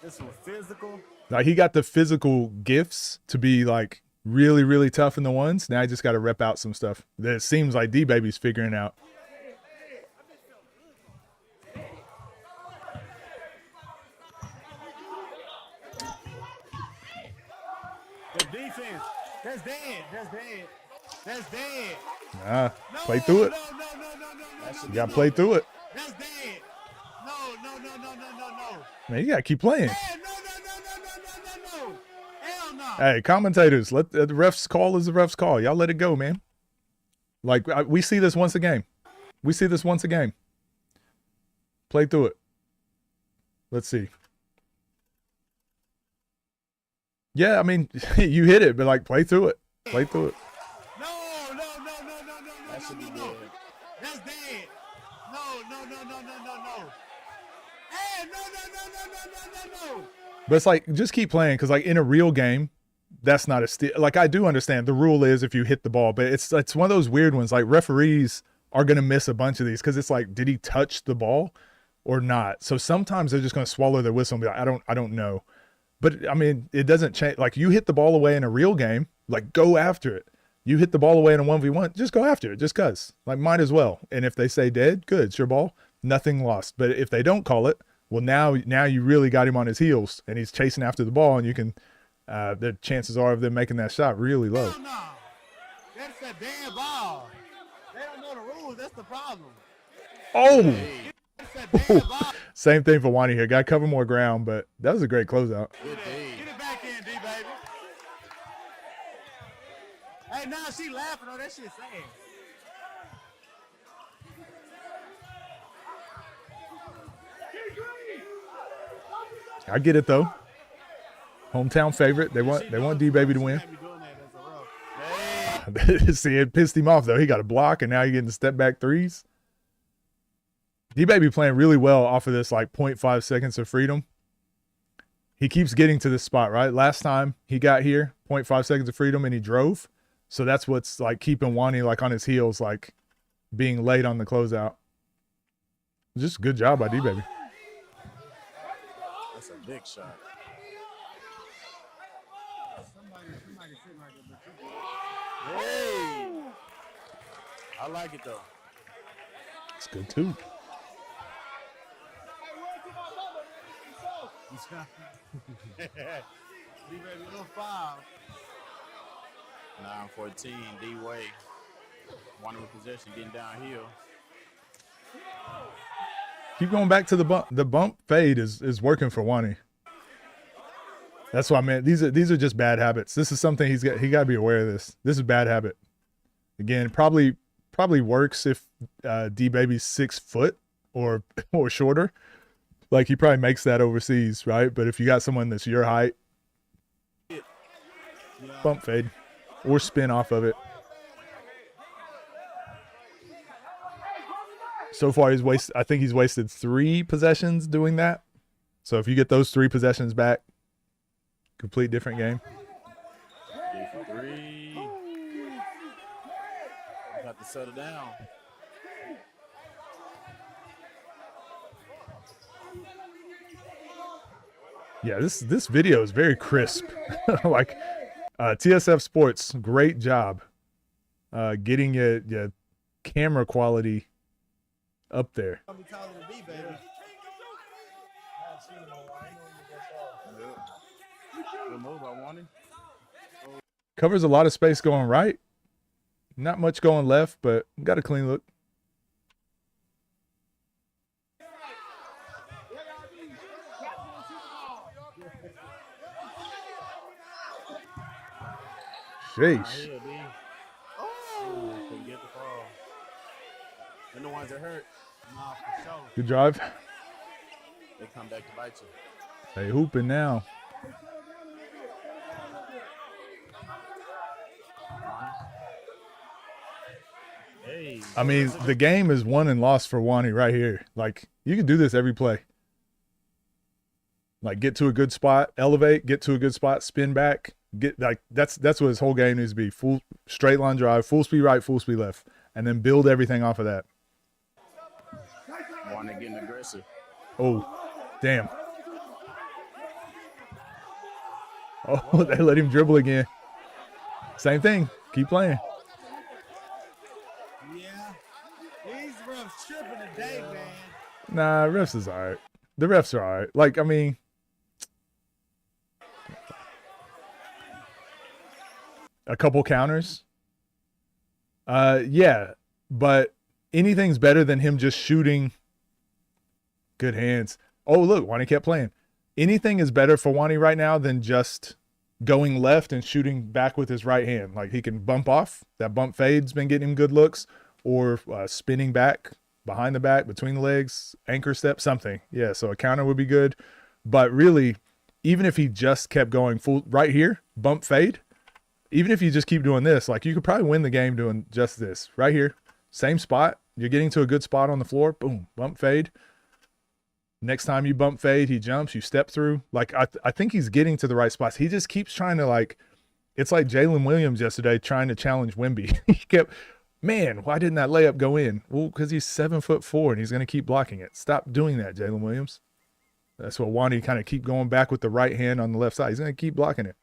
Speaker 5: This was physical.
Speaker 1: Like he got the physical gifts to be like really, really tough in the ones. Now I just got to rep out some stuff that it seems like Deebaby's figuring out.
Speaker 5: The defense. That's dead. That's dead. That's dead.
Speaker 1: Nah, play through it. You got to play through it.
Speaker 5: That's dead. No.
Speaker 1: Man, you got to keep playing.
Speaker 5: Hey, no. Hell no.
Speaker 1: Hey, commentators, let the refs call is the refs call. Y'all let it go, man. Like, we see this once a game. We see this once a game. Play through it. Let's see. Yeah, I mean, you hit it, but like, play through it. Play through it.
Speaker 5: No.
Speaker 6: That should be dead.
Speaker 5: That's dead. No. Hey, no.
Speaker 1: But it's like, just keep playing, because like in a real game, that's not a steal. Like, I do understand the rule is if you hit the ball, but it's one of those weird ones. Like, referees are going to miss a bunch of these because it's like, did he touch the ball or not? So sometimes they're just going to swallow their whistle and be like, I don't know. But I mean, it doesn't change. Like, you hit the ball away in a real game, like, go after it. You hit the ball away in a 1v1, just go after it, just cause. Like, might as well. And if they say dead, good, it's your ball, nothing lost. But if they don't call it, well, now you really got him on his heels and he's chasing after the ball, and you can, the chances are of them making that shot really low.
Speaker 5: No. That's a dead ball. They don't know the rules. That's the problem.
Speaker 1: Oh,
Speaker 5: That's a dead ball.
Speaker 1: same thing for Wanie here. Got to cover more ground, but that was a great closeout.
Speaker 6: Good day.
Speaker 5: Get it back in, D-Baby. Hey, now she laughing. Oh, that shit sad.
Speaker 1: I get it though. Hometown favorite. They want Deebaby to win. See, it pissed him off though. He got a block, and now you're getting step back threes. Deebaby playing really well off of this like 0.5 seconds of freedom. He keeps getting to this spot, right? Last time he got here, 0.5 seconds of freedom, and he drove. So that's what's like keeping Wanie like on his heels, like being late on the closeout. Just good job by Deebaby.
Speaker 6: That's a big shot. Hey. I like it though.
Speaker 1: It's good too.
Speaker 5: D-Baby, little foul.
Speaker 6: 9-14, D-Way. One with possession, getting downhill.
Speaker 1: Keep going back to the bump. The bump fade is working for Wanie. That's what I meant. These are just bad habits. This is something he got to be aware of this. This is a bad habit. Again, probably works if Deebaby's 6 foot or shorter. Like, he probably makes that overseas, right? But if you got someone that's your height, bump fade or spin off of it. So far, I think he's wasted 3 possessions doing that. So if you get those 3 possessions back, complete different game.
Speaker 6: 3. Got to settle down.
Speaker 1: Yeah, this video is very crisp. Like, TSF Sports, great job getting your camera quality up there.
Speaker 6: Good move by Wanie.
Speaker 1: Covers a lot of space going right. Not much going left, but got a clean look. Sheesh.
Speaker 6: Couldn't get the ball. And the ones that hurt.
Speaker 5: Nah, for sure.
Speaker 1: Good drive.
Speaker 6: They come back to bite you.
Speaker 1: They hooping now.
Speaker 6: Hey.
Speaker 1: I mean, the game is won and lost for Wanie right here. Like, you can do this every play. Like, get to a good spot, elevate, get to a good spot, spin back, get like that's what his whole game needs to be. Full straight line drive, full speed right, full speed left, and then build everything off of that.
Speaker 6: Wanie getting aggressive.
Speaker 1: Oh, damn. Oh, they let him dribble again. Same thing. Keep playing.
Speaker 5: Yeah. These refs tripping today, man.
Speaker 1: Nah, refs is all right. The refs are all right. Like, I mean, a couple counters. Yeah, but anything's better than him just shooting. Good hands. Oh, look, Wanie kept playing. Anything is better for Wanie right now than just going left and shooting back with his right hand. Like, he can bump off. That bump fade's been getting him good looks. Or spinning back, behind the back, between the legs, anchor step, something. Yeah, so a counter would be good. But really, even if he just kept going full right here, bump fade, even if you just keep doing this, like, you could probably win the game doing just this. Right here, same spot. You're getting to a good spot on the floor. Boom, bump fade. Next time you bump fade, he jumps, you step through. Like, I think he's getting to the right spots. He just keeps trying to, like, it's like Jalen Williams yesterday trying to challenge Wemby. He kept, man, why didn't that layup go in? Well, because he's 7'4" and he's going to keep blocking it. Stop doing that, Jalen Williams. That's what Wanie kind of keep going back with the right hand on the left side. He's going to keep blocking it.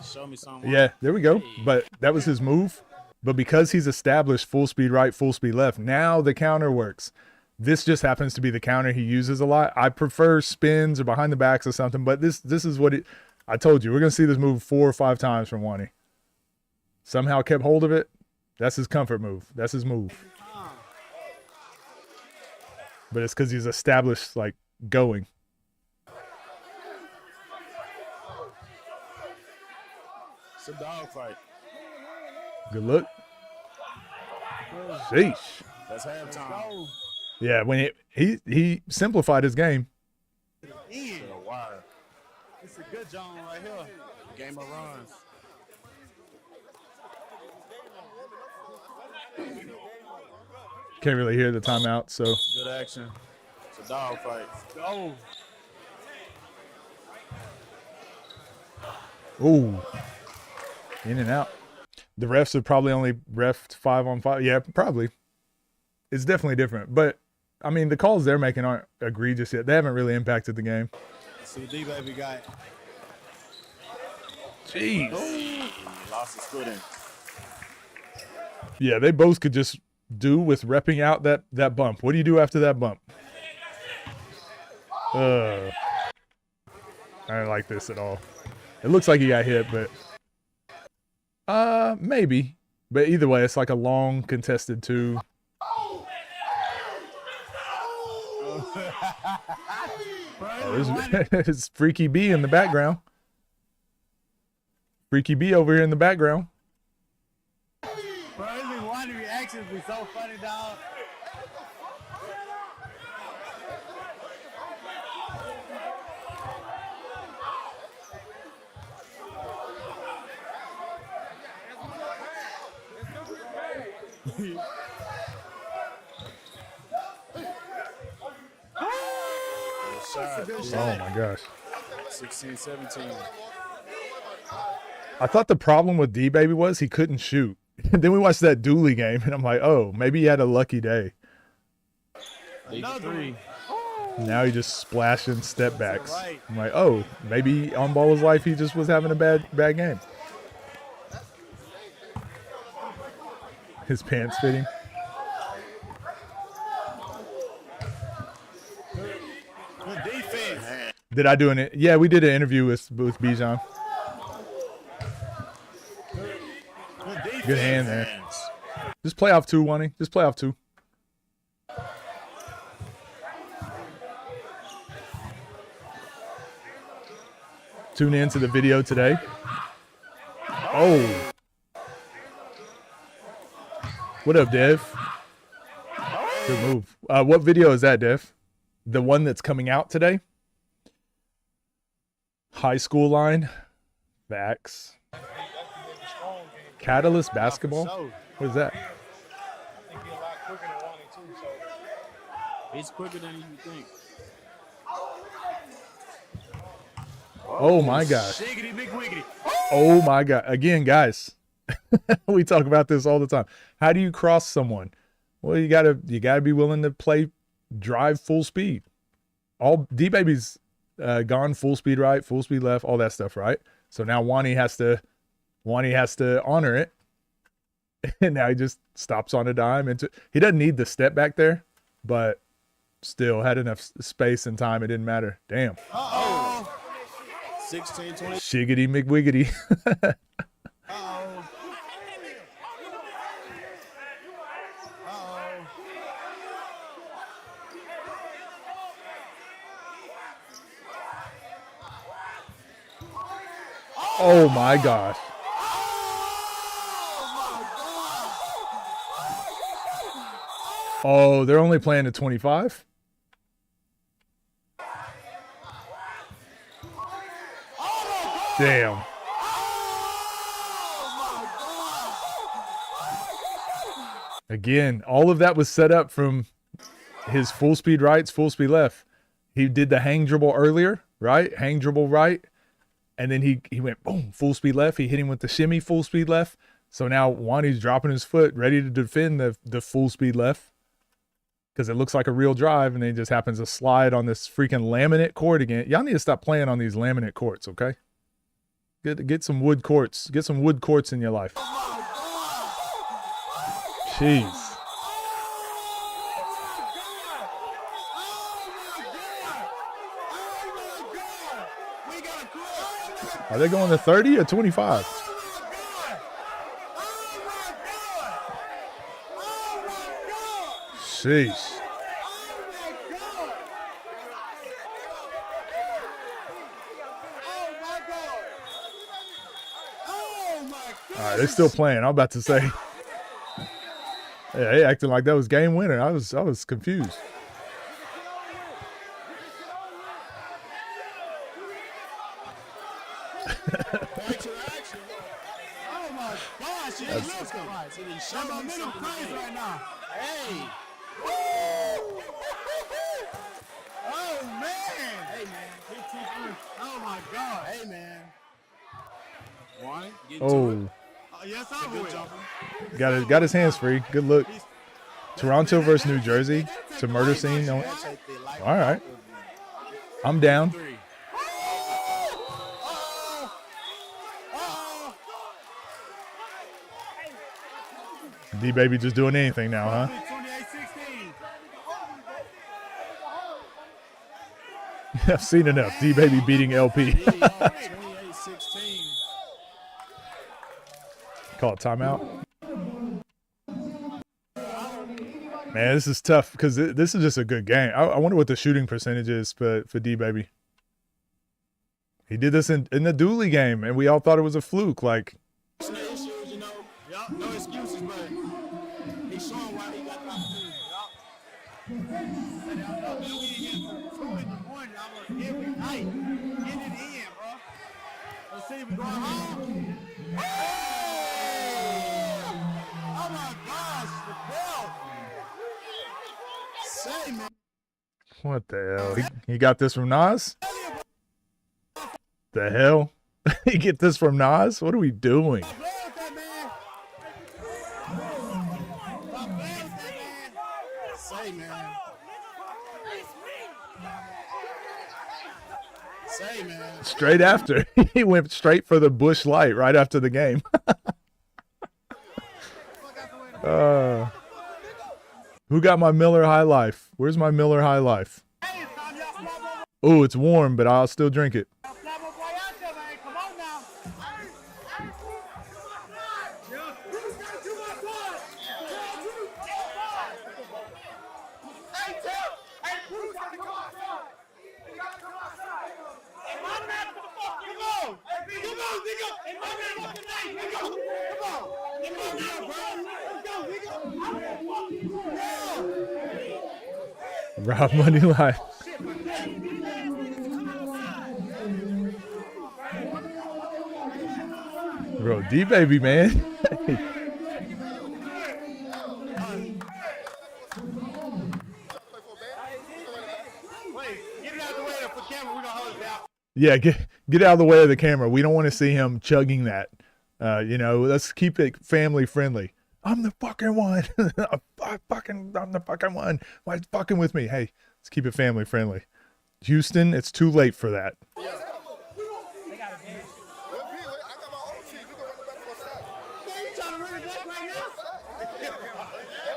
Speaker 6: Show me something.
Speaker 1: Yeah, there we go. But that was his move. But because he's established full speed right, full speed left, now the counter works. This just happens to be the counter he uses a lot. I prefer spins or behind the backs or something, but this is what I told you. We're going to see this move 4 or 5 times from Wanie. Somehow kept hold of it. That's his comfort move. That's his move. But it's because he's established, like, going.
Speaker 6: It's a dogfight.
Speaker 1: Good look. Sheesh.
Speaker 6: That's halftime.
Speaker 1: Yeah, when he simplified his game.
Speaker 6: To the wire.
Speaker 5: It's a good John right here.
Speaker 6: Game of runs.
Speaker 1: Can't really hear the timeout, so.
Speaker 6: Good action. It's a dogfight.
Speaker 5: Go.
Speaker 1: Ooh. In and out. The refs have probably only refed 5-on-5. Yeah, probably. It's definitely different. But, I mean, the calls they're making aren't egregious yet. They haven't really impacted the game.
Speaker 5: See, Deebaby got.
Speaker 1: Jeez.
Speaker 6: He lost his footing.
Speaker 1: Yeah, they both could just do with repping out that bump. What do you do after that bump? I don't like this at all. It looks like he got hit, but maybe. But either way, it's like a long contested 2. Oh, there's Freaky B in the background. Freaky B over here in the background.
Speaker 5: Bro, this Wanie reactions be so funny, dog.
Speaker 1: Oh my gosh.
Speaker 6: 16-17.
Speaker 1: I thought the problem with Deebaby was he couldn't shoot. Then we watched that Dooley game, and I'm like, oh, maybe he had a lucky day.
Speaker 6: Another 3.
Speaker 1: Now he just splashing step backs. I'm like, oh, maybe on ball his life he just was having a bad game. His pants fitting.
Speaker 5: Good defense.
Speaker 1: Did I do an? Yeah, we did an interview with Bijan.
Speaker 5: Good defense.
Speaker 1: Good hand there. Just play off 2, Wanie. Just play off 2. Tune in to the video today. Oh. What up, Dev? Good move. What video is that, Dev? The one that's coming out today? High school line? Facts. Catalyst basketball? What is that?
Speaker 5: He's quicker than you think.
Speaker 1: Oh my gosh.
Speaker 5: Shiggity, big wiggity.
Speaker 1: Oh my God. Again, guys, we talk about this all the time. How do you cross someone? Well, you gotta be willing to drive full speed. All Deebaby's gone full speed right, full speed left, all that stuff, right? So now Wanie has to honor it. And now he just stops on a dime. He doesn't need the step back there, but still had enough space and time. It didn't matter. Damn.
Speaker 5: 16, 20.
Speaker 1: Shiggity McWiggity. Oh my gosh. Oh, they're only playing to 25? Damn. Again, all of that was set up from his full speed rights, full speed left. He did the hang dribble earlier, right? Hang dribble right. And then he went, boom, full speed left. He hit him with the shimmy, full speed left. So now Wanie's dropping his foot, ready to defend the full speed left. Because it looks like a real drive, and then he just happens to slide on this freaking laminate court again. Y'all need to stop playing on these laminate courts, okay? Get some wood courts. Get some wood courts in your life. Jeez. Are they going to 30 or 25? Sheesh. All right, they're still playing. I'm about to say. Yeah, they acting like that was game winner. I was confused.
Speaker 5: Oh my gosh, he's Nesco. Right now. Hey. Oh man. Hey man. Oh my God. Hey man. Wanie, get to it. Yes, I will.
Speaker 1: Got his hands free. Good look. Toronto versus New Jersey. It's a murder scene. All right. I'm down. Deebaby just doing anything now, huh? I've seen enough. Deebaby beating LP. Call it timeout. Man, this is tough because this is just a good game. I wonder what the shooting percentage is for Deebaby. He did this in the Dooley game, and we all thought it was a fluke. Like,
Speaker 5: No excuses, but he's showing why he got the opportunity. Let's see if we're going home. Oh my gosh, the bell. Say, man.
Speaker 1: what the hell? He got this from Nas? The hell? He get this from Nas? What are we doing?
Speaker 5: Say, man. Say, man.
Speaker 1: Straight after. He went straight for the Bush Light right after the game. Who got my Miller High Life? Where's my Miller High Life? Oh, it's warm, but I'll still drink it. Rob Money Live. Bro, Deebaby, man.
Speaker 5: Get it out the way for camera. We're gonna hold it out.
Speaker 1: Yeah, get out of the way of the camera. We don't want to see him chugging that. You know, let's keep it family friendly. I'm the fucking one. I'm the fucking one. Why you fucking with me? Hey, let's keep it family friendly. Houston, it's too late for that.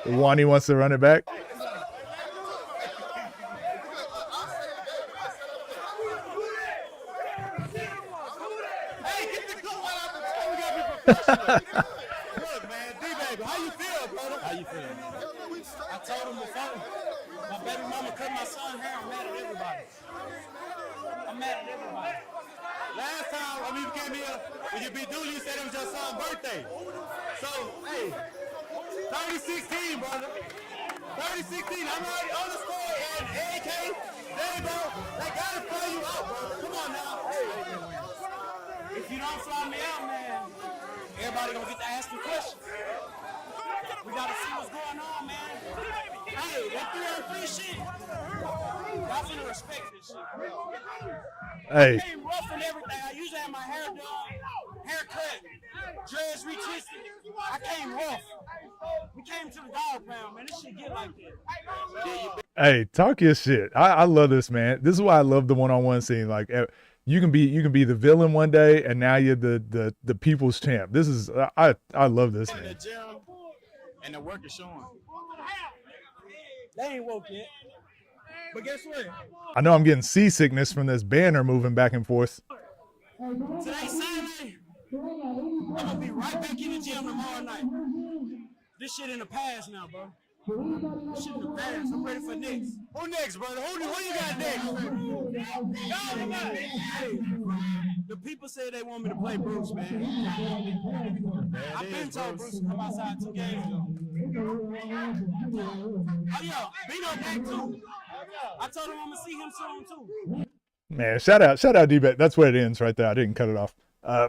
Speaker 1: Wanie wants to run it back.
Speaker 5: Look, man, Deebaby, how you feel, brother? How you feel? I told him before, my baby mama cut my son's hair. I'm mad at everybody. I'm mad at everybody. Last time when you came here, when you be doing, you said it was your son's birthday. So, hey, 30-16, brother. 30-16. I'm already on the score, and AK, there you go. They got to play you out, brother. Come on now. Hey, if you don't fly me out, man, everybody gonna get to ask you questions. We gotta see what's going on, man. Hey, that 3-on-3 shit, y'all finna respect this shit.
Speaker 1: Hey.
Speaker 5: I came rough and everything. I usually have my hair done, haircut, dreads retwisted. I came rough. We came to the dog pound, man. This shit get like that.
Speaker 1: Hey, talk your shit. I love this, man. This is why I love the one-on-one scene. Like, you can be the villain one day, and now you're the people's champ. This is I love this, man.
Speaker 5: And the work is showing. They ain't woke yet. But guess what?
Speaker 1: I know I'm getting seasickness from this banner moving back and forth.
Speaker 5: Today's Saturday. I'm gonna be right back in the gym tomorrow night. This shit in the past now, bro. This shit in the past. I'm ready for next. Who next, brother? Who you got next? Hey, the people say they want me to play Bruce, man. I've been told Bruce to come outside 2 games ago. Oh, yeah, Bino back too. I told him I'm gonna see him soon too.
Speaker 1: Man, shout out D-Bet. That's where it ends right there. I didn't cut it off.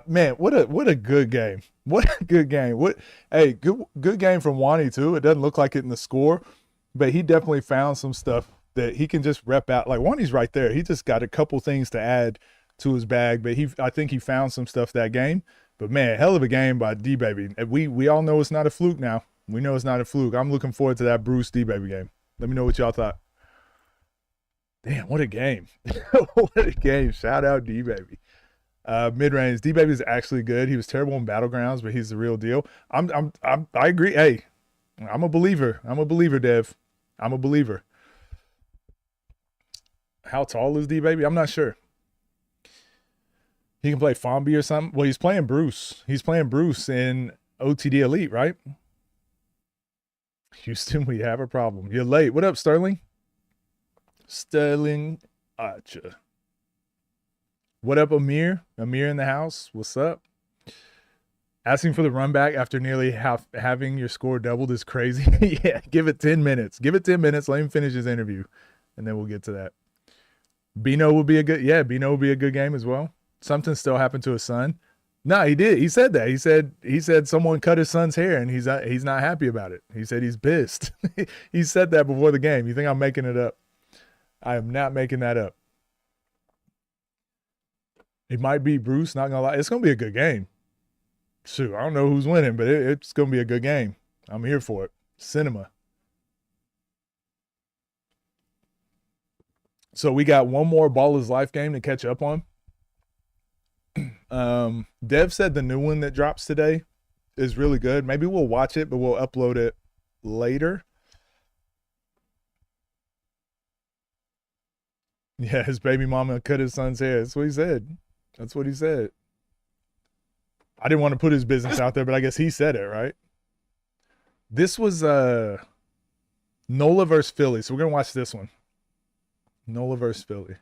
Speaker 1: Man, what a good game. What a good game. Hey, good game from Wanie too. It doesn't look like it in the score, but he definitely found some stuff that he can just rep out. Like, Wanie's right there. He just got a couple things to add to his bag, but I think he found some stuff that game. But man, hell of a game by Deebaby. We all know it's not a fluke now. We know it's not a fluke. I'm looking forward to that Bruce Deebaby game. Let me know what y'all thought. Damn, what a game. What a game. Shout out Deebaby. Mid-range, Deebaby is actually good. He was terrible in Battlegrounds, but he's the real deal. I agree. Hey, I'm a believer. Dev. I'm a believer. How tall is Deebaby? I'm not sure. He can play Fombi or something. Well, he's playing Bruce. He's playing Bruce in OTD Elite, right? Houston, we have a problem. You're late. What up, Sterling? Sterling Archer. What up, Amir? Amir in the house. What's up? Asking for the run back after nearly having your score doubled is crazy. Yeah, give it 10 minutes. Give it 10 minutes. Let him finish his interview, and then we'll get to that. Bino would be a good game as well. Something still happened to his son. No, he did. He said that. He said someone cut his son's hair, and he's not happy about it. He said he's pissed. He said that before the game. You think I'm making it up? I am not making that up. It might be Bruce, not gonna lie. It's gonna be a good game. Shoot, I don't know who's winning, but it's gonna be a good game. I'm here for it. Cinema. So we got one more Ball is Life game to catch up on. Dev said the new one that drops today is really good. Maybe we'll watch it, but we'll upload it later. Yeah, his baby mama cut his son's hair. That's what he said. That's what he said. I didn't want to put his business out there, but I guess he said it, right? This was Nola versus Philly. So we're going to watch this one. Nola versus Philly.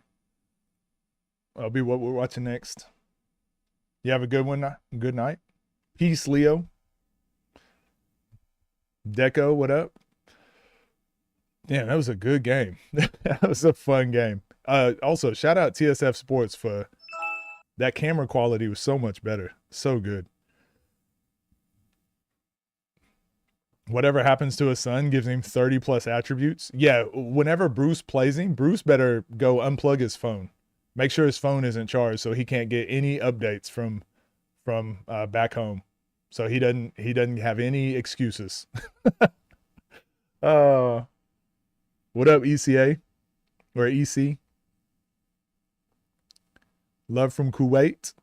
Speaker 1: That'll be what we're watching next. You have a good one. Good night. Peace, Leo. Deco, what up? Damn, that was a good game. That was a fun game. Also, shout out TSF Sports for that camera quality was so much better. So good. Whatever happens to his son gives him 30 plus attributes. Yeah, whenever Bruce plays him, Bruce better go unplug his phone. Make sure his phone isn't charged so he can't get any updates from back home. So he doesn't have any excuses. What up, ECA? Or EC? Love from Kuwait.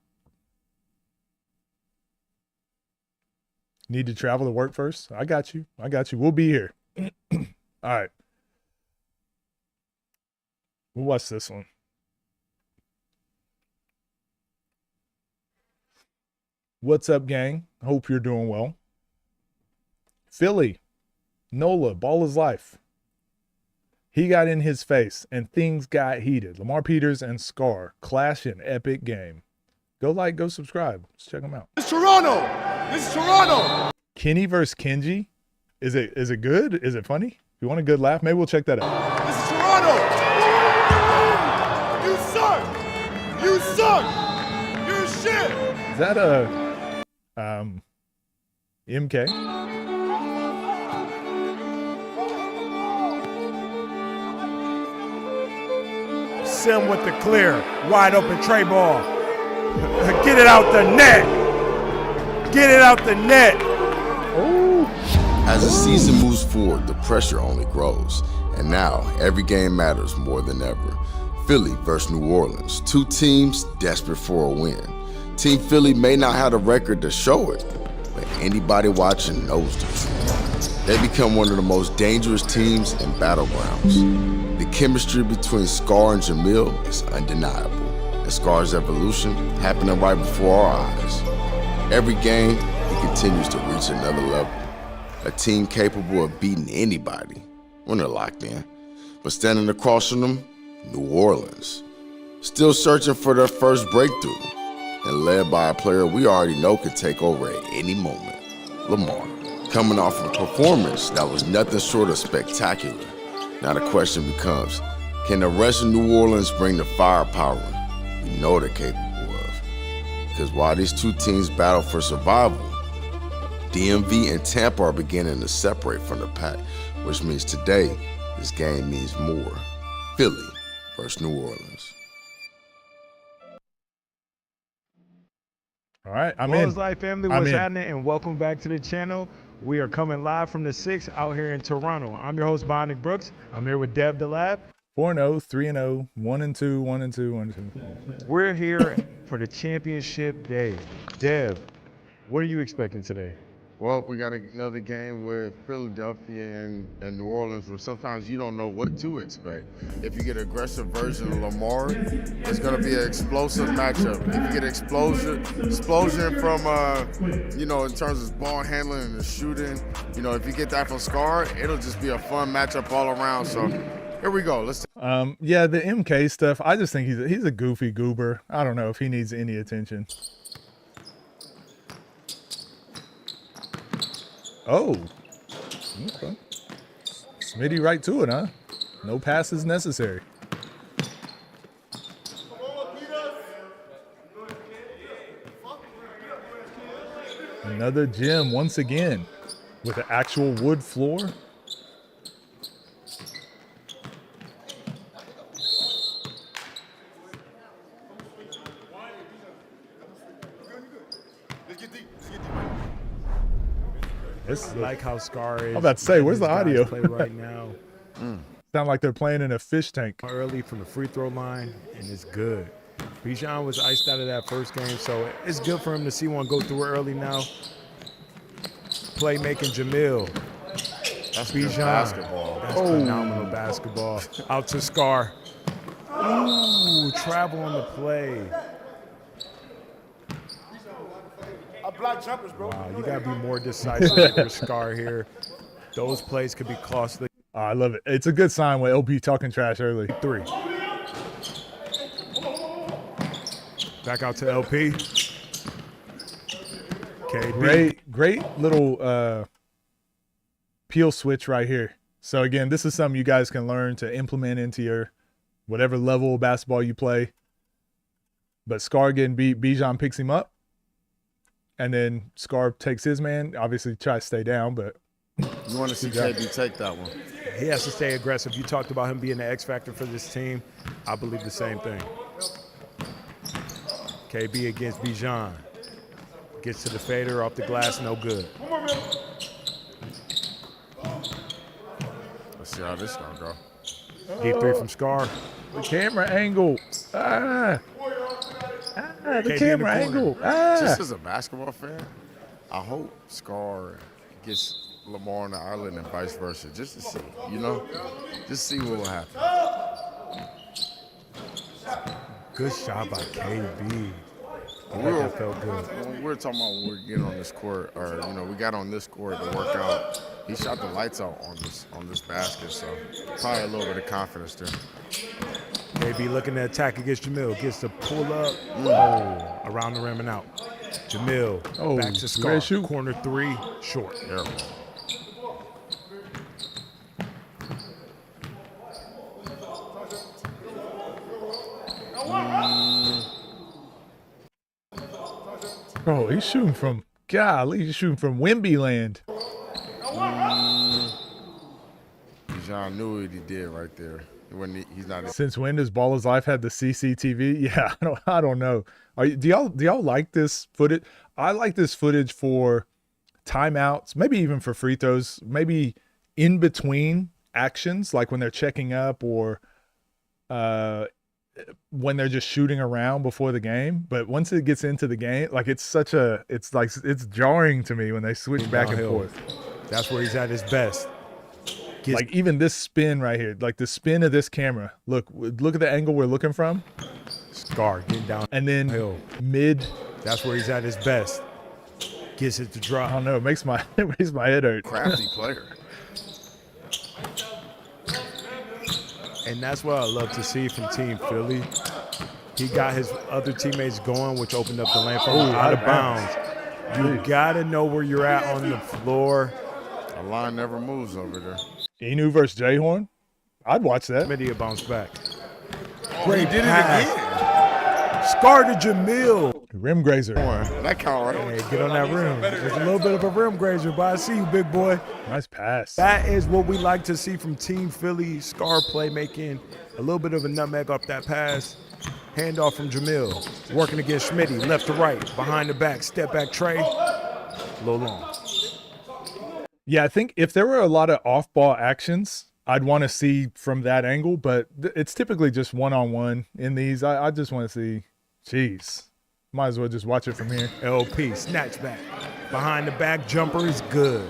Speaker 1: Need to travel to work first? I got you. We'll be here. All right. We'll watch this one. What's up, gang? Hope you're doing well. Philly. Nola, ball is life. He got in his face and things got heated. Lamar Peters and Scar clash in epic game. Go like, go subscribe. Let's check them out.
Speaker 7: It's Toronto.
Speaker 1: Kenny versus Kenji. Is it good? Is it funny? If you want a good laugh, maybe we'll check that out.
Speaker 7: This is Toronto. You suck. You're shit.
Speaker 1: Is that a MK?
Speaker 8: Sim with the clear, wide open Trey ball. Get it out the net. Get it out the net.
Speaker 1: Ooh.
Speaker 9: As the season moves forward, the pressure only grows. And now, every game matters more than ever. Philly versus New Orleans, two teams desperate for a win. Team Philly may not have the record to show it, but anybody watching knows the truth. They become one of the most dangerous teams in battlegrounds. The chemistry between Scar and Jamil is undeniable, and Scar's evolution happening right before our eyes. Every game, he continues to reach another level. A team capable of beating anybody when they're locked in. But standing across from them, New Orleans. Still searching for their first breakthrough, and led by a player we already know could take over at any moment, Lamar. Coming off a performance that was nothing short of spectacular. Now the question becomes, can the rest of New Orleans bring the firepower we know they're capable of? Because while these two teams battle for survival, DMV and Tampa are beginning to separate from the pack, which means today, this game means more. Philly versus New Orleans.
Speaker 1: All right, I'm
Speaker 8: Ball's
Speaker 1: in.
Speaker 8: Life family,
Speaker 1: I'm
Speaker 8: what's
Speaker 1: in.
Speaker 8: happening? And welcome back to the channel. We are coming live from the 6 out here in Toronto. I'm your host, Bonnie Brooks. I'm here with Dev the Lab.
Speaker 1: 4-0, 3-0, 1-2, 1-2, 1-2.
Speaker 8: We're here for the championship day. Dev, what are you expecting today?
Speaker 4: Well, we got another game with Philadelphia and New Orleans where sometimes you don't know what to expect. If you get an aggressive version of Lamar, it's going to be an explosive matchup. If you get explosion from, in terms of ball handling and the shooting, if you get that from Scar, it'll just be a fun matchup all around. So here we go. Let's.
Speaker 1: Yeah, the MK stuff. I just think he's a goofy goober. I don't know if he needs any attention. Oh, okay. Smitty right to it, huh? No passes necessary. Another gym once again with an actual wood floor.
Speaker 8: It's like how Scar is.
Speaker 1: I'm about to say, where's the audio?
Speaker 8: Play right now.
Speaker 1: Sound like they're playing in a fish tank.
Speaker 8: Early from the free throw line, and it's good. Bijan was iced out of that first game, so it's good for him to see one go through early now. Playmaking Jamil.
Speaker 4: That's
Speaker 8: Bijan.
Speaker 4: basketball.
Speaker 8: That's phenomenal basketball. Out to Scar. Ooh, travel on the play.
Speaker 7: Block jumpers, bro.
Speaker 8: Wow, you gotta be more decisive for Scar here. Those plays could be costly.
Speaker 1: Oh, I love it. It's a good sign when LP talking trash early.
Speaker 8: 3. Back out to LP. KD.
Speaker 1: Great little peel switch right here. So again, this is something you guys can learn to implement into your whatever level of basketball you play. But Scar getting beat, Bijan picks him up. And then Scar takes his man. Obviously tries to stay down, but
Speaker 4: You want to see KB take that one.
Speaker 8: He has to stay aggressive. You talked about him being the X factor for this team. I believe the same thing. KB against Bijan. Gets to the fader, off the glass, no good.
Speaker 4: Let's see how this gonna go.
Speaker 8: Deep three from Scar.
Speaker 1: the camera angle. The
Speaker 8: KD
Speaker 1: camera
Speaker 8: in the
Speaker 1: angle.
Speaker 4: Just as a basketball fan, I hope Scar gets Lamar on the island and vice versa, just to see, you know, just see what will happen.
Speaker 8: Good shot by KB.
Speaker 4: That
Speaker 8: felt good.
Speaker 4: When we were talking about when we were getting on this court, or you know, we got on this court to work out. He shot the lights out on this basket, so probably a little bit of confidence there.
Speaker 8: KB looking to attack against Jamil. Gets to pull up. Around the rim and out. Jamil back to Scar. Corner three, short.
Speaker 4: Yeah.
Speaker 1: Bro, he's shooting from, golly, he's shooting from Wemby land.
Speaker 4: Bijan knew what he did right there. He's not.
Speaker 1: Since when does Ball is Life had the CCTV? Yeah, I don't know. Do y'all like this footage? I like this footage for timeouts, maybe even for free throws, maybe in between actions, like when they're checking up or when they're just shooting around before the game. But once it gets into the game, like it's jarring to me when they switch back and forth.
Speaker 8: That's where he's at his best.
Speaker 1: Like even this spin right here, like the spin of this camera. Look at the angle we're looking from.
Speaker 8: Scar getting down.
Speaker 1: And then mid.
Speaker 8: That's where he's at his best. Gets it to drop.
Speaker 1: I don't know. It makes my head hurt.
Speaker 4: Crafty player.
Speaker 8: And that's what I love to see from Team Philly. He got his other teammates going, which opened up the lane for him out of bounds. You got to know where you're at on the floor.
Speaker 4: The line never moves over there.
Speaker 1: Inu versus J-Horn? I'd watch that.
Speaker 8: Media bounce back.
Speaker 4: Great, he did it again.
Speaker 8: Scar to Jamil.
Speaker 1: Rim grazer.
Speaker 4: That count, right?
Speaker 8: Hey, get on that rim. There's a little bit of a rim grazer, but I see you, big boy.
Speaker 1: Nice pass.
Speaker 8: That is what we like to see from Team Philly. Scar playmaking. A little bit of a nutmeg off that pass. Handoff from Jamil. Working against Schmitty. Left to right. Behind the back. Step back Trey. Low long.
Speaker 1: Yeah, I think if there were a lot of off-ball actions, I'd want to see from that angle, but it's typically just one-on-one in these. I just want to see, jeez, might as well just watch it from here.
Speaker 8: LP, snatch back. Behind the back jumper is good.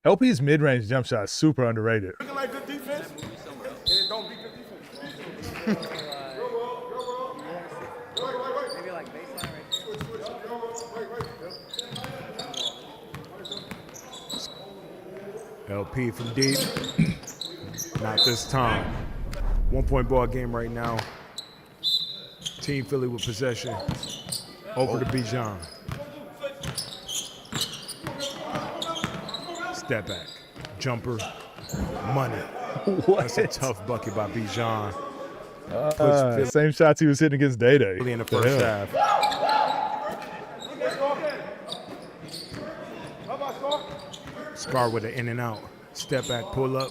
Speaker 1: LP's mid-range jump shot is super underrated.
Speaker 7: Looking like good defense, and it don't be good defense.
Speaker 8: LP from deep. Not this time. 1 point ball game right now. Team Philly with possession. Over to Bijan. Step back. Jumper. Money.
Speaker 1: What?
Speaker 8: That's a tough bucket by Bijan.
Speaker 1: Same shots he was hitting against Day-Day.
Speaker 8: In the first half. Scar with an in and out. Step back, pull up.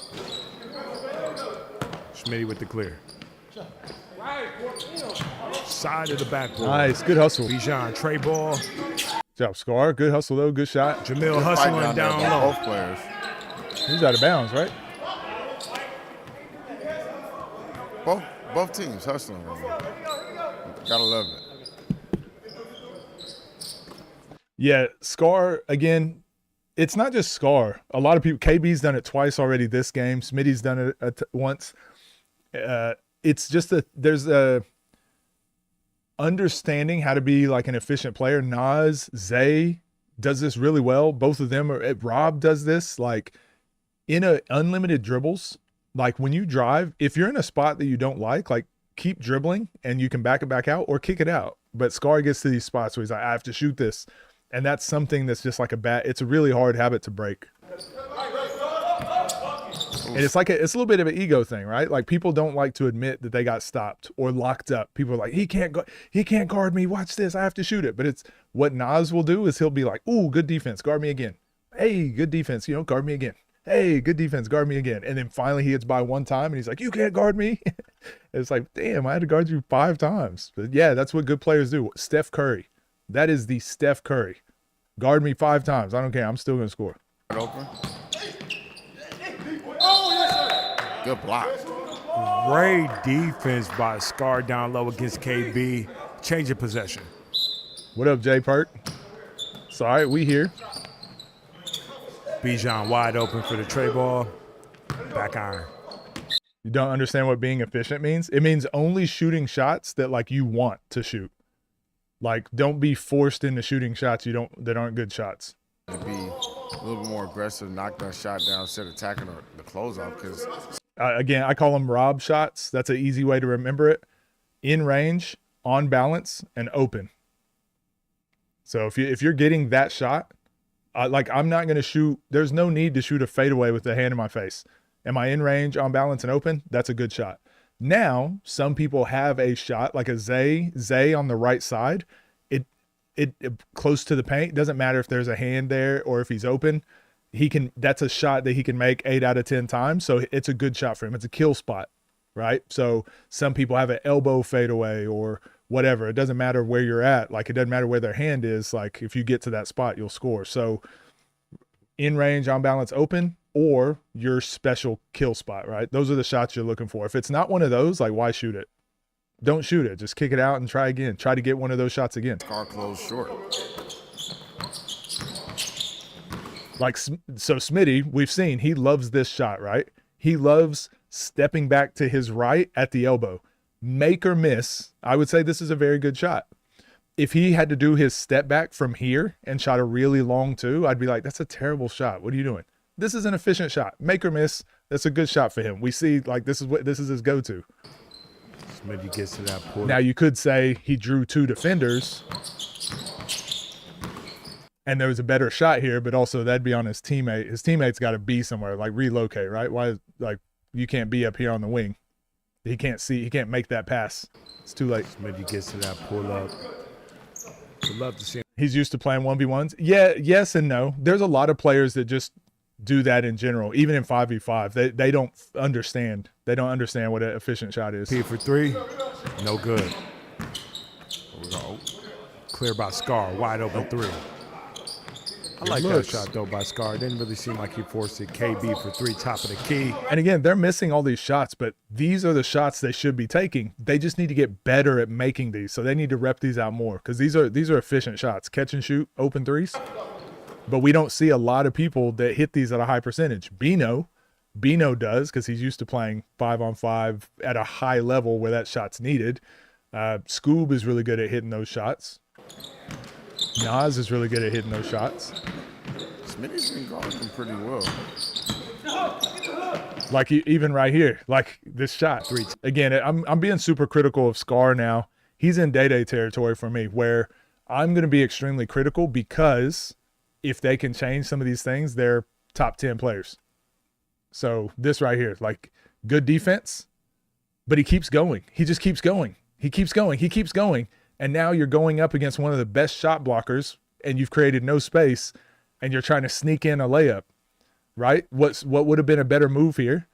Speaker 8: Schmitty with the clear. Side of the backboard.
Speaker 1: Nice, good hustle.
Speaker 8: Bijan, Trey ball.
Speaker 1: Good job, Scar. Good hustle, though. Good shot.
Speaker 8: Jamil hustling down low.
Speaker 4: Both players.
Speaker 1: He's out of bounds, right?
Speaker 4: Both teams hustling right now. Gotta love it.
Speaker 1: Yeah, Scar, again, it's not just Scar. A lot of people, KB's done it twice already this game. Smitty's done it once. It's just there's a understanding how to be like an efficient player. Nas, Zay does this really well. Both of them Rob does this like in a unlimited dribbles. Like when you drive, if you're in a spot that you don't like keep dribbling and you can back it back out or kick it out. But Scar gets to these spots where he's like, I have to shoot this. And that's something that's just like it's a really hard habit to break. And it's like it's a little bit of an ego thing, right? Like people don't like to admit that they got stopped or locked up. People are like, he can't guard me. Watch this. I have to shoot it. But it's what Nas will do is he'll be like, ooh, good defense. Guard me again. Hey, good defense. Guard me again. Hey, good defense. Guard me again. And then finally he gets by one time and he's like, you can't guard me. It's like, damn, I had to guard you 5 times. But yeah, that's what good players do. Steph Curry. That is the Steph Curry. Guard me 5 times. I don't care. I'm still going to score.
Speaker 4: Open. Good block.
Speaker 8: Great defense by Scar down low against KB. Change of possession.
Speaker 1: What up, Jay Perk? It's all right. We here.
Speaker 8: Bijan wide open for the tray ball. Back iron.
Speaker 1: You don't understand what being efficient means? It means only shooting shots that like you want to shoot. Like don't be forced into shooting shots that aren't good shots.
Speaker 4: To be a little bit more aggressive, knock that shot down instead of attacking the closeout. Because
Speaker 1: again, I call them rob shots. That's an easy way to remember it. In range, on balance, and open. So if you're getting that shot, like I'm not going to shoot. There's no need to shoot a fadeaway with the hand in my face. Am I in range, on balance, and open? That's a good shot. Now, some people have a shot like a Zay on the right side. It close to the paint. Doesn't matter if there's a hand there or if he's open. That's a shot that he can make 8 out of 10 times. So it's a good shot for him. It's a kill spot, right? So some people have an elbow fadeaway or whatever. It doesn't matter where you're at. Like it doesn't matter where their hand is. Like if you get to that spot, you'll score. So in range, on balance, open, or your special kill spot, right? Those are the shots you're looking for. If it's not one of those, like why shoot it? Don't shoot it. Just kick it out and try again. Try to get one of those shots again.
Speaker 4: Scar closed short.
Speaker 1: Like, so Smitty, we've seen, he loves this shot, right? He loves stepping back to his right at the elbow. Make or miss, I would say this is a very good shot. If he had to do his step back from here and shot a really long 2, I'd be like, that's a terrible shot. What are you doing? This is an efficient shot. Make or miss, that's a good shot for him. We see, like, this is his go-to.
Speaker 8: Smitty gets to that point.
Speaker 1: Now, you could say he drew 2 defenders and there was a better shot here, but also that'd be on his teammate. His teammate's got to be somewhere, like relocate, right? Why, like, you can't be up here on the wing. He can't make that pass. It's too late.
Speaker 8: Smitty gets to that pull up. Would love to see him.
Speaker 1: He's used to playing 1v1s. Yeah, yes and no. There's a lot of players that just do that in general, even in 5v5. They don't understand. They don't understand what an efficient shot is.
Speaker 8: P for 3, no good. Here we go. Clear by Scar, wide open 3. I like that shot though by Scar. It didn't really seem like he forced it. KB for 3, top of the key.
Speaker 1: And again, they're missing all these shots, but these are the shots they should be taking. They just need to get better at making these. So they need to rep these out more because these are efficient shots. Catch and shoot, open 3s. But we don't see a lot of people that hit these at a high percentage. Bino does because he's used to playing 5-on-5 at a high level where that shot's needed. Scoob is really good at hitting those shots. Nas is really good at hitting those shots.
Speaker 4: Smitty's been guarding them pretty well.
Speaker 1: Like even right here, like this shot. Again, I'm being super critical of Scar now. He's in day territory for me where I'm going to be extremely critical because if they can change some of these things, they're top 10 players. So this right here, like good defense, but he keeps going. He just keeps going. He keeps going. He keeps going. And now you're going up against one of the best shot blockers and you've created no space and you're trying to sneak in a layup, right? What would have been a better move here,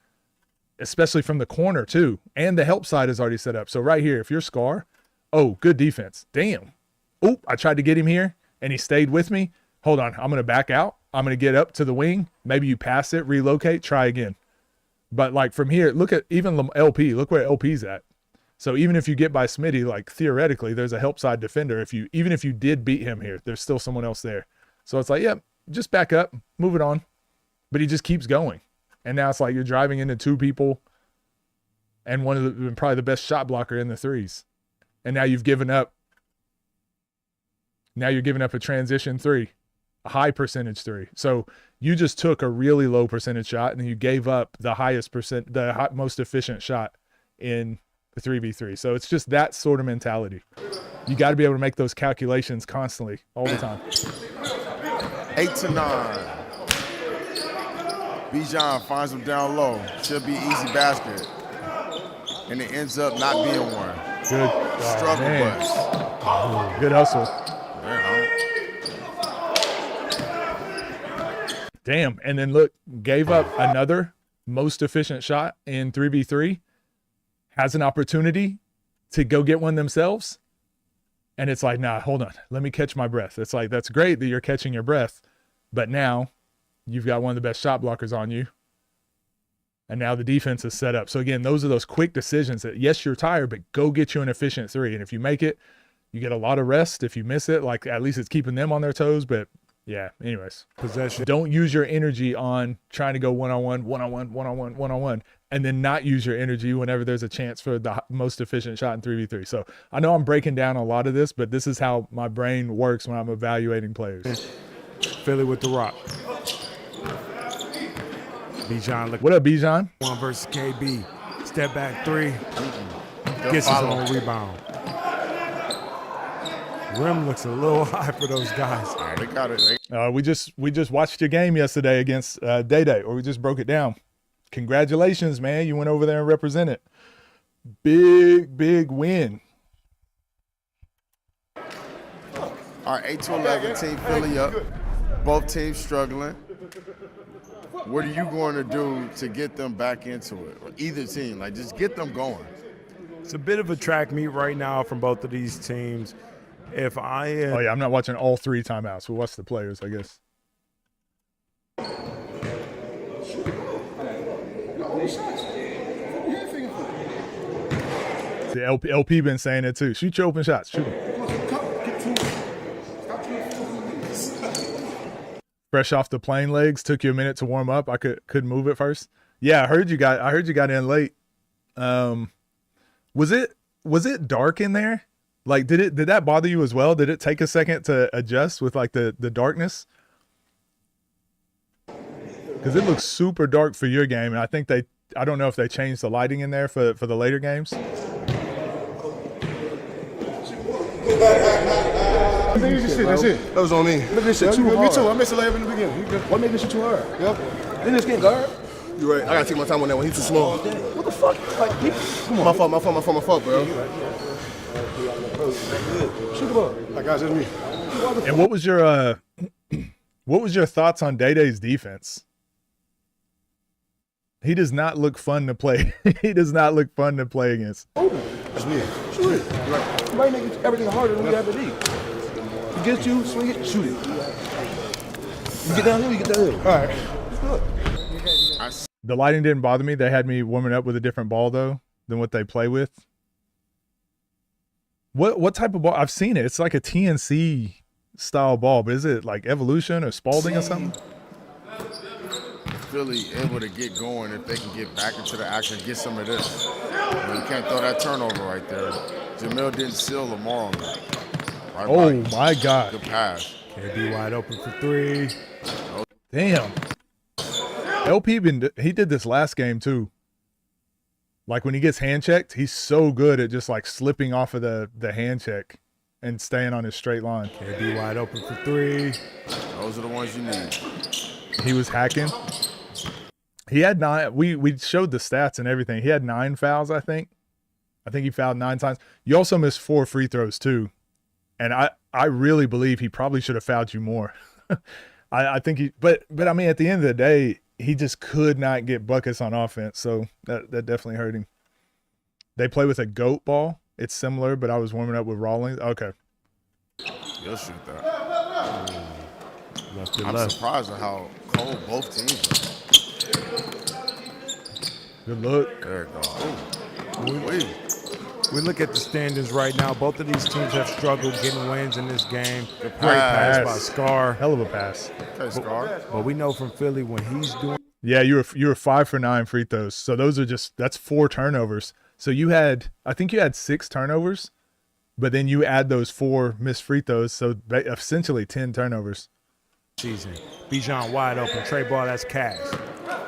Speaker 1: especially from the corner too. And the help side is already set up. So right here, if you're Scar, oh, good defense. Damn. Oh, I tried to get him here and he stayed with me. Hold on. I'm going to back out. I'm going to get up to the wing. Maybe you pass it, relocate, try again. But like from here, look at even LP. Look where LP's at. So even if you get by Smitty, like theoretically, there's a help side defender. Even if you did beat him here, there's still someone else there. So it's like, yeah, just back up, move it on. But he just keeps going. And now it's like you're driving into 2 people and probably the best shot blocker in the 3s. And now you've given up. Now you're giving up a transition 3, a high percentage 3. So you just took a really low percentage shot and you gave up the most efficient shot in the 3v3. So it's just that sort of mentality. You got to be able to make those calculations constantly, all the time.
Speaker 4: 8 to 9. Bijan finds him down low. Should be easy basket. And it ends up not being one.
Speaker 1: Good.
Speaker 4: Struggle bus.
Speaker 1: Good hustle.
Speaker 4: Yeah,
Speaker 1: Damn. And then look, gave up another most efficient shot in 3v3. Has an opportunity to go get one themselves. And it's like, nah, hold on. Let me catch my breath. It's like, that's great that you're catching your breath. But now you've got one of the best shot blockers on you. And now the defense is set up. So again, those are those quick decisions that, yes, you're tired, but go get you an efficient three. And if you make it, you get a lot of rest. If you miss it, like at least it's keeping them on their toes. But yeah, anyways.
Speaker 8: Possession.
Speaker 1: Don't use your energy on trying to go one-on-one, and then not use your energy whenever there's a chance for the most efficient shot in 3v3. So I know I'm breaking down a lot of this, but this is how my brain works when I'm evaluating players.
Speaker 8: Philly with the rock. Bijan, look.
Speaker 1: What up, Bijan?
Speaker 8: One versus KB. Step back three. Gets his own rebound. Rim looks a little high for those guys.
Speaker 4: All right, they got it.
Speaker 1: We just watched your game yesterday against Day Day, or we just broke it down. Congratulations, man. You went over there and represented. Big win.
Speaker 4: All right, 8-11 team Philly up. Both teams struggling. What are you going to do to get them back into it? Or either team, like just get them going.
Speaker 8: It's a bit of a track meet right now from both of these teams. If I
Speaker 1: Oh yeah, I'm not watching all three timeouts. We'll watch the players, I guess. See, LP been saying it too. Shoot your open shots. Shoot them. Fresh off the plane legs, took you a minute to warm up. I couldn't move at first. Yeah, I heard you got in late. Was it dark in there? Like, did that bother you as well? Did it take a second to adjust with like the darkness? Because it looks super dark for your game, and I think I don't know if they changed the lighting in there for the later games.
Speaker 10: That's it. That was on me. Look at this shit too hard. Me too. I missed the layup in the beginning. What made this shit too hard? Yep. Then this can't guard. You're right. I gotta take my time on that one. He's too small. What the fuck? Like, come on. My fault, bro. Shoot the ball. Like, guys, it's me.
Speaker 1: And what was your thoughts on Day Day's defense? He does not look fun to play. He does not look fun to play against.
Speaker 10: That's me. Shoot it. Right. You might make everything harder than we have to be. He gets you, swing it, shoot it. You get downhill, you get downhill. All right. Good.
Speaker 1: The lighting didn't bother me. They had me warming up with a different ball though than what they play with. What type of ball? I've seen it. It's like a TNC style ball, but is it like Evolution or Spalding or something?
Speaker 4: Philly able to get going if they can get back into the action, get some of this. You can't throw that turnover right there. Jamil didn't seal Lamar on that. Right,
Speaker 1: oh my God.
Speaker 4: Good pass.
Speaker 8: KB wide open for three.
Speaker 1: Damn. LP he did this last game too. Like when he gets hand checked, he's so good at just like slipping off of the hand check and staying on his straight line.
Speaker 8: KB wide open for three.
Speaker 4: Those are the ones you need.
Speaker 1: He was hacking. He had 9. We showed the stats and everything. He had 9 fouls, I think. I think he fouled 9 times. You also missed 4 free throws too. And I really believe he probably should have fouled you more. I think but I mean at the end of the day, he just could not get buckets on offense. So that definitely hurt him. They play with a goat ball. It's similar, but I was warming up with Rawlings. Okay.
Speaker 4: You'll shoot that. I'm surprised at how cold both teams are.
Speaker 1: Good look.
Speaker 4: There it goes.
Speaker 8: We look at the standings right now. Both of these teams have struggled getting wins in this game. Great pass by Scar.
Speaker 1: Hell of a pass.
Speaker 4: Okay, Scar.
Speaker 8: But we know from Philly when he's doing.
Speaker 1: Yeah, you were 5 for 9 free throws. So those are that's 4 turnovers. So I think you had 6 turnovers, but then you add those 4 missed free throws. So essentially 10 turnovers.
Speaker 8: Season. Bijan wide open. Trey ball, that's cash.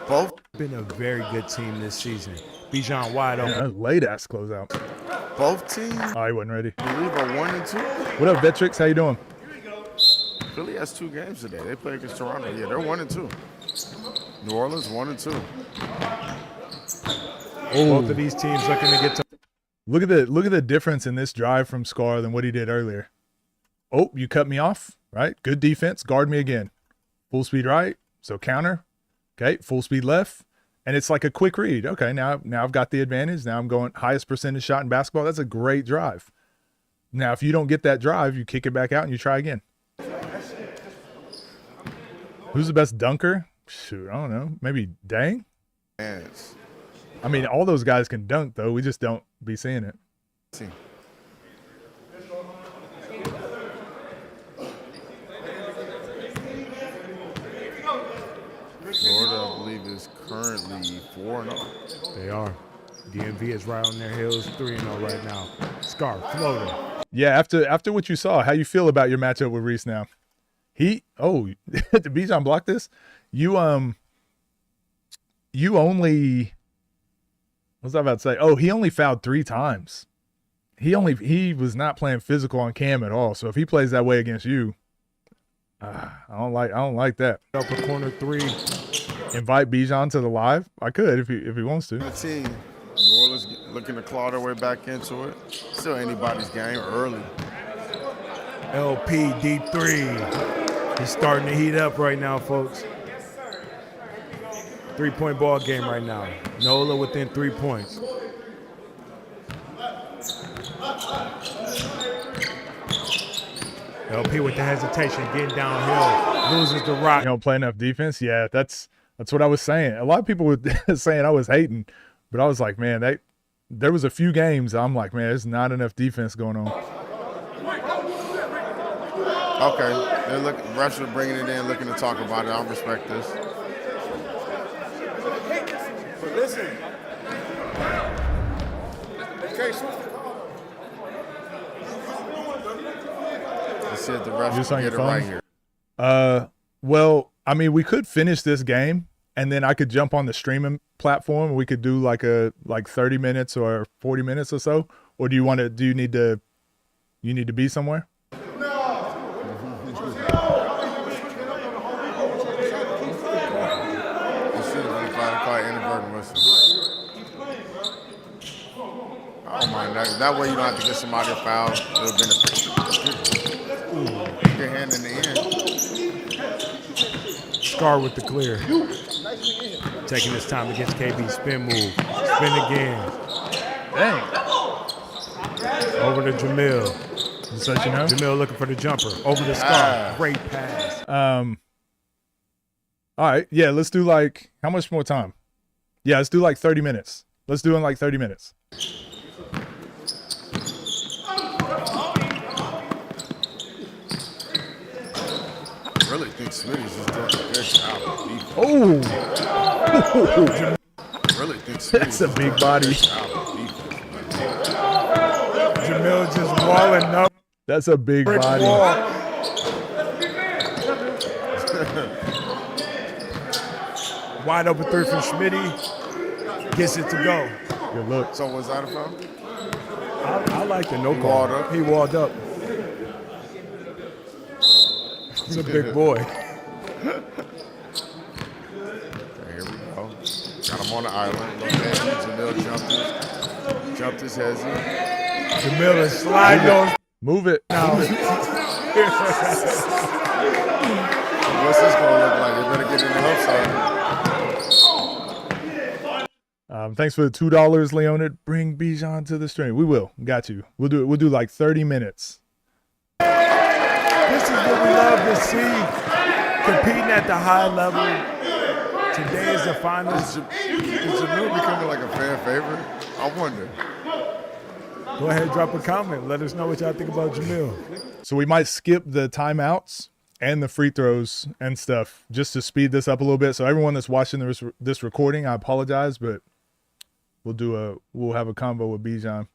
Speaker 4: Both
Speaker 8: been a very good team this season. Bijan wide open.
Speaker 1: Yeah, late ass closeout.
Speaker 4: Both teams.
Speaker 1: Oh, he wasn't ready.
Speaker 4: I believe are 1 and 2.
Speaker 1: What up, Vetrix? How you doing?
Speaker 4: Philly has 2 games today. They play against Toronto. Yeah, they're 1 and 2. New Orleans 1 and 2.
Speaker 8: Both of these teams looking to get to.
Speaker 1: Look at the difference in this drive from Scar than what he did earlier. Oh, you cut me off, right? Good defense. Guard me again. Full speed right. So counter. Okay, full speed left. And it's like a quick read. Okay, now I've got the advantage. Now I'm going highest percentage shot in basketball. That's a great drive. Now, if you don't get that drive, you kick it back out and you try again. Who's the best dunker? Shoot, I don't know. Maybe Dang?
Speaker 4: Yes.
Speaker 1: I mean, all those guys can dunk, though. We just don't be seeing it.
Speaker 4: Florida, I believe, is currently 4-0.
Speaker 8: They are. DMV is right on their heels, 3-0 right now. Scar, floater.
Speaker 1: Yeah, after what you saw, how you feel about your matchup with Reese now? Did Bijan block this? You only, what was I about to say? Oh, he only fouled 3 times. He was not playing physical on Cam at all. So if he plays that way against you, I don't like that.
Speaker 8: Upper corner 3.
Speaker 1: Invite Bijan to the live. I could if he wants to.
Speaker 4: The team, New Orleans looking to claw their way back into it. Still anybody's game early.
Speaker 8: LP D3. He's starting to heat up right now, folks. 3-point ball game right now. Nola within 3 points. LP with the hesitation, getting downhill, loses the rock.
Speaker 1: You don't play enough defense? Yeah, that's what I was saying. A lot of people were saying I was hating, but I was like, man, there was a few games I'm like, man, there's not enough defense going on.
Speaker 4: Okay, refs are bringing it in, looking to talk about it. I don't respect this.
Speaker 10: But listen. Okay,
Speaker 4: Let's see if the refs
Speaker 1: Just
Speaker 4: can
Speaker 1: on
Speaker 4: get
Speaker 1: your
Speaker 4: it right
Speaker 1: phone?
Speaker 4: here.
Speaker 1: Well, I mean, we could finish this game, and then I could jump on the streaming platform. We could do like 30 minutes or 40 minutes or so. Or do you need to be somewhere? I don't mind that. That way you don't have to get somebody a foul. It'll benefit you. Your hand in the end.
Speaker 8: Scar with the clear. Taking his time against KB. Spin move. Spin again.
Speaker 1: Dang.
Speaker 8: Over to Jamil.
Speaker 1: Just let you know.
Speaker 8: Jamil looking for the jumper. Over to Scar. Great pass.
Speaker 1: All right. Yeah, let's do how much more time? Yeah, let's do 30 minutes. Let's do it in 30 minutes.
Speaker 4: I really think Smitty's just doing a good job of defense.
Speaker 1: Oh!
Speaker 4: I really think
Speaker 1: That's a big body.
Speaker 8: Jamil just walling up.
Speaker 1: That's a big body.
Speaker 8: Wide open 3 from Schmitty. Gets it to go.
Speaker 1: Good look.
Speaker 4: So was that a foul?
Speaker 8: I like the no call. He walled up. He's a big boy.
Speaker 4: Okay, here we go. Got him on the island. Jamil jumped his head.
Speaker 8: Jamil is sliding on.
Speaker 1: Move it.
Speaker 4: What's this gonna look like? You better get in the help side.
Speaker 1: Thanks for the $2, Leonid. Bring Bijan to the stream. We will. Got you. We'll do it. We'll do 30 minutes.
Speaker 8: This is what we love to see. Competing at the high level. Today is the finals.
Speaker 4: Is Jamil becoming like a fan favorite? I wonder.
Speaker 8: Go ahead, drop a comment. Let us know what y'all think about Jamil.
Speaker 1: So we might skip the timeouts and the free throws and stuff just to speed this up a little bit. So everyone that's watching this recording, I apologize, but we'll have a combo with Bijan.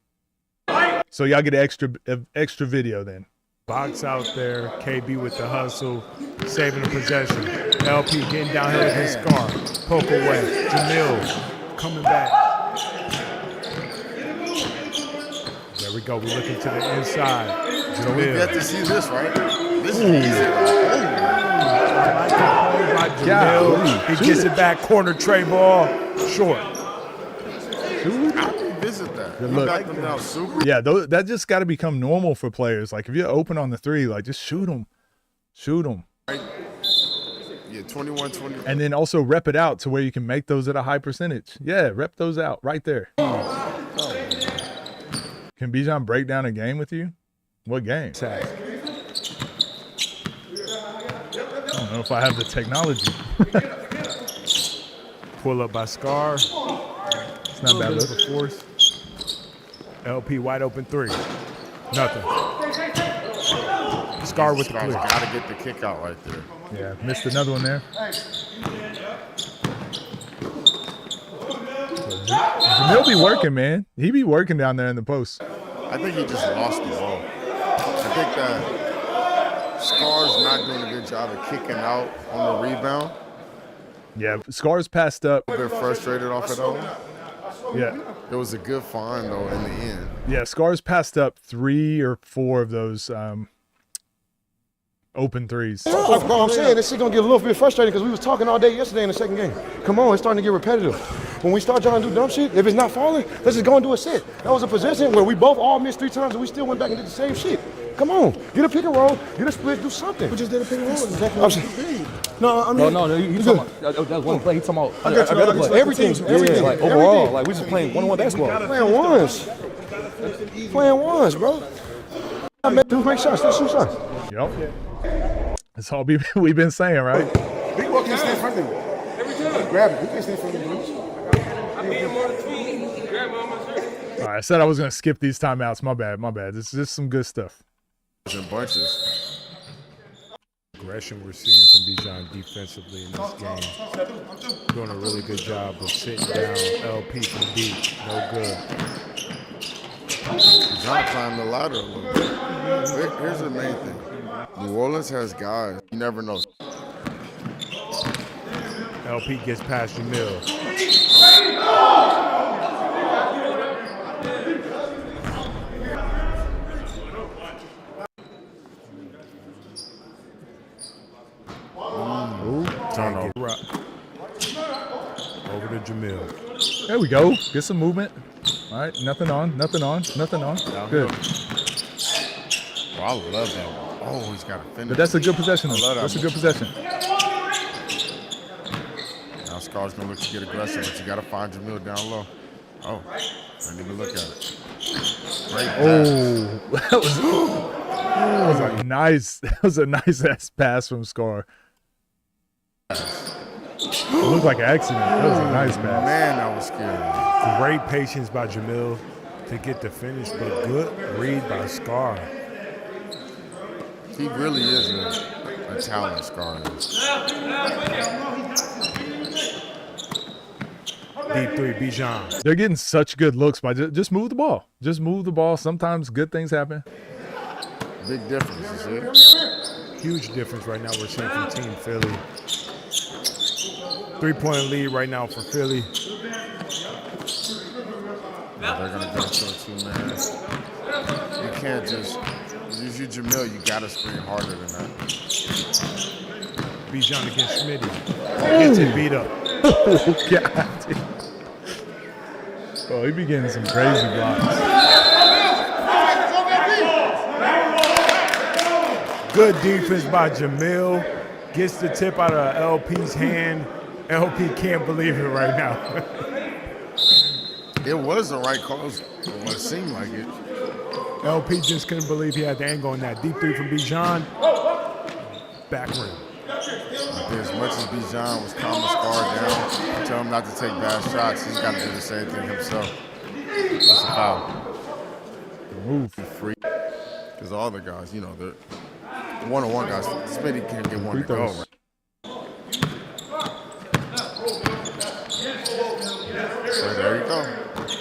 Speaker 1: So y'all get an extra video then.
Speaker 8: Box out there, KB with the hustle, saving the possession. LP getting downhill against Scar. Poke away. Jamil coming back. There we go. We're looking to the inside.
Speaker 4: So we get to see this, right? This is easy.
Speaker 8: I like that play. by Jamil. He gets it back, corner Trey ball, short.
Speaker 4: I revisit that.
Speaker 1: Good
Speaker 4: You
Speaker 1: look.
Speaker 4: back them down super.
Speaker 1: Yeah, that just got to become normal for players. Like if you're open on the three, like just shoot them. Shoot them.
Speaker 4: Yeah, 21, 20.
Speaker 1: And then also rep it out to where you can make those at a high percentage. Yeah, rep those out right there. Can Bijan break down a game with you? What game?
Speaker 8: Tag.
Speaker 1: I don't know if I have the technology.
Speaker 8: Pull up by Scar.
Speaker 1: It's not bad look.
Speaker 8: Force. LP wide open three. Nothing. Scar with the
Speaker 4: Scar's
Speaker 8: clear.
Speaker 4: got to get the kick out right there.
Speaker 1: Yeah, missed another one there. Jamil be working, man. He be working down there in the post.
Speaker 4: I think he just lost the ball. I think that Scar's not doing a good job of kicking out on the rebound.
Speaker 1: Yeah, Scar's passed up.
Speaker 4: A bit frustrated off of that one.
Speaker 1: Yeah.
Speaker 4: It was a good find, though, in the end.
Speaker 1: Yeah, Scar's passed up 3 or 4 of those open threes.
Speaker 10: Bro, I'm saying this shit gonna get a little bit frustrating because we was talking all day yesterday in the second game. Come on, it's starting to get repetitive. When we start trying to do dumb shit, if it's not falling, let's just go and do a set. That was a possession where we both all missed 3 times and we still went back and did the same shit. Come on, get a pick and roll, get a split, do something. We just did a pick and roll. Exactly. No, I mean,
Speaker 7: No, you talking about that's one play. He talking about
Speaker 10: I got you. Everything.
Speaker 7: Yeah, like overall, like we just playing one-on-one basketball.
Speaker 10: Playing ones. Playing ones, bro. Make shots. Let's shoot shots.
Speaker 1: Yep. That's all we've been saying, right?
Speaker 10: Big boy can't stand in front of him. Grab it. He can't stand in front of him.
Speaker 1: All right, I said I was going to skip these timeouts. My bad. This is just some good stuff.
Speaker 4: In bunches.
Speaker 8: Aggression we're seeing from Bijan defensively in this game. Doing a really good job of sitting down LP from deep. No good.
Speaker 4: John climbed the ladder a little bit. Here's the main thing. New Orleans has guys. You never know.
Speaker 8: LP gets past Jamil.
Speaker 4: Turnover.
Speaker 8: Over to Jamil.
Speaker 1: There we go. Get some movement. All right, nothing on. Good.
Speaker 4: Oh, I love that one. Oh, he's got to finish.
Speaker 1: But that's a good possession. That's a good possession.
Speaker 4: Now Scar's going to look to get aggressive, but you got to find Jamil down low. Oh, I didn't even look at it. Great pass.
Speaker 1: That was a nice ass pass from Scar. It looked like an accident. That was a nice pass.
Speaker 4: Man, that was scary.
Speaker 8: Great patience by Jamil to get the finish, but good read by Scar.
Speaker 4: He really is a talent, Scar is.
Speaker 8: Deep three, Bijan.
Speaker 1: They're getting such good looks by just move the ball. Just move the ball. Sometimes good things happen.
Speaker 4: Big difference, is it?
Speaker 8: Huge difference right now we're seeing from Team Philly. 3-point lead right now for Philly.
Speaker 4: They're going to go to a two-man. You can't just use your Jamil. You got to screen harder than that.
Speaker 8: Bijan against Schmitty. Gets it beat up.
Speaker 1: Oh, God. Oh, he be getting some crazy blocks.
Speaker 8: Good defense by Jamil. Gets the tip out of LP's hand. LP can't believe it right now.
Speaker 4: It was the right call. It seemed like it.
Speaker 8: LP just couldn't believe he had the angle on that. Deep three from Bijan. Back rim.
Speaker 4: As much as Bijan was calming Scar down, tell him not to take bad shots, he's got to do the same thing himself. That's a foul.
Speaker 1: Move.
Speaker 4: Free. Because all the guys, you know, they're one-on-one guys. Smitty can't get one to go. Right? So there you go.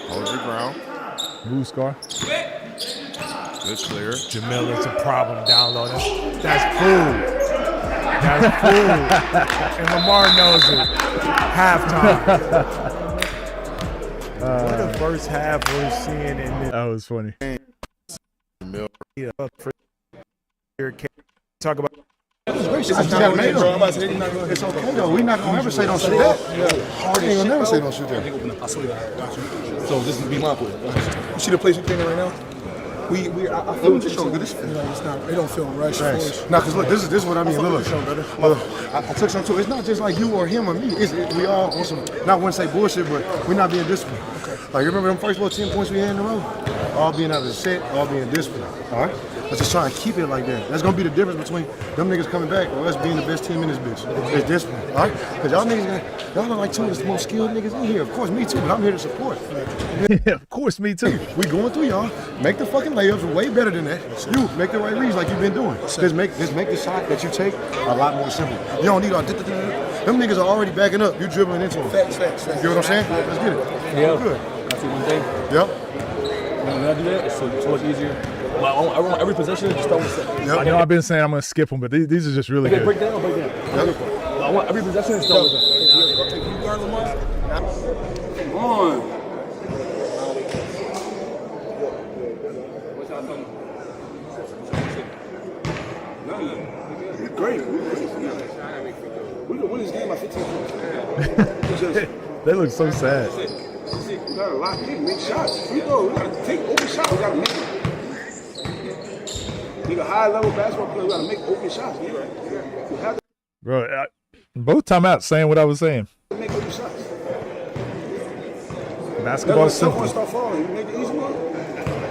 Speaker 4: Hold your ground.
Speaker 1: Move, Scar.
Speaker 4: Good clear.
Speaker 8: Jamil is a problem down low. That's food. That's food. And Lamar knows it. Halftime. What the first half we're seeing in this.
Speaker 1: That was funny.
Speaker 8: Talk about
Speaker 10: It's okay, though. We're not going to ever say don't shoot that. We ain't going to never say don't shoot that.
Speaker 5: I swear to God. Got you. So this is be my play. You see the place we came in right now? I feel
Speaker 10: This show good.
Speaker 5: it's not. It don't feel rushed.
Speaker 10: Nah, because look, this is what I mean. Look, I took some too. It's not just like you or him or me. We all on some, not want to say bullshit, but we're not being disciplined. Okay. Like, you remember them first 10 points we had in a row? All being out of the set, all being disciplined. All right? Let's just try and keep it like that. That's going to be the difference between them niggas coming back or us being the best team in this bitch. It's discipline. All right? Because y'all niggas, y'all are like two of the most skilled niggas in here. Of course, me too, but I'm here to support.
Speaker 1: Yeah, of course, me too.
Speaker 10: We going through y'all. Make the fucking layups way better than that. You make the right reads like you've been doing. Just make the shot that you take a lot more simple. You don't need all them niggas are already backing up. You dribbling into them.
Speaker 5: Facts.
Speaker 10: You know what I'm saying? Let's get it.
Speaker 5: Yeah.
Speaker 10: Good.
Speaker 5: I see one thing.
Speaker 10: Yep.
Speaker 5: When I do that, it's so much easier. I want every possession just start with set.
Speaker 1: Yep. I know I've been saying I'm going to skip them, but these are just really good.
Speaker 5: Break down. Yep. I want every possession to start with set. You guard Lamar? Come on.
Speaker 10: We're great. We can win this game by 15 points.
Speaker 1: They look so sad.
Speaker 10: We gotta lock in, make shots. Free throw. We gotta take open shots. We gotta make them. Nigga, high level basketball player, we gotta make open shots. We have to
Speaker 1: Bro, both timeouts saying what I was saying.
Speaker 10: make open shots.
Speaker 1: Basketball is simple.
Speaker 10: Start falling. You make the easy one.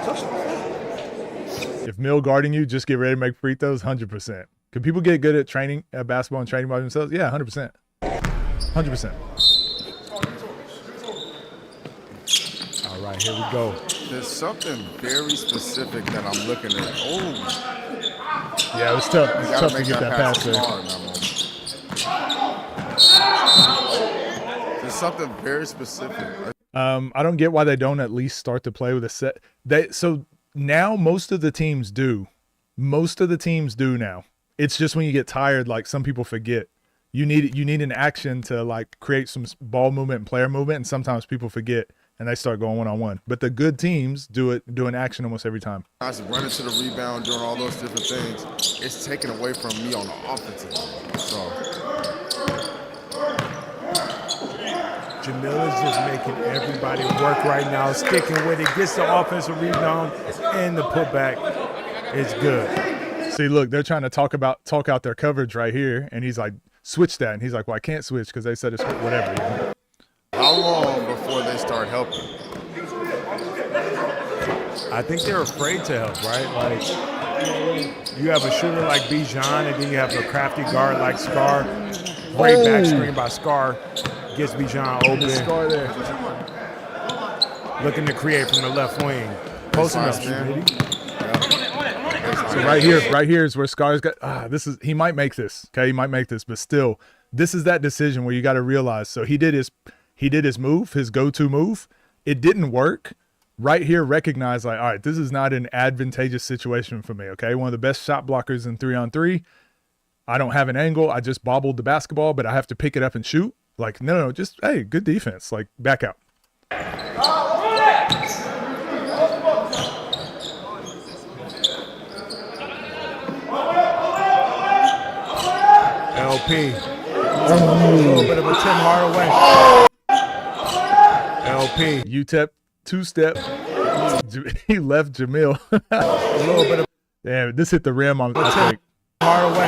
Speaker 10: Touchdown.
Speaker 1: If Mill guarding you, just get ready to make free throws, 100%. Can people get good at training, at basketball and training by themselves? Yeah, 100%. 100%. All right, here we go.
Speaker 4: There's something very specific that I'm looking at. Oh,
Speaker 1: Yeah, it was tough. It was tough to get that pass there.
Speaker 4: There's something very specific.
Speaker 1: I don't get why they don't at least start to play with a set. So now most of the teams do. Most of the teams do now. It's just when you get tired, like some people forget. You need an action to like create some ball movement and player movement, and sometimes people forget and they start going one-on-one. But the good teams do an action almost every time.
Speaker 4: I was running to the rebound, doing all those different things. It's taken away from me on the offensive end. So
Speaker 8: Jamil is just making everybody work right now, sticking with it, gets the offensive rebound, and the putback is good.
Speaker 1: See, look, they're trying to talk out their coverage right here, and he's like, switch that. And he's like, well, I can't switch because they said it's whatever. You know?
Speaker 4: how long before they start helping?
Speaker 8: I think they're afraid to help, right? Like, you have a shooter like Bijan, and then you have a crafty guard like Scar. Great back screen by Scar. Gets Bijan open.
Speaker 1: Scar there.
Speaker 8: Looking to create from the left wing. Posting up,
Speaker 1: So right here is where Scar's got. He might make this. Okay, he might make this, but still, this is that decision where you got to realize. So he did his move, his go-to move. It didn't work. Right here, recognize like, all right, this is not an advantageous situation for me. Okay, one of the best shot blockers in 3-on-3. I don't have an angle. I just bobbled the basketball, but I have to pick it up and shoot. Like, no, just hey, good defense. Like, back out.
Speaker 8: LP. A little bit of a Tim Hardaway. LP.
Speaker 1: UTEP two-step. He left Jamil.
Speaker 8: A little bit of
Speaker 1: Damn, this hit the rim on I think.
Speaker 8: Hardaway.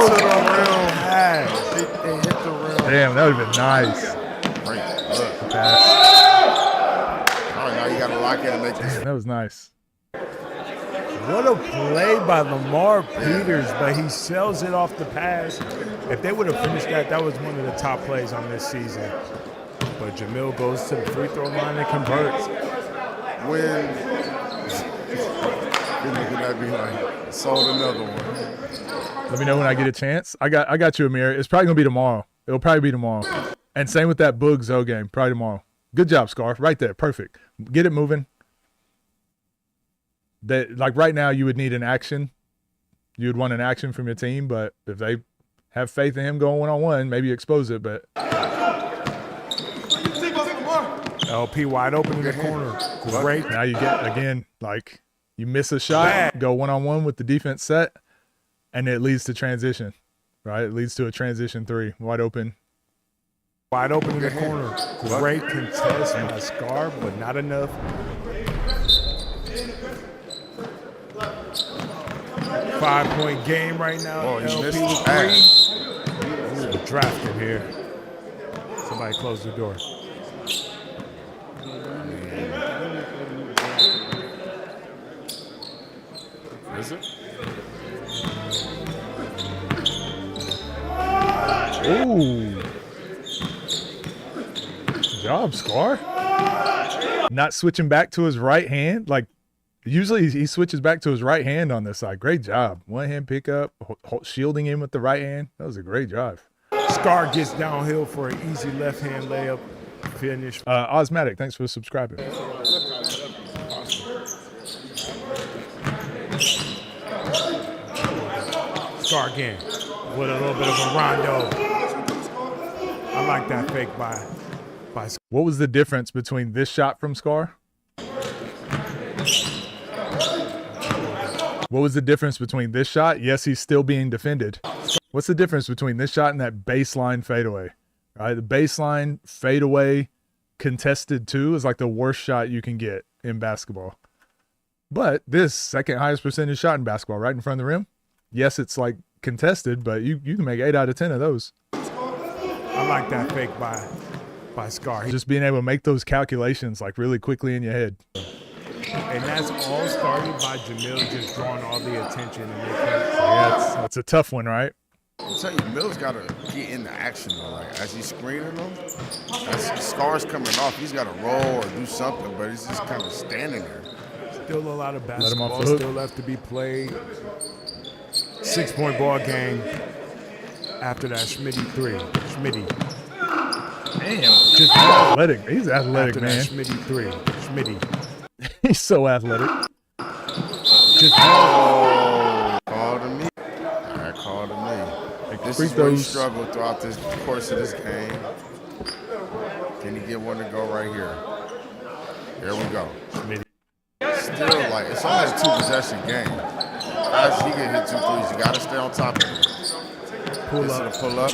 Speaker 4: To the rim. They hit the rim.
Speaker 1: Damn, that would have been nice.
Speaker 4: Great. Look.
Speaker 1: Pass.
Speaker 4: All right, now you got to lock in and make this.
Speaker 1: That was nice.
Speaker 8: What a play by Lamar Peters, but he sells it off the pass. If they would have finished that, that was one of the top plays on this season. But Jamil goes to the free throw line and converts.
Speaker 4: When you're looking at me like, sold another one.
Speaker 1: Let me know when I get a chance. I got you, Amir. It's probably gonna be tomorrow. It'll probably be tomorrow. And same with that Boog Zoe game. Probably tomorrow. Good job, Scarf. Right there. Perfect. Get it moving. That like right now you would need an action. You would want an action from your team, but if they have faith in him going one-on-one, maybe expose it. But
Speaker 8: LP wide open in the corner. Great.
Speaker 1: now you get again like you miss a shot, go one-on-one with the defense set, and it leads to transition, right? It leads to a transition three, wide open.
Speaker 8: Wide open in the corner. Great contest by Scar, but not enough. 5-point game right now.
Speaker 4: Oh, he
Speaker 8: LP
Speaker 4: missed
Speaker 8: with
Speaker 4: the
Speaker 8: 3. Ooh, drafted here. Somebody close the door.
Speaker 4: Is it?
Speaker 1: Ooh. Good job, Scar. Not switching back to his right hand. Like, usually he switches back to his right hand on this side. Great job. One hand pickup, shielding him with the right hand. That was a great drive.
Speaker 8: Scar gets downhill for an easy left hand layup finish.
Speaker 1: Osmatic, thanks for subscribing.
Speaker 8: Scar again with a little bit of a rondo. I like that fake by Scar.
Speaker 1: What was the difference between this shot from Scar? What was the difference between this shot? Yes, he's still being defended. What's the difference between this shot and that baseline fadeaway? Right, the baseline fadeaway contested 2 is like the worst shot you can get in basketball. But this second highest percentage shot in basketball, right in front of the rim. Yes, it's like contested, but you can make 8 out of 10 of those.
Speaker 8: I like that fake by Scar.
Speaker 1: Just being able to make those calculations like really quickly in your head.
Speaker 8: And that's all started by Jamil just drawing all the attention. And
Speaker 1: yeah, it's a tough one, right?
Speaker 4: I'm telling you, Mills got to get into action though. Like as he's screening them, as Scar's coming off, he's got to roll or do something, but he's just kind of standing there.
Speaker 8: Still a lot of basketball still left to be played. 6-point ball game after that Schmitty 3. Schmitty.
Speaker 1: Damn, just athletic. He's athletic,
Speaker 8: after
Speaker 1: man.
Speaker 8: That Schmitty 3. Schmitty.
Speaker 1: He's so athletic.
Speaker 8: Just
Speaker 4: call to me. All right, call to me. This is where he struggled throughout this course of this game. Can he get one to go right here? There we go. Still, like, it's only a 2-possession game. As he can hit 2 threes, you got to stay on top of it.
Speaker 8: Pull up.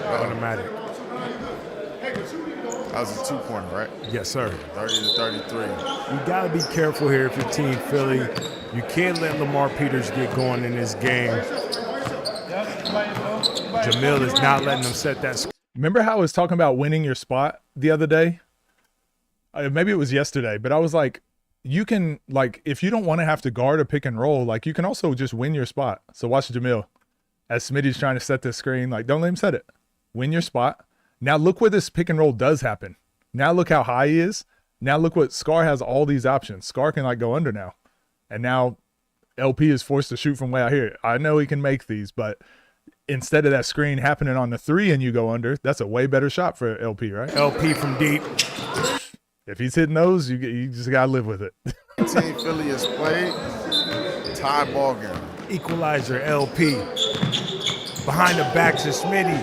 Speaker 4: Automatic. That was a 2-pointer, right?
Speaker 8: Yes, sir.
Speaker 4: 30 to 33.
Speaker 8: You got to be careful here if you're Team Philly. You can't let Lamar Peters get going in this game. Jamil is not letting them set that score.
Speaker 1: Remember how I was talking about winning your spot the other day? Maybe it was yesterday, but I was like, you can, like, if you don't want to have to guard a pick and roll, like, you can also just win your spot. So watch Jamil. As Smitty's trying to set this screen, like, don't let him set it. Win your spot. Now look where this pick and roll does happen. Now look how high he is. Now look what Scar has all these options. Scar can like go under now. And now LP is forced to shoot from way out here. I know he can make these, but instead of that screen happening on the 3 and you go under, that's a way better shot for LP, right?
Speaker 8: LP from deep.
Speaker 1: If he's hitting those, you just got to live with it.
Speaker 4: Team Philly has played. Tie ball game.
Speaker 8: Equalizer LP. Behind the backs of Smitty.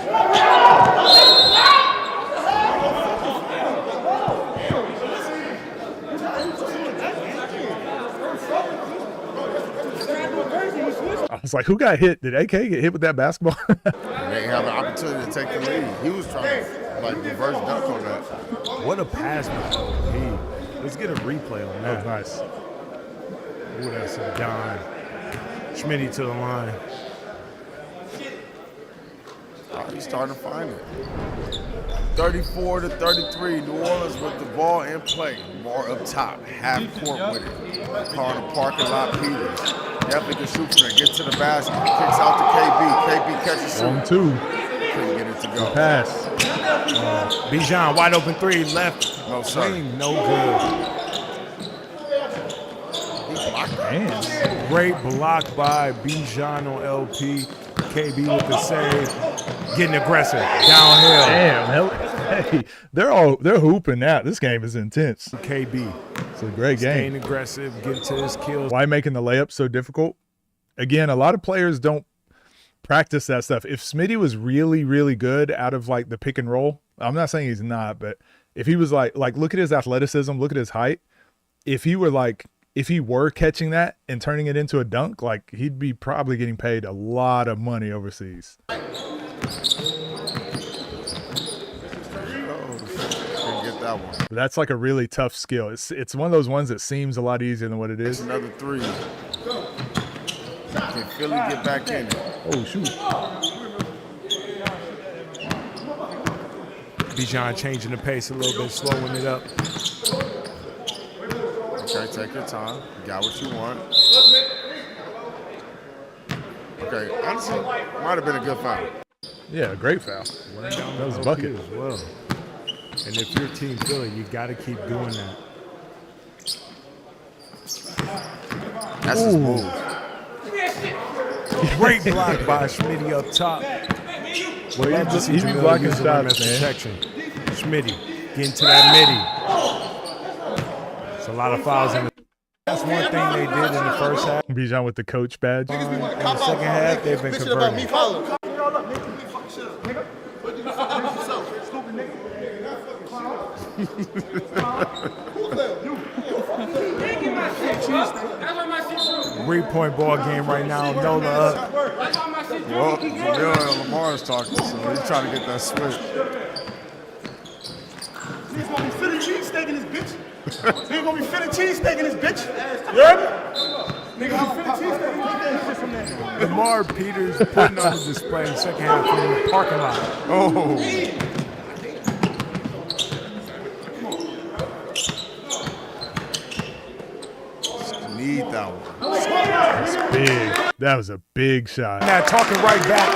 Speaker 1: I was like, who got hit? Did AK get hit with that basketball?
Speaker 4: They have an opportunity to take the lead. He was trying to like reverse dunk on that.
Speaker 8: What a pass by LP. Let's get a replay on that.
Speaker 1: That was nice.
Speaker 8: Ooh, that's a dime. Schmitty to the line.
Speaker 4: Oh, he's starting to find it. 34 to 33. New Orleans with the ball in play. More up top. Half court with it. Calling the parking lot Peters. Definitely can shoot from there. Gets to the basket. Kicks out to KB. KB catches shoot.
Speaker 1: 1-2.
Speaker 4: Couldn't get it to go.
Speaker 1: Pass.
Speaker 8: Bijan wide open 3 left.
Speaker 4: No, sir.
Speaker 8: Wing, no good.
Speaker 1: Man.
Speaker 8: Great block by Bijan on LP. KB with the save. Getting aggressive. Downhill.
Speaker 1: Damn. Hey, they're hooping now. This game is intense.
Speaker 8: KB.
Speaker 1: It's a great game.
Speaker 8: Staying aggressive, getting to his kills.
Speaker 1: Why making the layup so difficult? Again, a lot of players don't practice that stuff. If Smitty was really, really good out of like the pick and roll, I'm not saying he's not, but if he was like look at his athleticism, look at his height. If he were like if he were catching that and turning it into a dunk, like he'd be probably getting paid a lot of money overseas.
Speaker 4: That one.
Speaker 1: But that's like a really tough skill. It's one of those ones that seems a lot easier than what it is.
Speaker 4: Another three. Can Philly get back in it?
Speaker 1: Oh, shoot.
Speaker 8: Bijan changing the pace a little bit, slowing it up.
Speaker 4: Okay, take your time. You got what you want. Okay, honestly, might have been a good foul.
Speaker 1: Yeah, a great foul. That was a bucket
Speaker 8: as well. And if you're Team Philly, you got to keep doing that.
Speaker 4: That's his move.
Speaker 8: Great block by Schmitty up top.
Speaker 1: Well,
Speaker 8: love to see
Speaker 1: he be
Speaker 8: Jamil
Speaker 1: blocking
Speaker 8: use the rim
Speaker 1: shots,
Speaker 8: as
Speaker 1: man.
Speaker 8: protection. Schmitty getting to that midi. It's a lot of fouls in the. That's one thing they did in the first half.
Speaker 1: Bijan with the coach badge.
Speaker 8: In the second half, they've been converting. Three-point ball game right now. Nola up.
Speaker 4: Well, Jamil and Lamar's talking, so he's trying to get that switch.
Speaker 10: He's gonna be Philly cheesesteak in this bitch. He's gonna be Philly cheesesteak in this bitch. You heard me? Nigga, I'm Philly cheesesteak. Take that shit from there.
Speaker 8: Lamar Peters putting on the display in the second half in the parking lot.
Speaker 4: Oh. Need that one.
Speaker 1: That's big. That was a big shot.
Speaker 8: Now talking right back.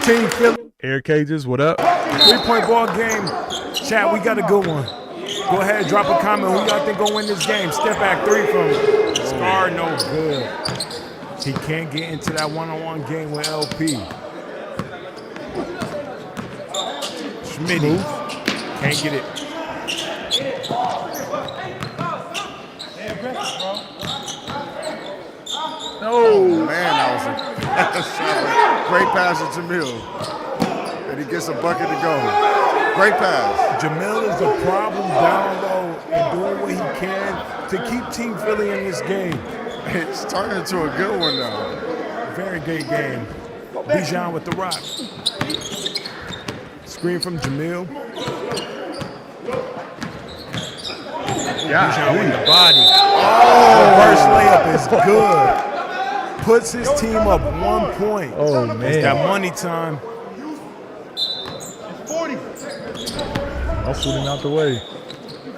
Speaker 8: Team Philly.
Speaker 1: Air Cages, what up?
Speaker 8: Three-point ball game. Chat, we got a good one. Go ahead, drop a comment. Who y'all think gonna win this game? Step back three from Scar, no good. He can't get into that one-on-one game with LP. Schmitty can't get it.
Speaker 4: Oh, man, that was a shot. Great pass to Jamil. And he gets a bucket to go. Great pass.
Speaker 8: Jamil is the problem down low and doing what he can to keep Team Philly in this game.
Speaker 4: It's turning into a good one now.
Speaker 8: Very great game. Bijan with the rock. Screen from Jamil. Bijan with the body. The first layup is good. Puts his team up 1 point.
Speaker 1: Oh, man.
Speaker 8: It's got money time.
Speaker 1: I'll shoot him out the way.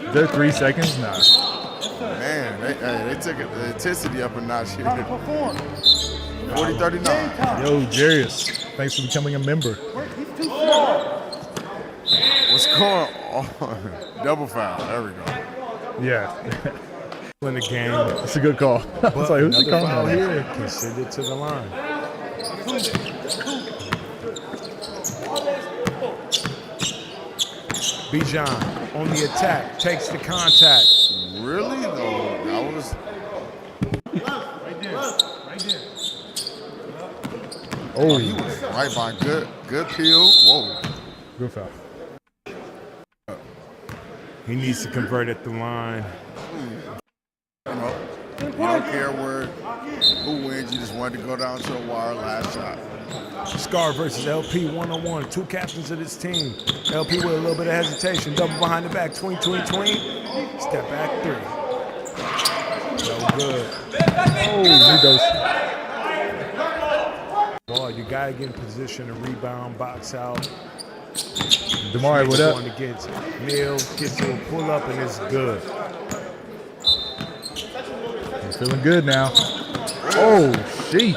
Speaker 1: Is there 3 seconds? Nah.
Speaker 4: Man, they took the intensity up a notch here. 40-39.
Speaker 1: Yo, Jarius, thanks for becoming a member.
Speaker 4: What's going on? Double foul. There we go.
Speaker 1: Yeah.
Speaker 8: In the game.
Speaker 1: It's a good call. I was like, who's the
Speaker 8: Another
Speaker 1: call
Speaker 8: foul
Speaker 1: now?
Speaker 8: here can send it to the line. Bijan on the attack, takes the contact.
Speaker 4: Really, though? That was...
Speaker 1: Oh,
Speaker 4: he was right by. Good peel. Whoa.
Speaker 1: good foul.
Speaker 8: He needs to convert at the line.
Speaker 4: You don't care who wins. You just wanted to go down to the wire last shot.
Speaker 8: Scar versus LP one-on-one. Two captains of this team. LP with a little bit of hesitation. Double behind the back. Tween. Step back three. No good.
Speaker 1: Oh, he goes.
Speaker 8: Ball, you got to get in position to rebound, box out.
Speaker 1: Damari, what up?
Speaker 8: Going against Neil, gets to a pull-up, and it's good.
Speaker 1: I'm feeling good now. Oh, sheesh.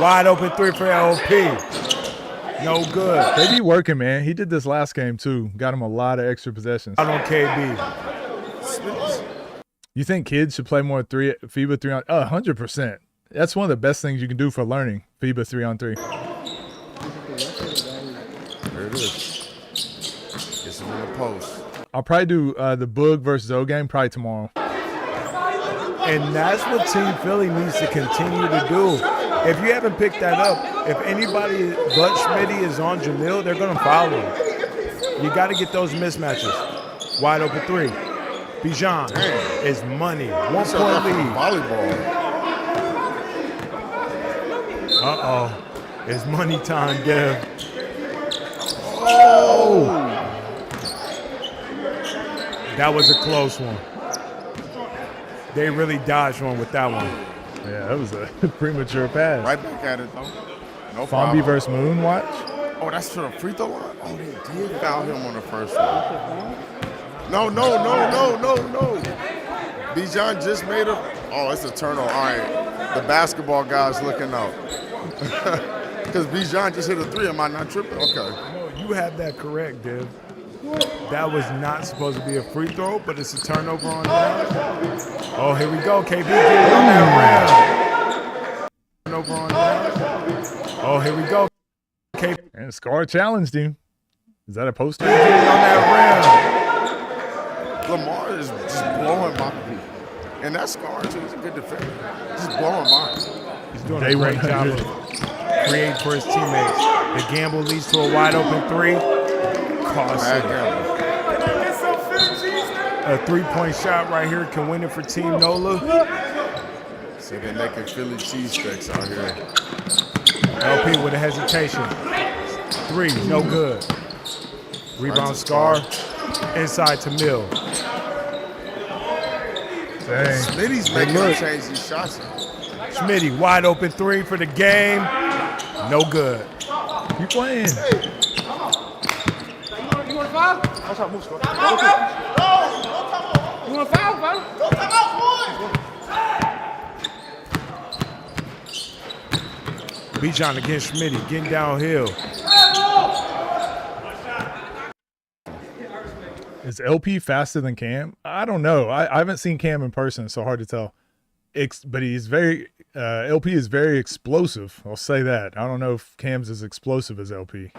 Speaker 8: Wide open three for LP. No good.
Speaker 1: They be working, man. He did this last game, too. Got him a lot of extra possessions.
Speaker 8: Out on KB.
Speaker 1: You think kids should play more FIBA 3 on 100%. That's one of the best things you can do for learning, FIBA 3-on-3.
Speaker 4: There it is. Gets him in the post.
Speaker 1: I'll probably do the Boog versus O game probably tomorrow.
Speaker 8: And that's what Team Philly needs to continue to do. If you haven't picked that up, if anybody but Schmitty is on Jamil, they're going to follow him. You got to get those mismatches. Wide open three. Bijan is money. 1
Speaker 4: So
Speaker 8: point
Speaker 4: that's
Speaker 8: lead.
Speaker 4: volleyball.
Speaker 8: Uh-oh. It's money time, Dev.
Speaker 4: Oh!
Speaker 8: That was a close one. They really dodged one with that one.
Speaker 1: Yeah, that was a premature pass.
Speaker 4: Right back at it, though. No
Speaker 1: Fomby
Speaker 4: problem.
Speaker 1: versus Moon, watch.
Speaker 4: Oh, that's to the free throw line? Oh, they did foul him on the first one. No. Bijan just made a. Oh, it's a turnover. All right. The basketball guy's looking out. Because Bijan just hit a 3. Am I not tripping? Okay.
Speaker 8: No, you had that correct, Dev. That was not supposed to be a free throw, but it's a turnover on that. Oh, here we go. KB getting on that rim. Turnover on that. Oh, here we go. KB
Speaker 1: And Scar challenged him. Is that a poster?
Speaker 8: getting on that
Speaker 4: Lamar is just blowing by me. And that's Scar, too. He's a good defender. Just blowing by.
Speaker 8: rim. He's doing
Speaker 1: Day
Speaker 8: a great job
Speaker 1: 100.
Speaker 8: of creating for his teammates. The gamble leads to a wide open 3. Cost
Speaker 4: Bad
Speaker 8: it.
Speaker 4: gamble.
Speaker 8: A 3-point shot right here can win it for Team NOLA.
Speaker 4: See, they're making Philly cheesesteaks out here.
Speaker 8: LP with a hesitation. 3, no good. Rebound Scar. Inside to Mill.
Speaker 1: Dang.
Speaker 4: Smitty's making him change these shots.
Speaker 8: Smitty, wide open 3 for the game. No good.
Speaker 1: Keep playing.
Speaker 5: You want to foul? What's up, move, Scott? You want to foul, bro? Go time out,
Speaker 8: Bijan against Smitty, getting downhill.
Speaker 1: Is LP faster than Cam? I don't know. I haven't seen Cam in person, so hard to tell. But he's very LP is very explosive. I'll say that. I don't know if Cam's as explosive as LP.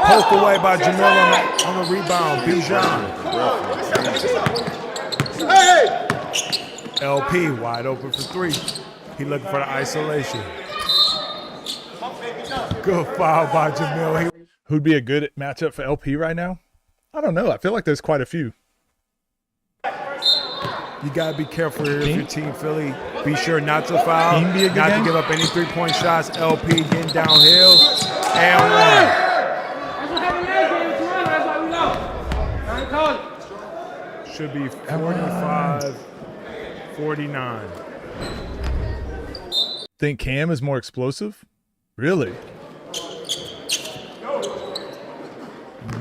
Speaker 8: Poked away by Jamil on the rebound. Bijan. LP wide open for 3. He looking for the isolation. Good foul by Jamil.
Speaker 1: Who'd be a good matchup for LP right now? I don't know. I feel like there's quite a few.
Speaker 8: You gotta be careful here if you're Team Philly. Be sure not to foul,
Speaker 1: Team be a good
Speaker 8: not
Speaker 1: game?
Speaker 8: to give up any 3-point shots. LP getting downhill and 1.
Speaker 5: That's what happened last game with Toronto. That's why we lost. I ain't calling it.
Speaker 8: Should be 45-49.
Speaker 1: Think Cam is more explosive? Really?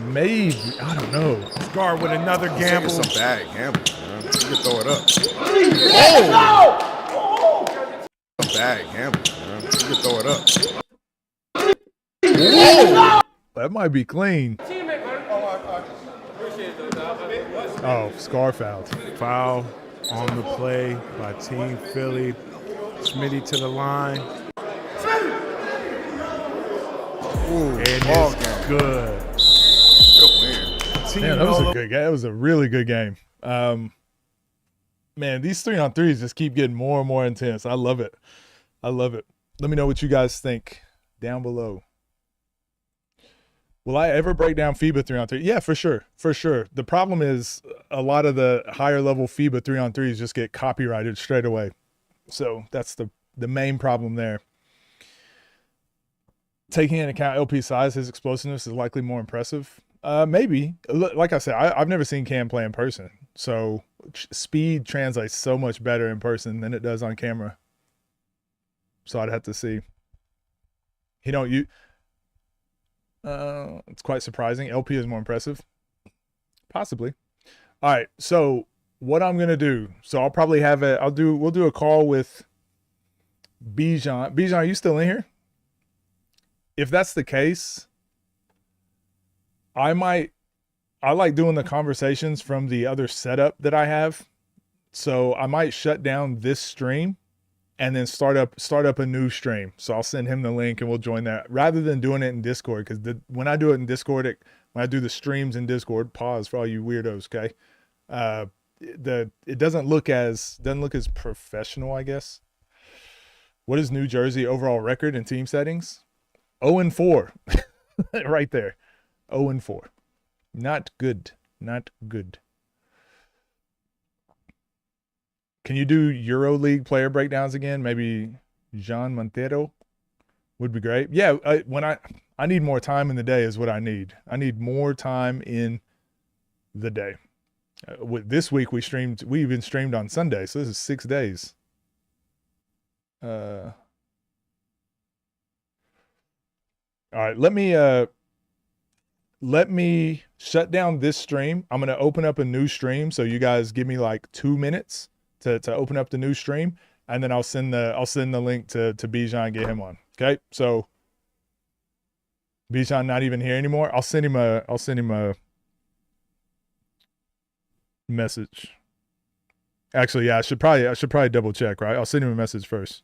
Speaker 1: Maybe. I don't know.
Speaker 8: Scar with another gamble.
Speaker 4: Some bad gambles, man. You can throw it up. Some bad gambles, man. You can throw it up.
Speaker 1: That might be clean.
Speaker 5: Teammate, man. Appreciate it, though.
Speaker 1: Oh, Scar fouled.
Speaker 8: Foul on the play by Team Philly. Smitty to the line.
Speaker 4: Ooh,
Speaker 8: It
Speaker 4: ball
Speaker 8: is
Speaker 4: game.
Speaker 8: good.
Speaker 4: Good win.
Speaker 8: Team
Speaker 1: Man, that was
Speaker 8: NOLA.
Speaker 1: a good game. That was a really good game. Man, these 3-on-3s just keep getting more and more intense. I love it. I love it. Let me know what you guys think down below. Will I ever break down FIBA 3-on-3? Yeah, for sure. For sure. The problem is a lot of the higher level FIBA 3-on-3s just get copyrighted straight away. So that's the main problem there. Taking into account LP size, his explosiveness is likely more impressive. Maybe. Like I said, I've never seen Cam play in person. So speed translates so much better in person than it does on camera. So I'd have to see. It's quite surprising. LP is more impressive. Possibly. All right. So what I'm gonna do? So I'll probably have we'll do a call with Bijan. Bijan, are you still in here? If that's the case, I like doing the conversations from the other setup that I have. So I might shut down this stream and then start up a new stream. So I'll send him the link and we'll join that rather than doing it in Discord. Because when I do it in Discord, when I do the streams in Discord, pause for all you weirdos, okay? It doesn't look as professional, I guess. What is New Jersey overall record in team settings? 0-4 right there. 0-4. Not good. Not good. Can you do EuroLeague player breakdowns again? Maybe Jean Montero would be great. Yeah, I need more time in the day is what I need. I need more time in the day. This week we even streamed on Sunday, so this is 6 days. All right, let me shut down this stream. I'm gonna open up a new stream, so you guys give me like 2 minutes to open up the new stream, and then I'll send the link to Bijan and get him on. Okay, so Bijan not even here anymore. I'll send him a message. Actually, yeah, I should probably double check, right? I'll send him a message first.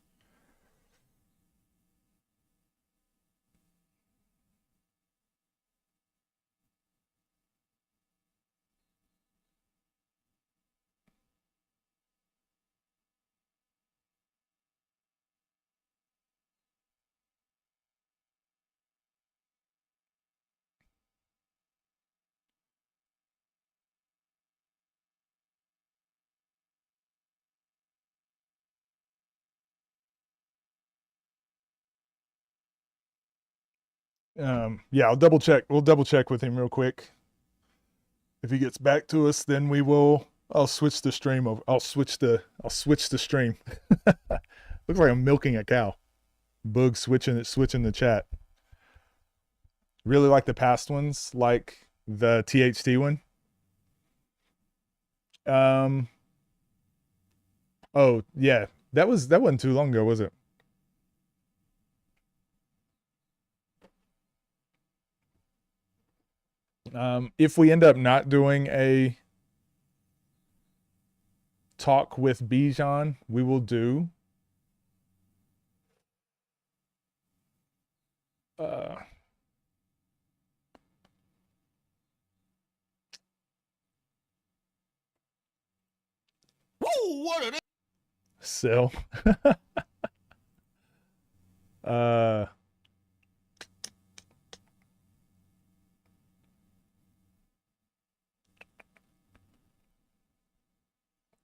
Speaker 1: Yeah, I'll double check. We'll double check with him real quick. If he gets back to us, then I'll switch the stream over. I'll switch the stream. Looks like I'm milking a cow. Boog switching the chat. Really like the past ones, like the THT one. Oh yeah, that wasn't too long ago, was it? If we end up not doing a talk with Bijan, we will do
Speaker 5: Woo, what are they?
Speaker 1: sell.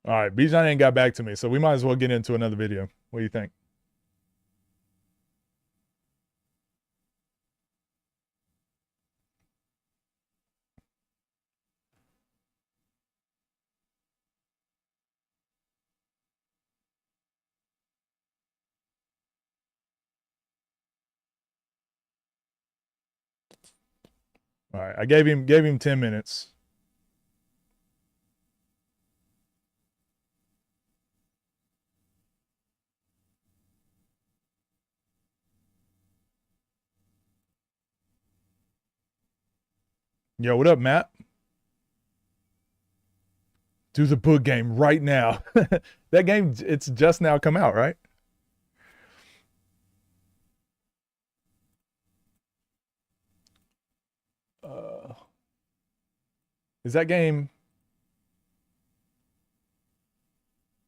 Speaker 1: All right, Bijan ain't got back to me, so we might as well get into another video. What do you think? All right, I gave him 10 minutes. Yo, what up, Matt? Do the book game right now. That game, it's just now come out, right? Is that game?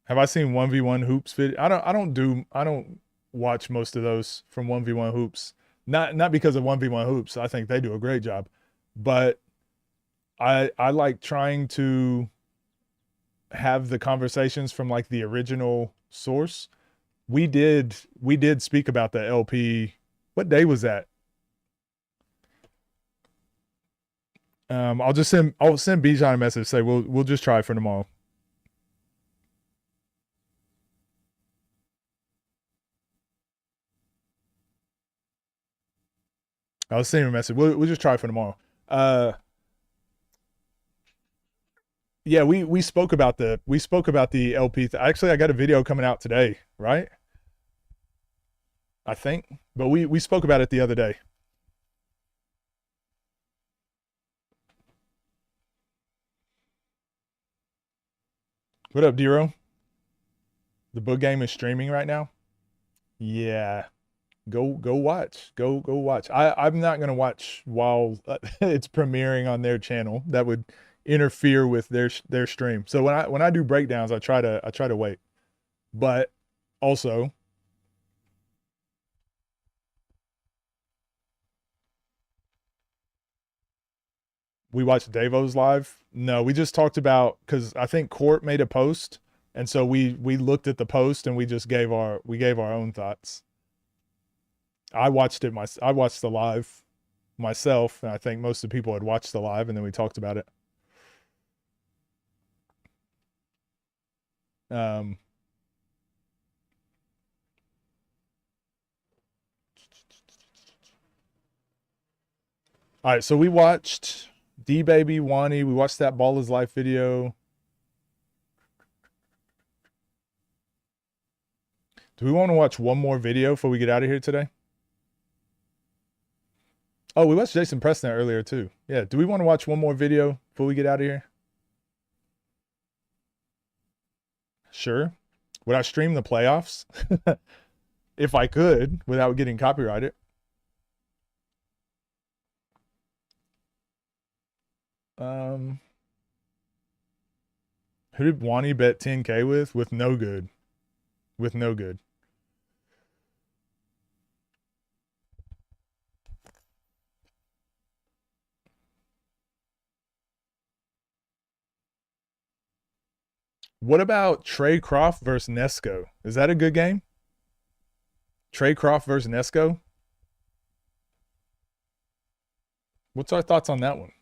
Speaker 1: Have I seen 1v1 hoops video? I don't watch most of those from 1v1 hoops. Not because of 1v1 hoops. I think they do a great job. But I like trying to have the conversations from like the original source. We did speak about the LP. What day was that? I'll send Bijan a message, say we'll just try for tomorrow. I'll send him a message. We'll just try for tomorrow. Yeah, we spoke about the LP. Actually, I got a video coming out today, right? I think, but we spoke about it the other day. What up, Dero? The book game is streaming right now. Yeah, go watch. Go watch. I'm not gonna watch while it's premiering on their channel. That would interfere with their stream. So when I do breakdowns, I try to wait. But also, We watched Davo's live. No, we just talked about, because I think Court made a post, and so we looked at the post and we just gave our own thoughts. I watched the live myself, and I think most of the people had watched the live, and then we talked about it. All right, so we watched Deebaby, Wanie. We watched that Ball is Life video. Do we want to watch one more video before we get out of here today? Oh, we watched Jason Preston earlier too. Yeah, do we want to watch one more video before we get out of here? Sure. Would I stream the playoffs? If I could, without getting copyrighted. Who did Wani bet 10K with? With no good. With no good. What about Trey Croft versus Nesco? Is that a good game? Trey Croft versus Nesco? What's our thoughts on that one?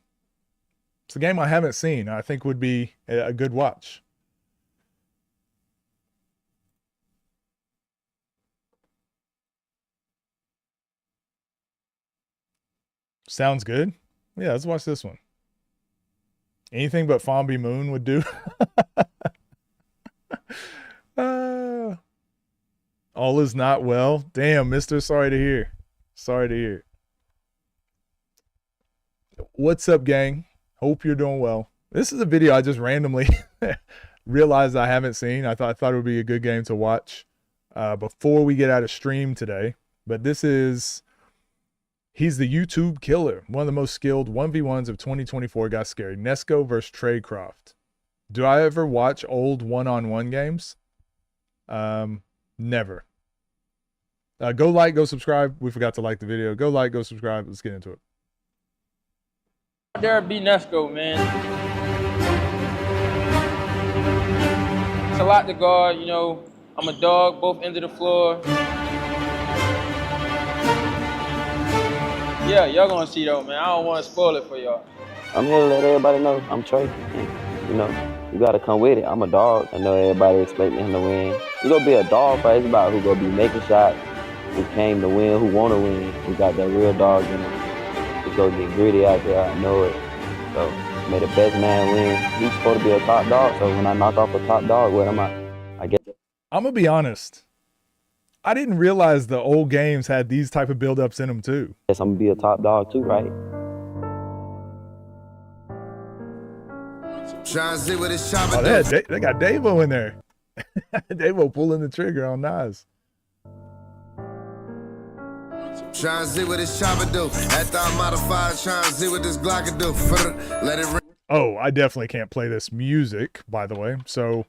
Speaker 1: It's a game I haven't seen. I think would be a good watch. Sounds good. Yeah, let's watch this one. Anything but Fomby Moon would do. All is not well. Damn, mister. Sorry to hear. Sorry to hear. What's up, gang? Hope you're doing well. This is a video I just randomly realized I haven't seen. I thought it would be a good game to watch before we get out of stream today. But this is, he's the YouTube killer. One of the most skilled 1v1s of 2024 got scary. Nesco versus Trey Croft. Do I ever watch old one-on-one games? Never. Go like, go subscribe. We forgot to like the video. Go like, go subscribe. Let's get into it.
Speaker 11: There be Nesco, man. It's a lot to guard, you know. I'm a dog, both ends of the floor. Yeah, y'all gonna see though, man. I don't want to spoil it for y'all.
Speaker 12: I'm here to let everybody know I'm Trey. You know, you gotta come with it. I'm a dog. I know everybody expecting him to win. It's gonna be a dog fight. It's about who gonna be making shots, who came to win, who wanna win, who got that real dog in him. It's gonna get gritty out there, I know it. So, may the best man win. He's supposed to be a top dog, so when I knock off a top dog, what am I get it.
Speaker 1: I'm gonna be honest. I didn't realize the old games had these type of build-ups in them too.
Speaker 12: Yes, I'm gonna be a top dog too, right?
Speaker 1: Oh, they got Davo in there. Davo pulling the trigger on Nas.
Speaker 9: Trying to see what this chopper do. After I modify, trying to see what this Glock can do. Let it ring.
Speaker 1: Oh, I definitely can't play this music, by the way. So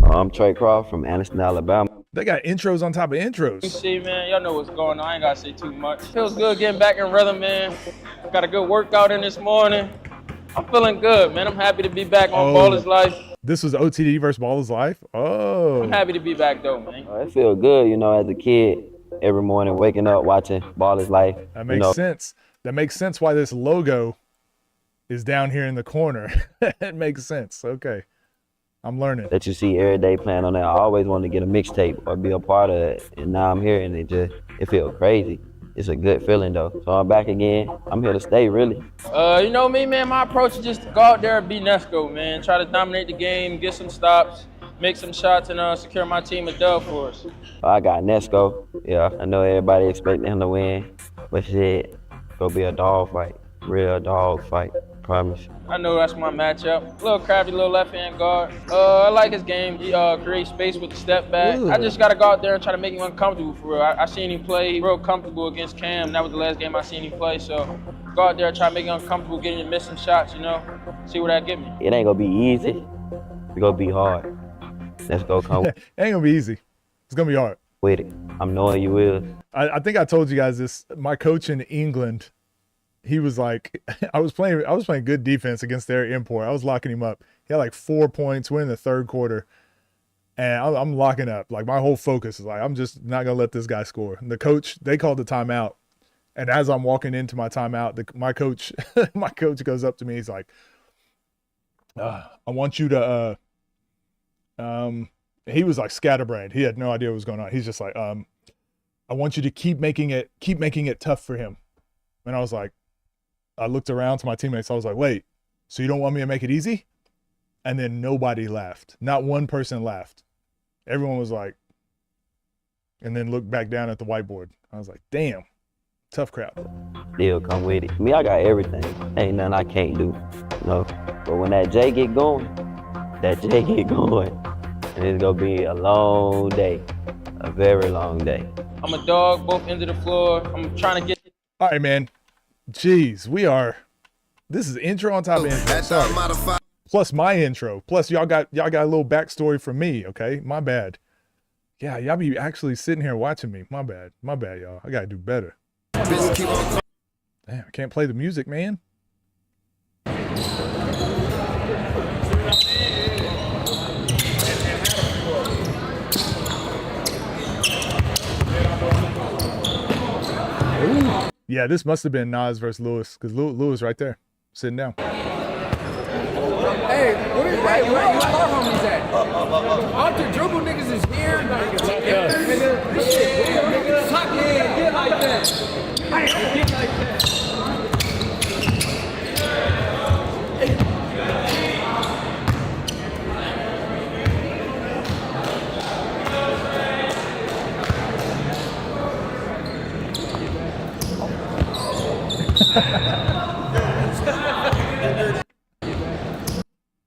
Speaker 12: I'm Trey Croft from Anniston, Alabama.
Speaker 1: they got intros on top of intros.
Speaker 11: You see, man, y'all know what's going on. I ain't gotta say too much. Feels good getting back in rhythm, man. Got a good workout in this morning. I'm feeling good, man. I'm happy to be back on Ball is Life.
Speaker 1: This was OTD versus Ball is Life? Oh.
Speaker 11: I'm happy to be back, though, man.
Speaker 12: It feels good, you know, as a kid, every morning waking up, watching Ball is Life.
Speaker 1: That makes sense. That makes sense why this logo is down here in the corner. It makes sense. Okay. I'm learning.
Speaker 12: That you see every day playing on there. I always wanted to get a mixtape or be a part of it. And now I'm here and it feels crazy. It's a good feeling though. So I'm back again. I'm here to stay, really.
Speaker 11: You know me, man, my approach is just to go out there and be Nesco, man. Try to dominate the game, get some stops, make some shots, and secure my team a dub for us.
Speaker 12: I got Nesco. Yeah, I know everybody expecting him to win. But shit, gonna be a dog fight. Real dog fight. Promise.
Speaker 11: I know that's my matchup. Little crafty, little left-hand guard. I like his game. He creates space with the step back. I just got to go out there and try to make him uncomfortable for real. I seen him play real comfortable against Cam. That was the last game I seen him play. So go out there and try to make him uncomfortable, getting him missing shots, you know. See what that get me.
Speaker 12: It ain't going to be easy. It's going to be hard. Let's go come.
Speaker 1: It ain't going to be easy. It's going to be hard.
Speaker 12: With it. I'm knowing you will.
Speaker 1: I think I told you guys this. My coach in England, he was like, I was playing good defense against their import. I was locking him up. He had like 4 points. We're in the third quarter, and I'm locking up. Like my whole focus is like, I'm just not gonna let this guy score. And the coach, they called the timeout, and as I'm walking into my timeout, my coach goes up to me. He's like, I want you to he was like scatterbrained. He had no idea what was going on. He's just like, I want you to keep making it tough for him. And I was like, I looked around to my teammates. I was like, wait, so you don't want me to make it easy? And then nobody laughed. Not one person laughed. Everyone was like, and then looked back down at the whiteboard. I was like, damn, tough crowd.
Speaker 12: They'll come with it. Me, I got everything. Ain't nothing I can't do. No. But when that J get going, and it's gonna be a long day, a very long day.
Speaker 11: I'm a dog, both ends of the floor. I'm trying to get.
Speaker 1: All right, man. Jeez, this is intro on top of intro. Sorry. Plus my intro. Plus y'all got a little backstory from me, okay? My bad. Yeah, y'all be actually sitting here watching me. My bad, y'all. I gotta do better. Damn, I can't play the music, man. Ooh. Yeah, this must have been Nas versus Lewis, because Lewis right there, sitting down.
Speaker 13: Hey, where our homies at? All the dribble niggas is here. This shit weird, nigga. Talk get like that. Get like that.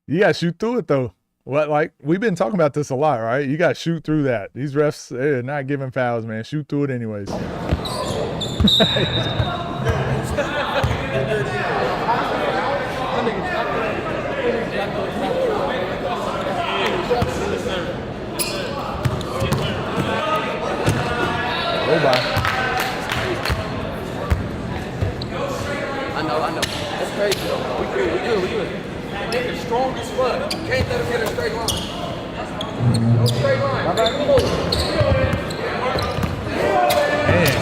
Speaker 1: You gotta shoot through it though. What, like, we've been talking about this a lot, right? You gotta shoot through that. These refs, they're not giving fouls, man. Shoot through it anyways. Go by.
Speaker 13: I know. That's crazy though. We good. Nigga strong as fuck. Can't let him get a straight line. No straight line.
Speaker 1: Man,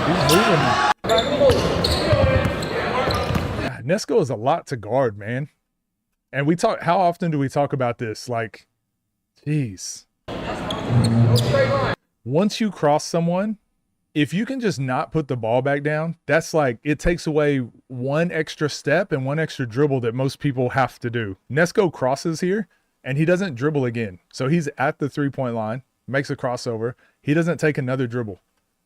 Speaker 1: he's moving. God, Nesco is a lot to guard, man. And how often do we talk about this? Like, jeez.
Speaker 13: No straight line.
Speaker 1: Once you cross someone, if you can just not put the ball back down, that's like, it takes away one extra step and one extra dribble that most people have to do. Nesco crosses here and he doesn't dribble again. So he's at the 3-point line, makes a crossover. He doesn't take another dribble,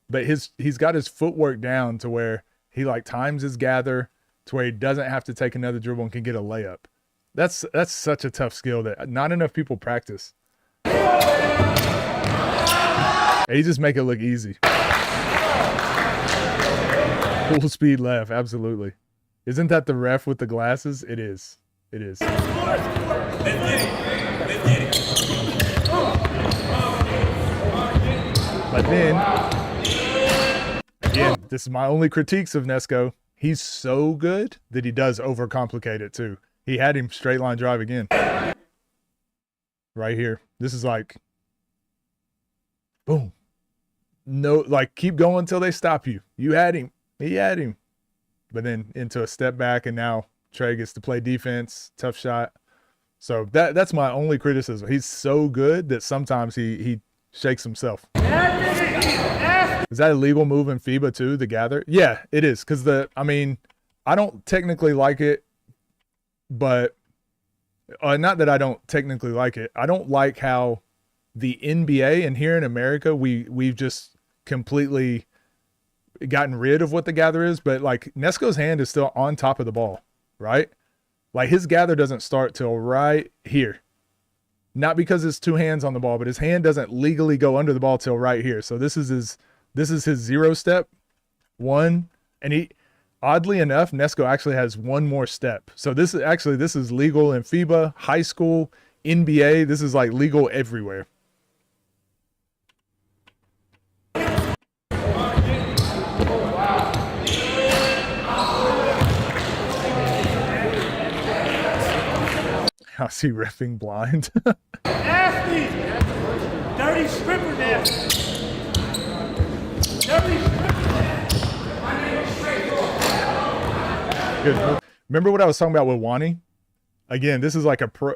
Speaker 1: but he's got his footwork down to where he like times his gather to where he doesn't have to take another dribble and can get a layup. That's such a tough skill that not enough people practice. He just make it look easy. Full speed left, absolutely. Isn't that the ref with the glasses? It is. It is. But then, again, this is my only critiques of Nesco. He's so good that he does overcomplicate it too. He had him straight line drive again. Right here. This is like, boom. No, like keep going until they stop you. You had him. He had him. But then into a step back, and now Trey gets to play defense. Tough shot. So that's my only criticism. He's so good that sometimes he shakes himself. Is that a legal move in FIBA too, the gather? Yeah, it is. Because I don't technically like it, but not that I don't technically like it. I don't like how the NBA and here in America, we've just completely gotten rid of what the gather is, but like Nesco's hand is still on top of the ball, right? Like his gather doesn't start till right here. Not because it's two hands on the ball, but his hand doesn't legally go under the ball till right here. So this is his 0 step, 1, and he, oddly enough, Nesco actually has one more step. So this is legal in FIBA, high school, NBA. This is like legal everywhere. How's he riffing blind?
Speaker 5: Nasty! Dirty stripper there. Dirty stripper there. My name is Trey Croft.
Speaker 1: Good. Remember what I was talking about with Wanie? Again, this is like a pro.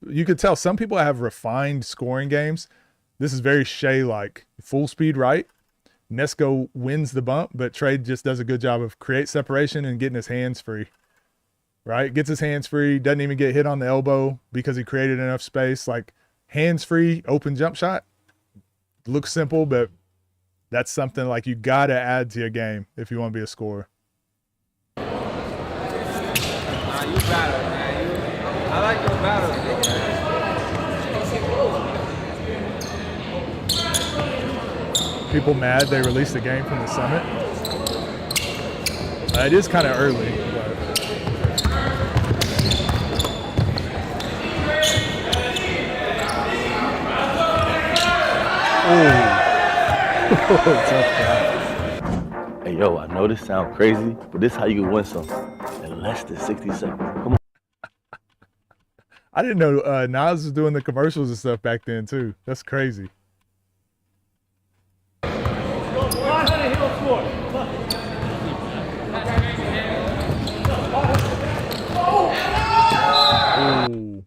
Speaker 1: You could tell some people have refined scoring games. This is very Shea-like. Full speed right. Nesco wins the bump, but Trey just does a good job of create separation and getting his hands free. Right? Gets his hands free, doesn't even get hit on the elbow because he created enough space. Like hands free, open jump shot. Looks simple, but that's something like you got to add to your game if you want to be a scorer.
Speaker 7: Nah, you battle, man. I like your battle, man.
Speaker 1: People mad they released the game from the summit. It is kind of early, but
Speaker 14: Hey, yo, I know this sounds crazy, but this is how you can win something in less than 60 seconds. Come on.
Speaker 1: I didn't know Nas was doing the commercials and stuff back then, too. That's crazy. Ooh.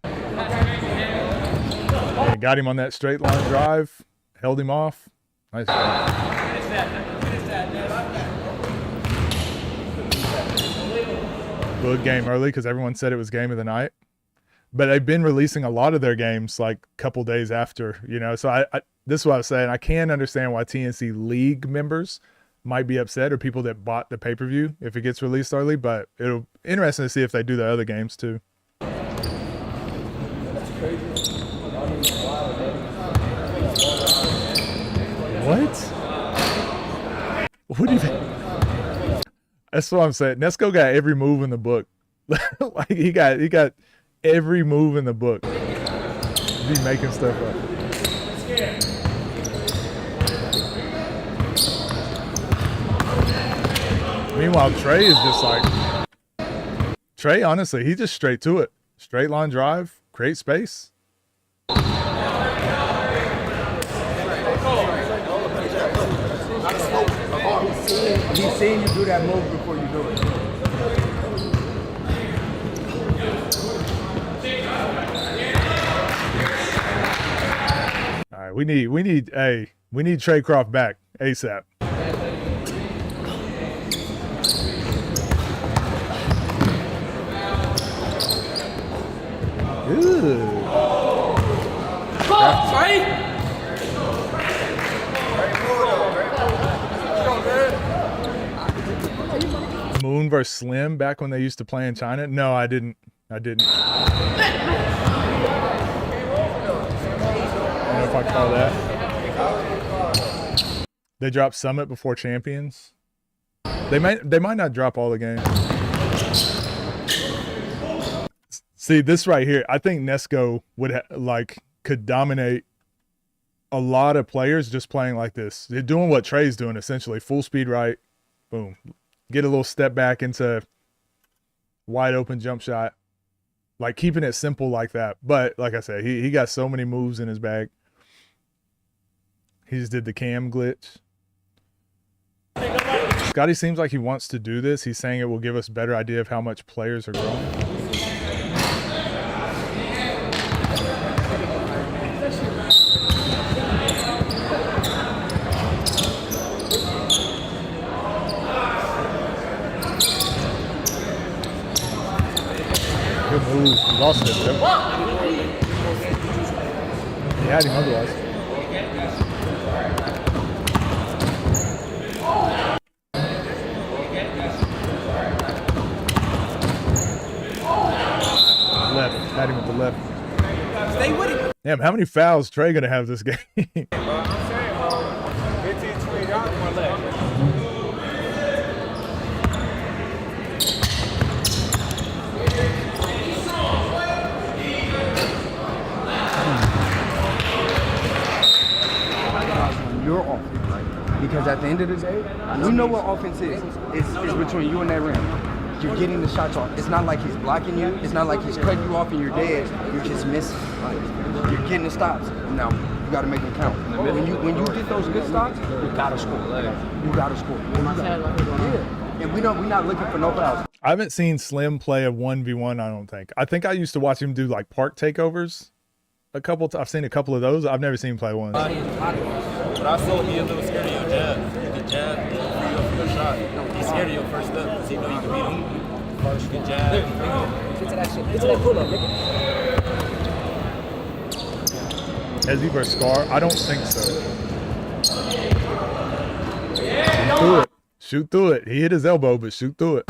Speaker 1: Yeah, got him on that straight line drive. Held him off. Nice job. Good game early because everyone said it was game of the night. But they've been releasing a lot of their games like a couple days after, you know. So I this is what I was saying. I can understand why TNC League members might be upset, or people that bought the pay-per-view if it gets released early. But it'll be interesting to see if they do the other games too. What? What do you think? That's what I'm saying. Nesco got every move in the book. Like he got every move in the book. Be making stuff up. Meanwhile, Trey is just like Trey. Honestly, he's just straight to it. Straight line drive, create space.
Speaker 13: He's seen you do that move before you do it.
Speaker 1: All right, we need Trey Croft back ASAP. Ooh. Moon versus Slim back when they used to play in China? No, I didn't. I don't know if I call that. They dropped Summit before Champions. They might not drop all the games. See, this right here, I think Nesco would could dominate a lot of players just playing like this. They're doing what Trey's doing, essentially. Full speed right, boom. Get a little step back into wide open jump shot. Like keeping it simple like that. But like I said, he got so many moves in his bag. He just did the cam glitch. Scotty seems like he wants to do this. He's saying it will give us a better idea of how much players are growing. Good move. He lost it. Yep. He had him otherwise. Left. Had him with the left.
Speaker 5: Stay with him.
Speaker 1: Damn, how many fouls Trey gonna have this game?
Speaker 5: I'm saying, 15, $20 more left.
Speaker 13: Your offense, right? Because at the end of the day, you know what offense is. It's between you and that rim. you're getting the shots off. It's not like he's blocking you. It's not like he's cutting you off and you're dead. You're just missing. Like, you're getting the stops. Now you got to make them count. When you get those good stops, you got to score. You got to score. Yeah. And we're not looking for no fouls.
Speaker 1: I haven't seen Slim play a 1v1, I don't think. I think I used to watch him do like park takeovers a couple I've seen a couple of those. I've never seen him play one.
Speaker 15: But I saw he a little scared of your jab. The jab, the shot. He's scared of your first step because he know you can beat him. First, good jab. Get to that shit. Get to that pull-up, nigga.
Speaker 1: Has he versus Scar? I don't think so. Shoot through it. Shoot through it. He hit his elbow, but shoot through it.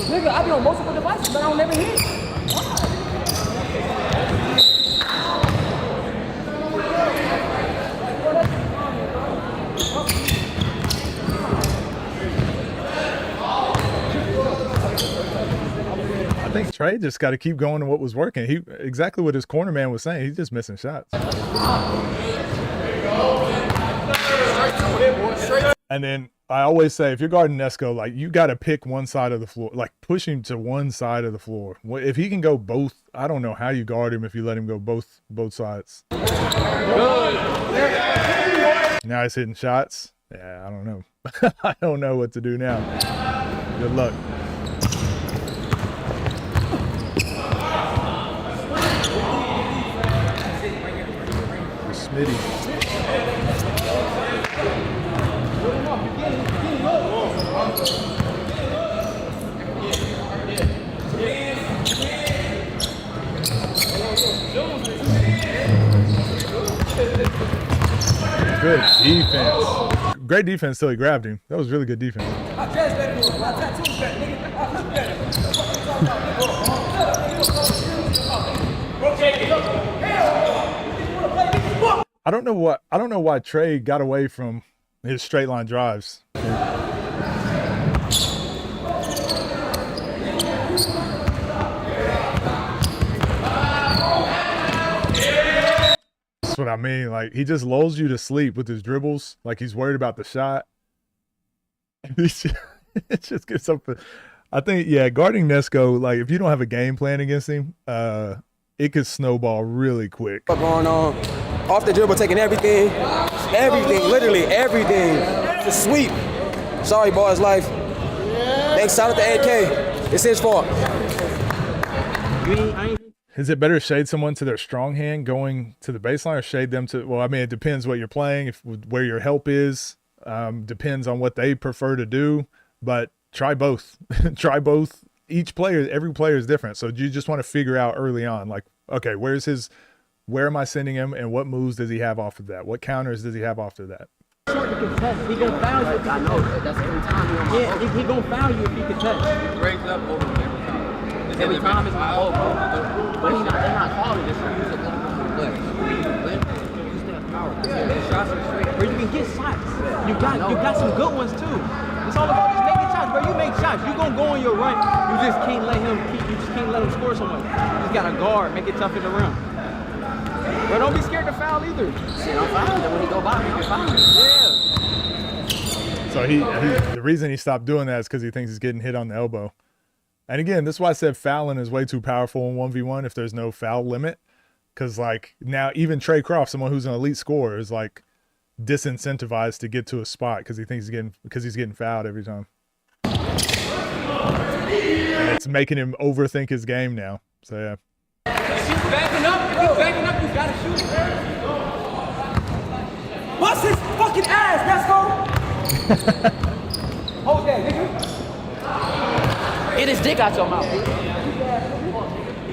Speaker 13: Nigga, I be on multiple devices, but I don't never hit.
Speaker 1: I think Trey just got to keep going to what was working. He exactly what his corner man was saying. He's just missing shots. And then I always say, if you're guarding Nesco, like you got to pick one side of the floor, like push him to one side of the floor. If he can go both, I don't know how you guard him if you let him go both sides. Now he's hitting shots. Yeah, I don't know. I don't know what to do now. Good luck. Smitty. Good defense. Great defense till he grabbed him. That was really good defense. I don't know why Trey got away from his straight line drives. That's what I mean. Like, he just lulls you to sleep with his dribbles. Like, he's worried about the shot. It just gets up. I think, yeah, guarding Nesco, like, if you don't have a game plan against him, it could snowball really quick.
Speaker 13: What's going on? Off the dribble, taking everything, literally everything. It's a sweep. Sorry, boys, life. Thanks, shout out to AK. It's his fault.
Speaker 1: Is it better to shade someone to their strong hand going to the baseline or shade them to, well, I mean, it depends what you're playing, where your help is, depends on what they prefer to do, but try both. Try both. Every player is different. So you just want to figure out early on, like, okay, where am I sending him and what moves does he have off of that? What counters does he have off of that?
Speaker 13: He gonna foul you if he can touch. That's every time he gonna foul you if he can touch.
Speaker 7: He breaks up over every time.
Speaker 13: Every time it's my fault, bro. But they're not calling this. Use that power. Shots are straight. Where you can get shots. You got some good ones too. It's all about just making shots, bro. You make shots. You gonna go on your run. You just can't let him score so much. You just gotta guard, make it tough in the rim. But don't be scared to foul either.
Speaker 7: Shit, I'm fouling him when he go by me. I'm fouling.
Speaker 13: Yeah.
Speaker 1: So the reason he stopped doing that is because he thinks he's getting hit on the elbow. And again, that's why I said fouling is way too powerful in 1v1 if there's no foul limit. Because, like, now even Trey Croft, someone who's an elite scorer, is, like, disincentivized to get to a spot because he thinks he's getting fouled every time. And it's making him overthink his game now. So, yeah.
Speaker 13: If you backing up, you gotta shoot. Bust his fucking ass, Nesco! Hold that, nigga.
Speaker 7: Get his dick out your mouth.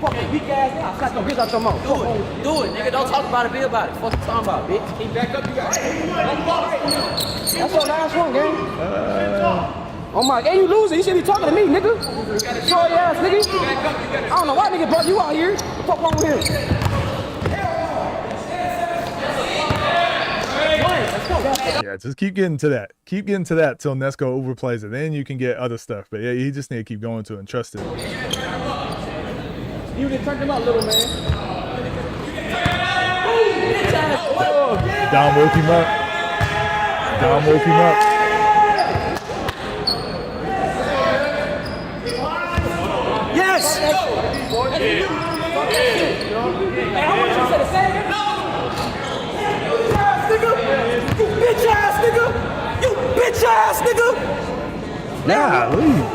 Speaker 13: Fucking weak ass now. Slap your bitch out your mouth.
Speaker 7: Do it, nigga. Don't talk about it, be about it. Fuck you talking about, bitch.
Speaker 13: Keep back up, you got it. That's your last one, gang. Oh my, hey, you losing. You should be talking to me, nigga. Sorry ass, nigga. I don't know why nigga brought you out here. What the fuck wrong with him?
Speaker 1: Yeah, just keep getting to that. Keep getting to that till Nesco overplays it. Then you can get other stuff. But yeah, you just need to keep going to it and trust it.
Speaker 13: You just turned him out, little man.
Speaker 1: Dom woke him up. Dom woke him up.
Speaker 13: Yes! Hey, I want you to say the same. You bitch ass nigga! You bitch ass nigga!
Speaker 1: Yeah, leave.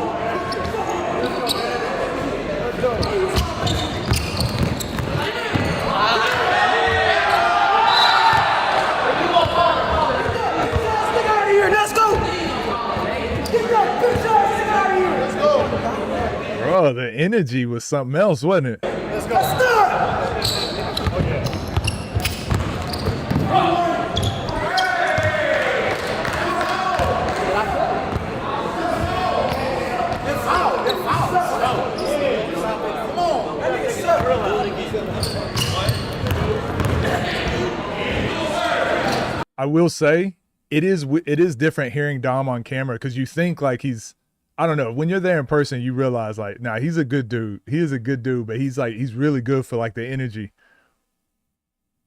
Speaker 1: Bro, the energy was something else, wasn't it?
Speaker 13: Let's go.
Speaker 1: I will say it is different hearing Dom on camera because you think like he's, I don't know, when you're there in person you realize like, nah, he's a good dude. He is a good dude, but he's really good for like the energy.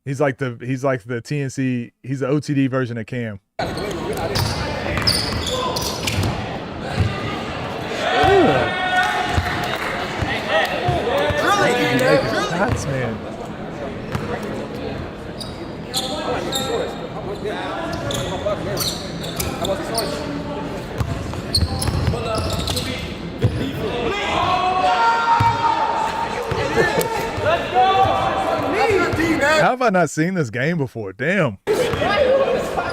Speaker 1: He's like the TNC, he's the OTD version of Cam. Shots, man. How have I not seen this game before? Damn.
Speaker 13: What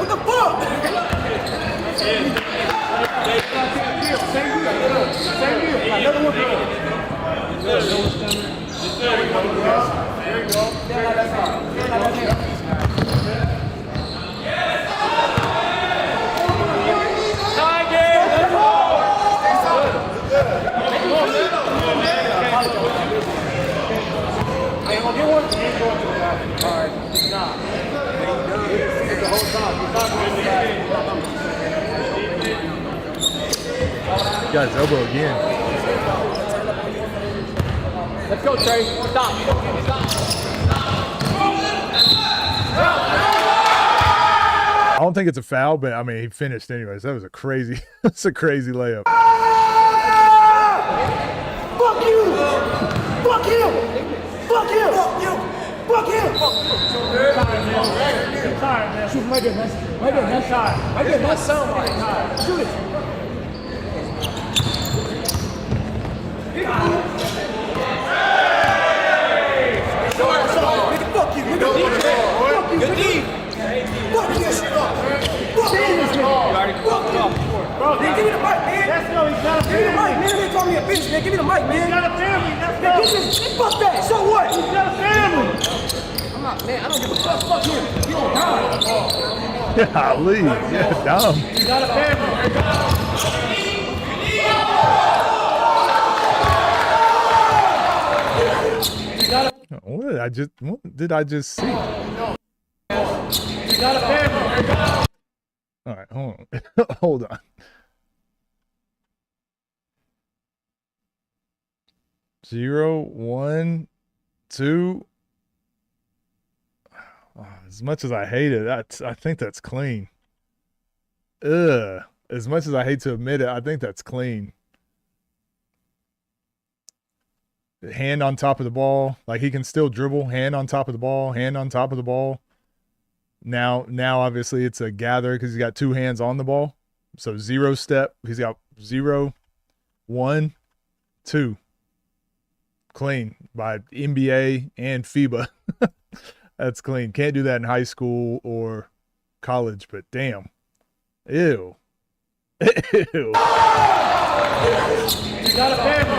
Speaker 13: the fuck? Another one.
Speaker 1: Got his elbow again.
Speaker 13: Let's go, Trey. Stop.
Speaker 1: I don't think it's a foul, but I mean he finished anyways. That was a crazy, that's a crazy layup.
Speaker 13: Fuck you! Fuck him! Fuck him! Fuck him! Shoot right there, man. Right there, man. Right there, man. Shoot it. Fuck you, nigga. Fuck you, nigga. Fuck this shit up. Fuck this nigga. Bro, give me the mic, man. Let's go. He's got a family. Give me the mic, man. They call me a bitch, man. Give me the mic, man. He's got a family. Let's go. Fuck that. So what? He's got a family. I'm not, man. I don't give a fuck. Fuck him. He don't die.
Speaker 1: Yeah, leave. Yeah, Dom.
Speaker 13: He's got a family.
Speaker 1: What did I just see? All right, hold on. Hold on. 0, 1, 2. Oh, as much as I hate it, I think that's clean. Ugh. As much as I hate to admit it, I think that's clean. Hand on top of the ball. Like he can still dribble. Hand on top of the ball. Hand on top of the ball. Now obviously it's a gather because he's got two hands on the ball. So 0 step. He's got 0, 1, 2. Clean by NBA and FIBA. That's clean. Can't do that in high school or college, but damn. Ew. Ew.
Speaker 13: You got a family.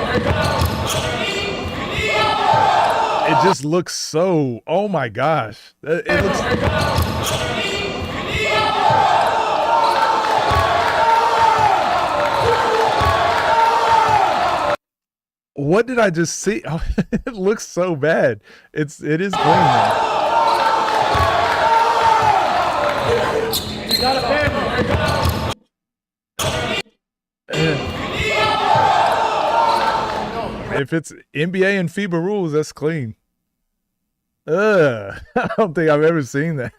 Speaker 1: It just looks so, oh my gosh. It looks. What did I just see? Oh, it looks so bad. It is clean now.
Speaker 13: You got a family.
Speaker 1: if it's NBA and FIBA rules, that's clean. I don't think I've ever seen that.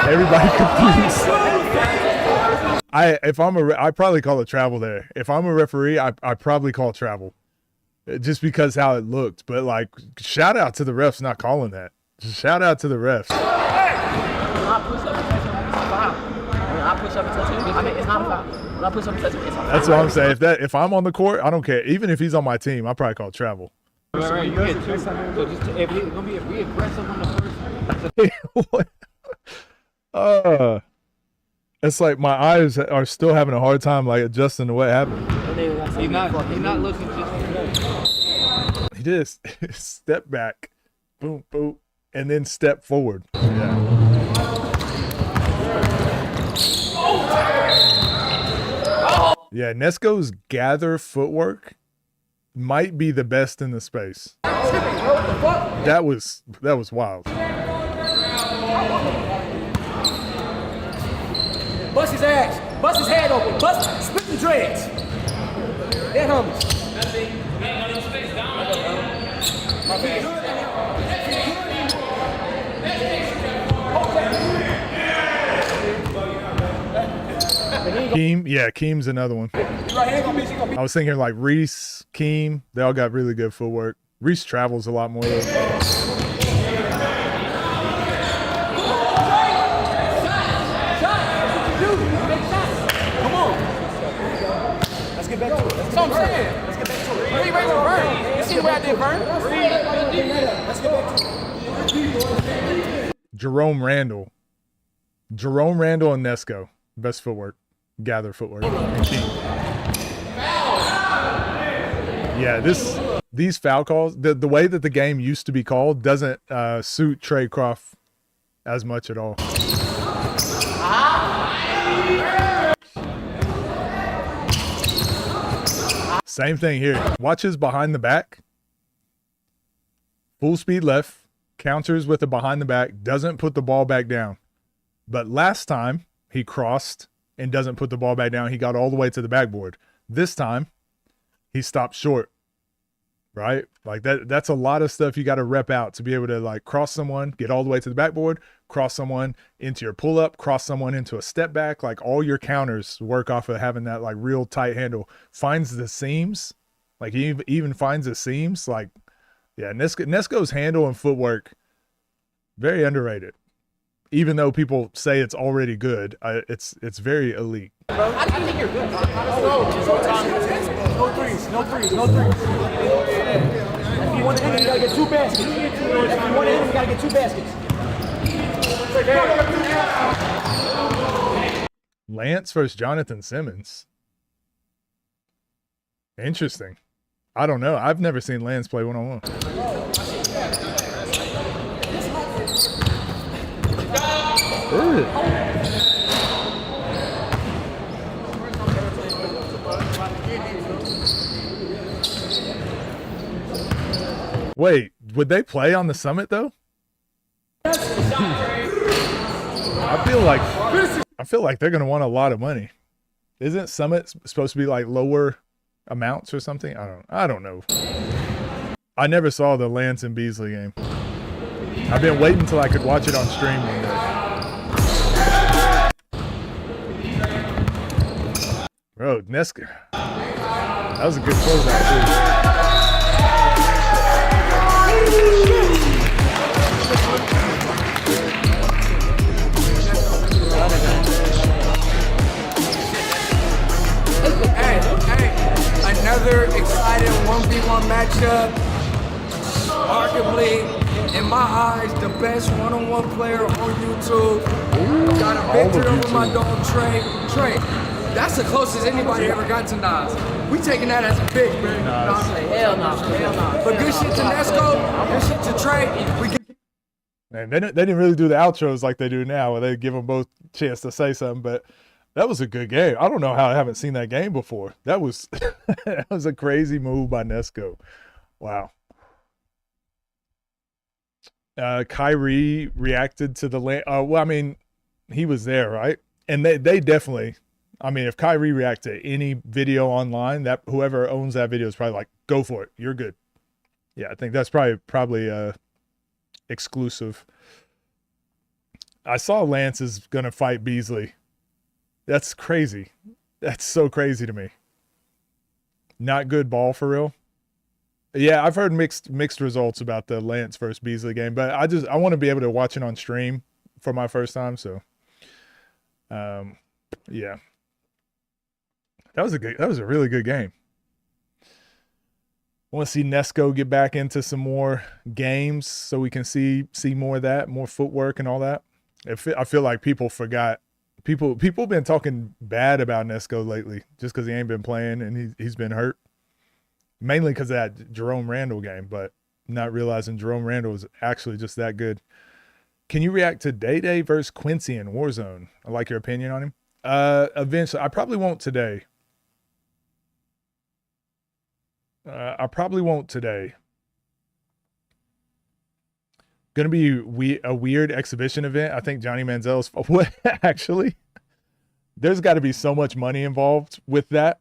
Speaker 1: Everybody confused. I probably call it travel there. If I'm a referee, I probably call travel, just because how it looked. But like, shout out to the refs not calling that. Just shout out to the refs. That's what I'm saying. If I'm on the court, I don't care. Even if he's on my team, I probably call travel.
Speaker 13: Right, you get two. So just if he's gonna be aggressive on the first.
Speaker 1: It's like my eyes are still having a hard time like adjusting to what happened.
Speaker 13: He's not looking just.
Speaker 1: He just step back, boom, boom, and then step forward. Yeah. Yeah, Nesco's gather footwork might be the best in the space. That was wild.
Speaker 5: Bust his ass. Bust his head open. Bust, split the dreads. That homies. My bad.
Speaker 1: Keem's another one. I was thinking like Reese, Keem, they all got really good footwork. Reese travels a lot more though.
Speaker 5: Let's get back to it. That's what I'm saying. Let's get back to it. Where you ready to burn? You see where I did burn? Let's get back to it.
Speaker 1: Jerome Randall and Nesco, best footwork, gather footwork. Yeah, these foul calls, the way that the game used to be called doesn't suit Trey Croft as much at all. Same thing here. Watch his behind the back. Full speed left. Counters with the behind the back. Doesn't put the ball back down. But last time he crossed and doesn't put the ball back down. He got all the way to the backboard. This time he stopped short. Right? Like that's a lot of stuff you got to rep out to be able to like cross someone, get all the way to the backboard, cross someone into your pull up, cross someone into a step back. Like all your counters work off of having that like real tight handle. Finds the seams. Like he even finds the seams. Like, yeah, Nesco's handle and footwork, very underrated. Even though people say it's already good, it's very elite.
Speaker 5: I think you're good. No threes. If you want to hit him, you gotta get 2 baskets. If you want to hit him, you gotta get 2 baskets.
Speaker 1: Lance versus Jonathan Simmons. Interesting. I don't know. I've never seen Lance play one-on-one. Wait, would they play on the summit though? I feel like they're gonna want a lot of money. Isn't Summit supposed to be like lower amounts or something? I don't know. I never saw the Lance and Beasley game. I've been waiting until I could watch it on stream one day. Bro, Nesco. That was a good closeout too.
Speaker 16: Another exciting 1v1 matchup. Arguably, in my eyes, the best one-on-one player on YouTube. Got a victory over my dog Trey. Trey, that's the closest anybody ever got to Nas. We taking that as a big, man. Hell no. But good shit to Nesco, good shit to Trey.
Speaker 1: Man, they didn't really do the outros like they do now, where they give them both a chance to say something, but that was a good game. I don't know how I haven't seen that game before. That was that was a crazy move by Nesco. Wow. Kyrie reacted to the well, I mean, he was there, right? And they definitely, I mean, if Kyrie reacted to any video online, that whoever owns that video is probably like, go for it, you're good. Yeah, I think that's probably exclusive. I saw Lance is gonna fight Beasley. That's crazy. That's so crazy to me. Not good ball for real. Yeah, I've heard mixed results about the Lance versus Beasley game, but I want to be able to watch it on stream for my first time. So, yeah, that was a really good game. I want to see Nesco get back into some more games so we can see more of that, more footwork and all that. I feel like people forgot. People been talking bad about Nesco lately just because he ain't been playing and he's been hurt. Mainly because of that Jerome Randall game, but not realizing Jerome Randall was actually just that good. Can you react to Day versus Quincy in Warzone? I like your opinion on him. Eventually, I probably won't today. Gonna be a weird exhibition event. I think Johnny Manziel's what actually. There's got to be so much money involved with that.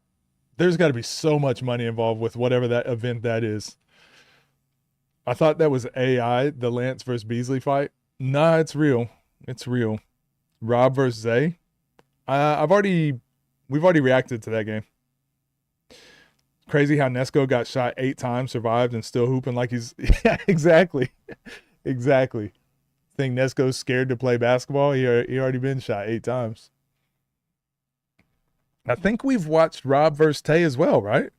Speaker 1: There's got to be so much money involved with whatever that event that is. I thought that was AI, the Lance versus Beasley fight. Nah, it's real. It's real. Rob versus Zay. We've already reacted to that game. Crazy how Nesco got shot 8 times, survived, and still hooping like he's yeah, exactly. Exactly. Think Nesco's scared to play basketball? He already been shot 8 times. I think we've watched Rob versus Tay as well, right?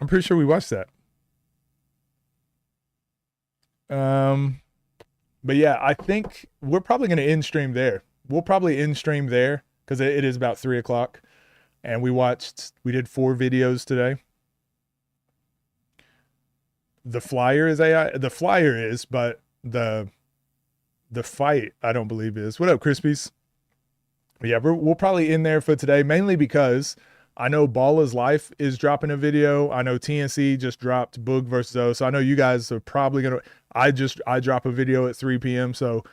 Speaker 1: I'm pretty sure we watched that. But yeah, I think we're probably going to end stream there. We'll probably end stream there because it is about 3 o'clock. And we did 4 videos today. The flyer is AI. The flyer is, but the fight, I don't believe is. What up, Crispies? Yeah, we'll probably end there for today, mainly because I know Balla's Life is dropping a video. I know TNC just dropped Boog versus O. So I know you guys are probably going to, I drop a video at 3 p.m. So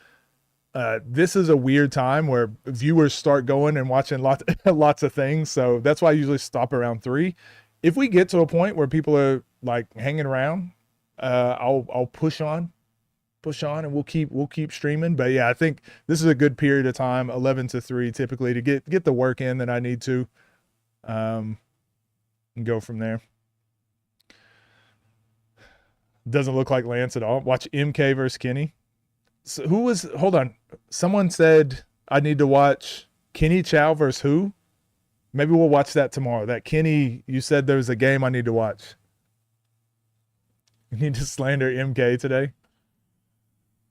Speaker 1: this is a weird time where viewers start going and watching lots of things. So that's why I usually stop around 3. If we get to a point where people are like hanging around, I'll push on and we'll keep streaming. But yeah, I think this is a good period of time, 11 to 3 typically, to get the work in that I need to, and go from there. Doesn't look like Lance at all. Watch MK versus Kenny. So hold on. Someone said I need to watch Kenny Chow versus who? Maybe we'll watch that tomorrow. That Kenny, you said there's a game I need to watch. You need to slander MK today.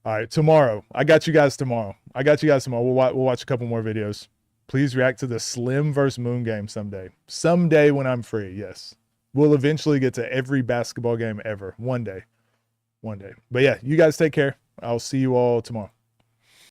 Speaker 1: All right, tomorrow. I got you guys tomorrow. We'll watch a couple more videos. Please react to the Slim versus Moon game someday. Someday when I'm free, yes. We'll eventually get to every basketball game ever. One day. But yeah, you guys take care. I'll see you all tomorrow.